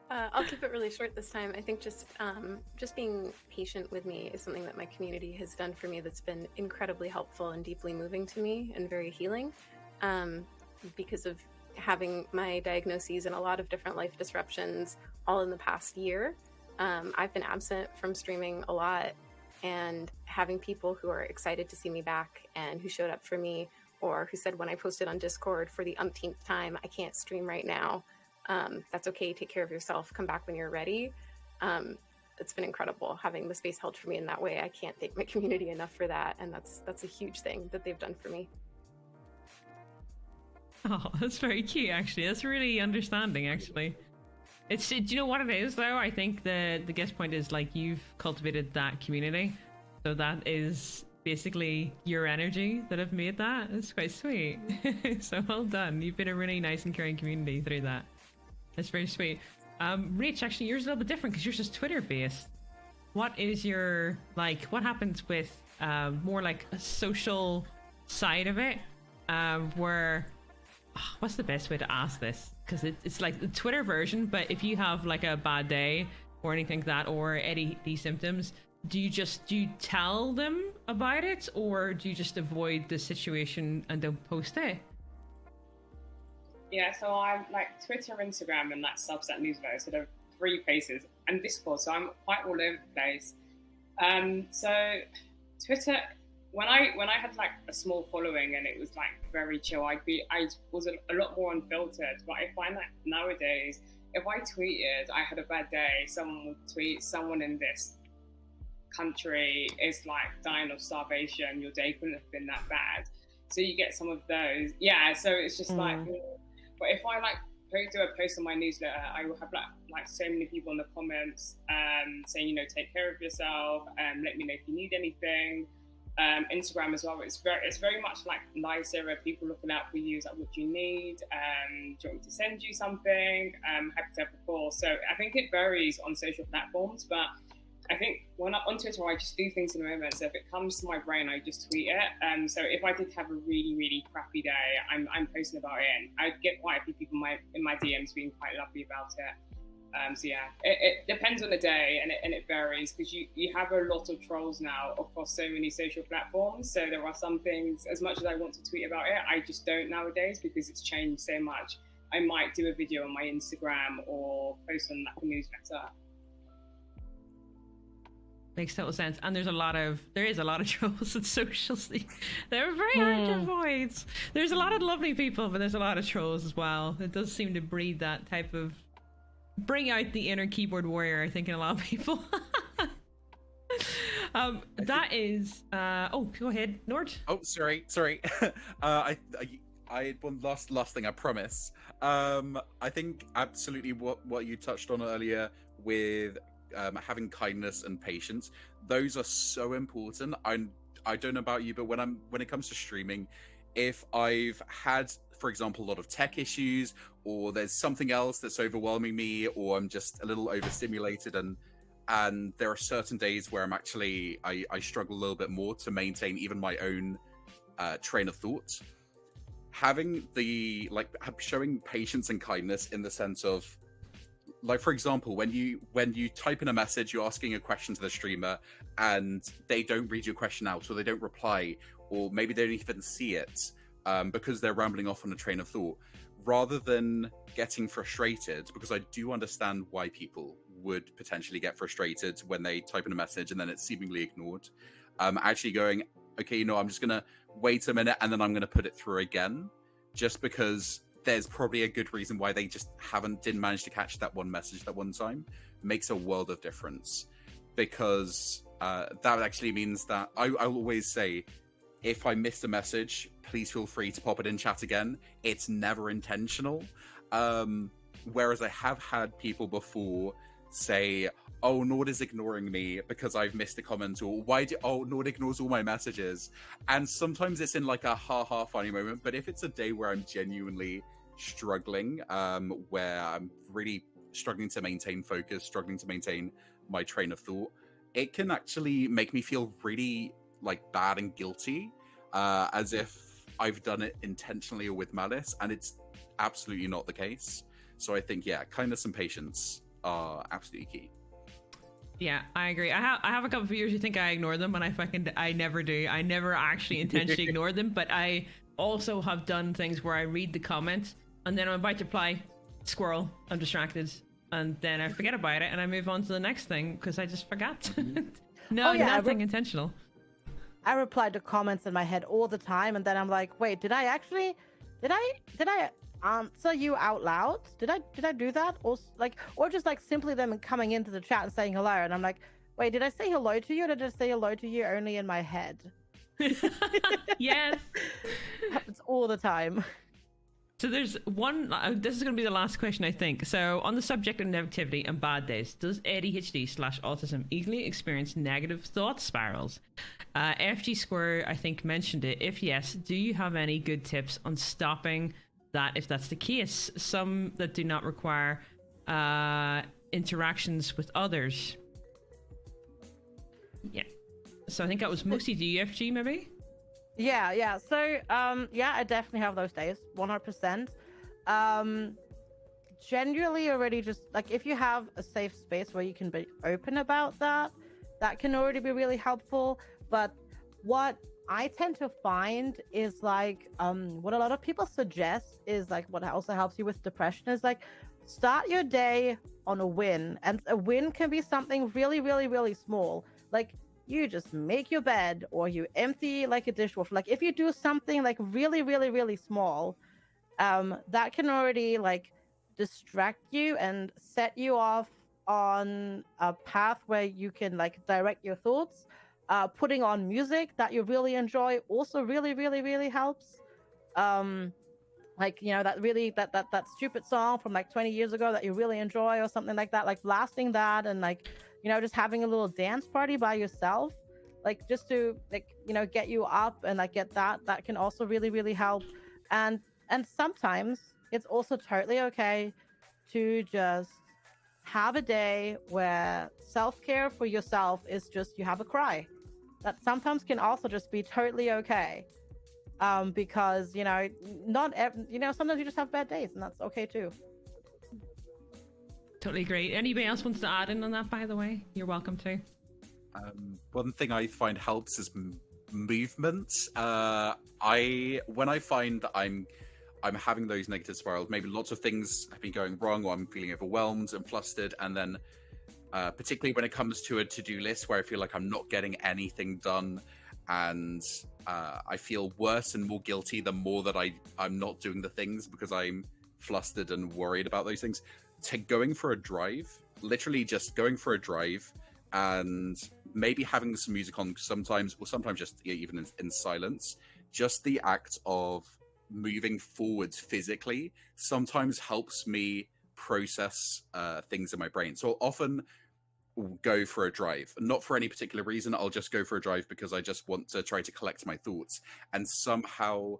I'll keep it really short this time. I think just being patient with me is something that my community has done for me that's been incredibly helpful and deeply moving to me, and very healing. Because of having my diagnoses and a lot of different life disruptions all in the past year, I've been absent from streaming a lot, and having people who are excited to see me back and who showed up for me, or who said when I posted on Discord for the umpteenth time, I can't stream right now, that's okay, take care of yourself, come back when you're ready. It's been incredible having the space held for me in that way. I can't thank my community enough for that, and that's a huge thing that they've done for me. Oh, that's very cute, actually. That's really understanding, actually. Do you know what it is, though? I think the guest point is, like, you've cultivated that community. So that is basically your energy that have made that. It's quite sweet. So well done. You've been a really nice and caring community through that. That's very sweet. Rach, actually, yours is a little bit different because yours is Twitter-based. What is your, like, what happens with more like a social side of it? Where... what's the best way to ask this? Because it's like the Twitter version, but if you have like a bad day or anything like that, or ADHD symptoms, do you tell them about it, or do you just avoid the situation and don't post it? Yeah, so I'm like Twitter, Instagram, and like Substack newsletter. So there are 3 places, and Discord. So I'm quite all over the place. So Twitter, when I had like a small following and it was like very chill, I was a lot more unfiltered. But I find that nowadays, if I tweeted I had a bad day, someone would tweet, someone in this country is like dying of starvation, your day couldn't have been that bad. So you get some of those. Yeah, so it's just like, but if I like do a post on my newsletter, I will have like so many people in the comments saying, you know, take care of yourself, let me know if you need anything. Instagram as well, it's very much like nicer, where people looking out for you, is like, what do you need? Do you want me to send you something? Happy to have a call. So I think it varies on social platforms, but I think when I'm on Twitter, I just do things in the moment. So if it comes to my brain, I just tweet it. So if I did have a really, really crappy day, I'm posting about it. And I get quite a few people in my DMs being quite lovely about it. So yeah, it depends on the day, and it varies, because you have a lot of trolls now across so many social platforms. So there are some things, as much as I want to tweet about it, I just don't nowadays, because it's changed so much. I might do a video on my Instagram or post on like a newsletter. Makes total sense. And there is a lot of trolls on socials. They're very hard to avoid. There's a lot of lovely people, but there's a lot of trolls as well. It does seem to breed that type of, bring out the inner keyboard warrior, I think, in a lot of people. That is oh, go ahead, Nord. Oh, sorry. I had one last thing, I promise. I think absolutely what you touched on earlier with having kindness and patience, those are so important. I don't know about you, but when it comes to streaming, if I've had, for example, a lot of tech issues, or there's something else that's overwhelming me, or I'm just a little overstimulated, and there are certain days where I struggle a little bit more to maintain even my own train of thought. Having showing patience and kindness in the sense of, like, for example, when you type in a message, you're asking a question to the streamer, and they don't read your question out, or they don't reply, or maybe they don't even see it because they're rambling off on a train of thought. Rather than getting frustrated, because I do understand why people would potentially get frustrated when they type in a message and then it's seemingly ignored, actually going, okay, you know, I'm just gonna wait a minute and then I'm gonna put it through again, just because there's probably a good reason why they just didn't manage to catch that one message that one time, makes a world of difference. Because that actually means that I'll always say, if I missed a message, please feel free to pop it in chat again. It's never intentional. Whereas I have had people before say, oh, Nord is ignoring me because I've missed a comment, or Nord ignores all my messages. And sometimes it's in like a ha-ha funny moment, but if it's a day where I'm genuinely struggling, where I'm really struggling to maintain focus, struggling to maintain my train of thought, it can actually make me feel really like bad and guilty, as if I've done it intentionally or with malice, and it's absolutely not the case. So I think, yeah, kindness and patience are absolutely key. Yeah, I agree. I have a couple of viewers who think I ignore them, and I never do. I never actually intentionally ignore them, but I also have done things where I read the comment and then I'm about to reply, squirrel, I'm distracted, and then I forget about it and I move on to the next thing because I just forgot. Nothing intentional. I reply to comments in my head all the time, and then I'm like, wait, did I answer you out loud? Did I do that? Or just like simply them coming into the chat and saying hello, and I'm like, wait, did I say hello to you, or did I say hello to you only in my head? Yes. Happens all the time. So there's one, this is going to be the last question, I think. So on the subject of negativity and bad days, does ADHD/autism easily experience negative thought spirals? FGsquared, I think, mentioned it. If yes, do you have any good tips on stopping that if that's the case? Some that do not require interactions with others. Yeah. So I think that was mostly DFG, maybe? Yeah. So, I definitely have those days, 100%. Generally already just, like, if you have a safe space where you can be open about that, that can already be really helpful. But what I tend to find is, like, what a lot of people suggest is, like, what also helps you with depression is, like, start your day on a win. And a win can be something really, really, really small. Like, you just make your bed, or you empty like a dishwasher. Like, if you do something like really, really, really small, that can already like distract you and set you off on a path where you can like direct your thoughts. Putting on music that you really enjoy also really, really, really helps. like, you know, that stupid song from like 20 years ago that you really enjoy or something like that, like blasting that, and like, you know, just having a little dance party by yourself, like just to, like, you know, get you up and like get that can also really, really help. And sometimes it's also totally okay to just have a day where self-care for yourself is just you have a cry. That sometimes can also just be totally okay. Because, you know, you know, sometimes you just have bad days, and that's okay too. Totally great. Anybody else wants to add in on that, by the way? You're welcome to. One thing I find helps is movement. When I find that I'm having those negative spirals, maybe lots of things have been going wrong, or I'm feeling overwhelmed and flustered, and then particularly when it comes to a to-do list where I feel like I'm not getting anything done, and I feel worse and more guilty the more that I'm not doing the things because I'm flustered and worried about those things. Going for a drive, literally just going for a drive, and maybe having some music on sometimes, or sometimes just even in silence, just the act of moving forwards physically sometimes helps me process things in my brain. So often go for a drive, not for any particular reason. I'll just go for a drive because I just want to try to collect my thoughts, and somehow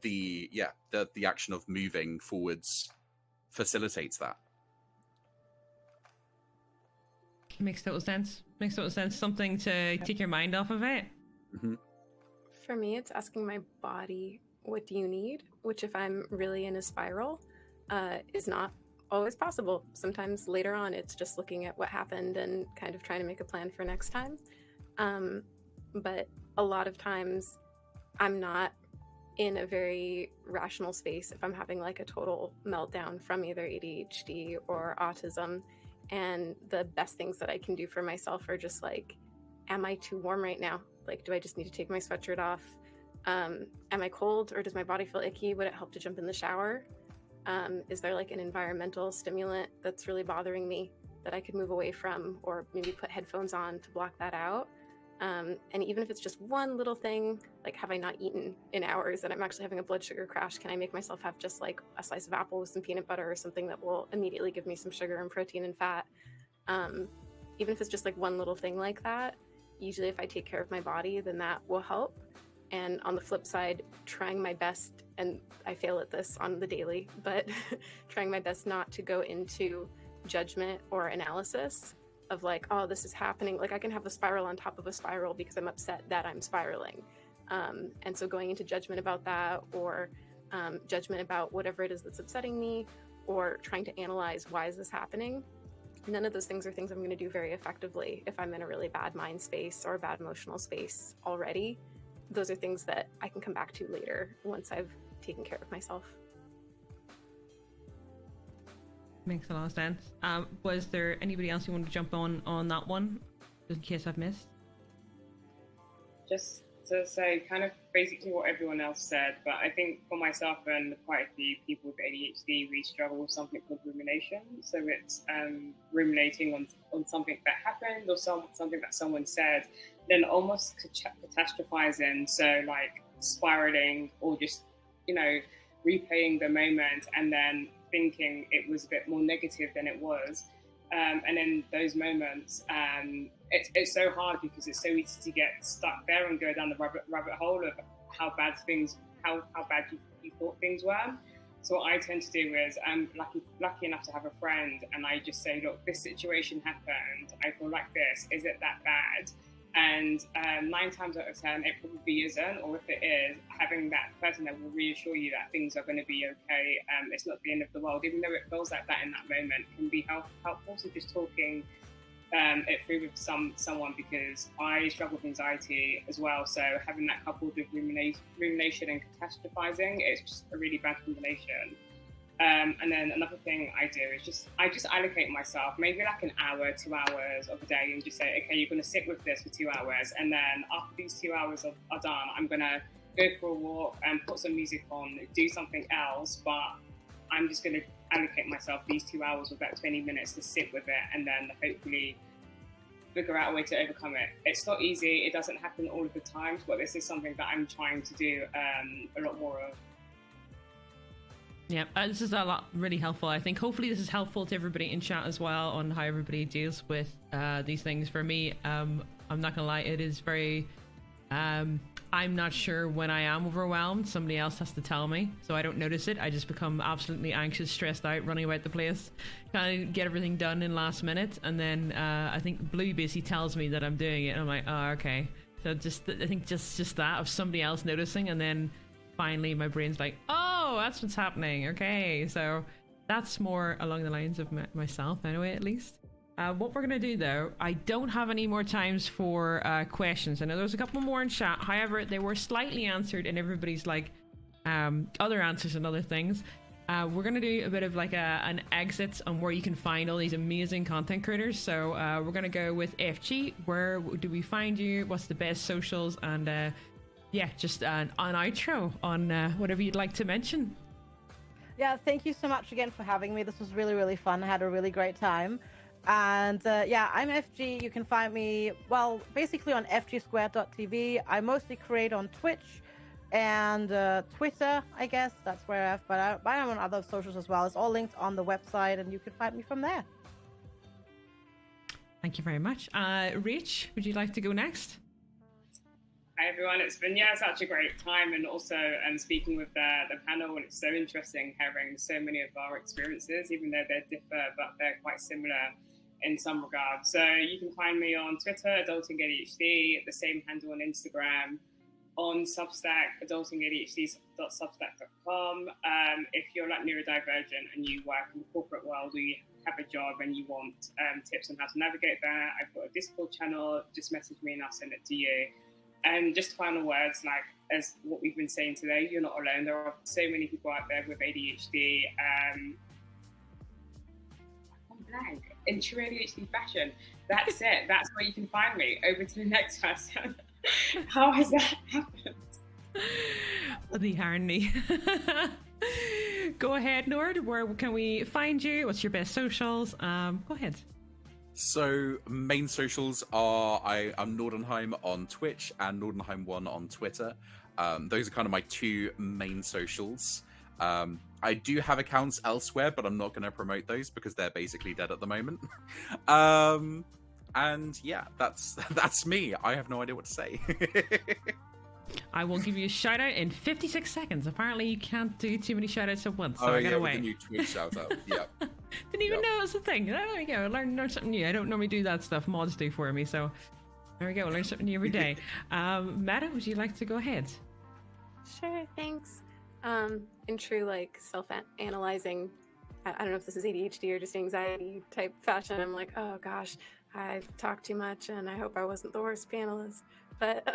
the action of moving forwards facilitates that. Makes total sense. Makes total sense. Something to take your mind off of it. Mm-hmm. For me, it's asking my body, what do you need? Which, if I'm really in a spiral, is not always possible. Sometimes later on, it's just looking at what happened and kind of trying to make a plan for next time. But a lot of times, I'm not in a very rational space if I'm having like a total meltdown from either ADHD or autism. And the best things that I can do for myself are just like, am I too warm right now? Like, do I just need to take my sweatshirt off? Am I cold, or does my body feel icky? Would it help to jump in the shower? Is there like an environmental stimulant that's really bothering me that I could move away from, or maybe put headphones on to block that out? And even if it's just one little thing, like, have I not eaten in hours and I'm actually having a blood sugar crash? Can I make myself have just like a slice of apple with some peanut butter or something that will immediately give me some sugar and protein and fat? Even if it's just like one little thing like that, usually if I take care of my body, then that will help. And on the flip side, trying my best, and I fail at this on the daily, but trying my best not to go into judgment or analysis of like, oh, this is happening. Like, I can have a spiral on top of a spiral because I'm upset that I'm spiraling. And so going into judgment about that, or judgment about whatever it is that's upsetting me, or trying to analyze, why is this happening? None of those things are things I'm going to do very effectively if I'm in a really bad mind space or a bad emotional space already. Those are things that I can come back to later once I've taken care of myself. Makes a lot of sense. Was there anybody else you wanted to jump on that one, just in case I've missed? Just to say kind of basically what everyone else said, but I think for myself and quite a few people with ADHD, we struggle with something called rumination. So it's ruminating on something that happened or something that someone said, then almost catastrophizing. So like spiraling, or just, you know, replaying the moment and then thinking it was a bit more negative than it was. And in those moments, it's so hard because it's so easy to get stuck there and go down the rabbit hole of how bad you thought things were. So what I tend to do is, I'm lucky enough to have a friend, and I just say, look, this situation happened. I feel like this. Is it that bad? And 9 times out of 10, it probably isn't. Or if it is, having that person that will reassure you that things are going to be okay. It's not the end of the world, even though it feels like that in that moment, can be helpful. So just talking it through with someone, because I struggle with anxiety as well. So having that coupled with rumination and catastrophizing, it's just a really bad combination. And then another thing I do is I just allocate myself maybe like an hour, 2 hours of the day, and just say, okay, you're going to sit with this for 2 hours. And then after these 2 hours are done, I'm going to go for a walk and put some music on, do something else. But I'm just going to allocate myself these 2 hours or about 20 minutes to sit with it, and then hopefully figure out a way to overcome it. It's not easy. It doesn't happen all of the times, but this is something that I'm trying to do a lot more of. Yeah, this is a lot really helpful. I think hopefully this is helpful to everybody in chat as well on how everybody deals with these things. For me, I'm not gonna lie, it is very. I'm not sure when I am overwhelmed. Somebody else has to tell me, so I don't notice it. I just become absolutely anxious, stressed out, running about the place, trying to get everything done in last minute, and then I think Blue basically tells me that I'm doing it, and I'm like, oh, okay. So I think just that of somebody else noticing, and then finally my brain's like, oh, that's what's happening. Okay, so that's more along the lines of myself anyway, at least. What we're going to do, though, I don't have any more times for questions. I know there's a couple more in chat. However, they were slightly answered in everybody's like other answers and other things. We're going to do a bit of like an exit on where you can find all these amazing content creators. So we're going to go with FG. Where do we find you? What's the best socials? And yeah, just an outro on whatever you'd like to mention. Yeah, thank you so much again for having me. This was really, really fun. I had a really great time. And yeah, I'm FG. You can find me, well, basically on FGsquared.tv. I mostly create on Twitch and Twitter, I guess. That's where I am on other socials as well. It's all linked on the website, and you can find me from there. Thank you very much. Rach, would you like to go next? Hi everyone, it's been such a great time, and also speaking with the panel, and it's so interesting hearing so many of our experiences, even though they differ, but they're quite similar in some regards. So you can find me on Twitter, AdultingADHD, the same handle on Instagram, on Substack, adultingadhd.substack.com. If you're like neurodivergent and you work in the corporate world, or you have a job and you want tips on how to navigate that, I've got a Discord channel. Just message me and I'll send it to you. And just final words, like as what we've been saying today, you're not alone. There are so many people out there with ADHD. Blank. In true ADHD fashion. That's it. That's where you can find me. Over to the next person. How has that happened? The irony. Go ahead, Nord. Where can we find you? What's your best socials? Go ahead. So main socials are I'm Nordenheim on Twitch and Nordenheim1 on Twitter. Those are kind of my two main socials. I do have accounts elsewhere, but I'm not going to promote those because they're basically dead at the moment. And yeah, that's me. I have no idea what to say. I will give you a shout out in 56 seconds. Apparently you can't do too many shout outs at once, so I gotta wait. The new Twitch shout out. Yeah. Didn't even know it was a thing. There we go. Learn something new. I don't normally do that stuff. Mods do for me, so there we go. Learn something new every day. Meadow, would you like to go ahead? Sure, thanks. In true like self-analyzing, I don't know if this is ADHD or just anxiety type fashion, I'm like, oh gosh, I talk too much and I hope I wasn't the worst panelist. But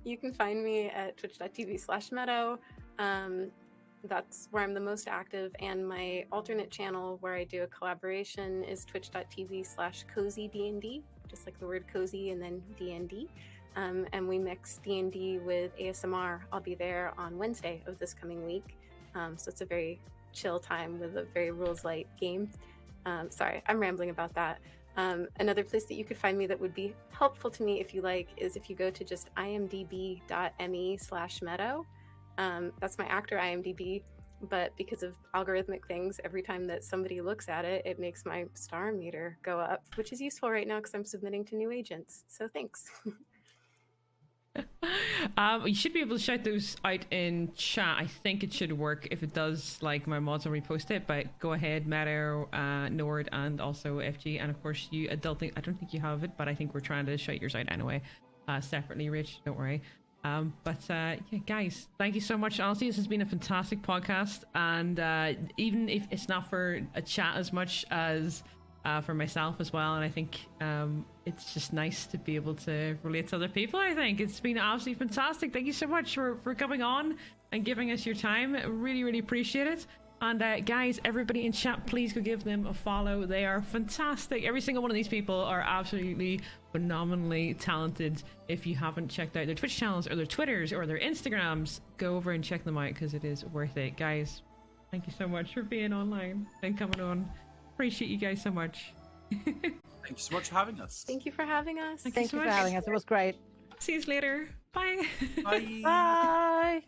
you can find me at twitch.tv/Meadow. That's where I'm the most active, and my alternate channel where I do a collaboration is twitch.tv/CozyDND, just like the word cozy and then DND. And we mix D&D with ASMR. I'll be there on Wednesday of this coming week. So it's a very chill time with a very rules light game. Sorry, I'm rambling about that. Another place that you could find me that would be helpful to me if you like is if you go to just imdb.me/Meadow. That's my actor IMDb, but because of algorithmic things, every time that somebody looks at it, it makes my star meter go up, which is useful right now because I'm submitting to new agents. So thanks. You should be able to shout those out in chat. I think it should work. If it does, like, my mods will repost it, but go ahead, Meadow, Nord, and also FG, and of course you Adulting. I don't think you have it, but I think we're trying to shout yours out anyway, separately. Rich, don't worry. Yeah, guys, thank you so much. Honestly, this has been a fantastic podcast, and even if it's not for a chat as much as for myself as well, and I think it's just nice to be able to relate to other people. I think it's been absolutely fantastic. Thank you so much for coming on and giving us your time. Really, really appreciate it. And guys, everybody in chat, please go give them a follow. They are fantastic. Every single one of these people are absolutely phenomenally talented. If you haven't checked out their Twitch channels or their Twitters or their Instagrams, go over and check them out because it is worth it. Guys, thank you so much for being online and coming on. Appreciate you guys so much. Thank you so much for having us. Thank you for having us. Thank you for having us. It was great. See you later. Bye. Bye. Bye.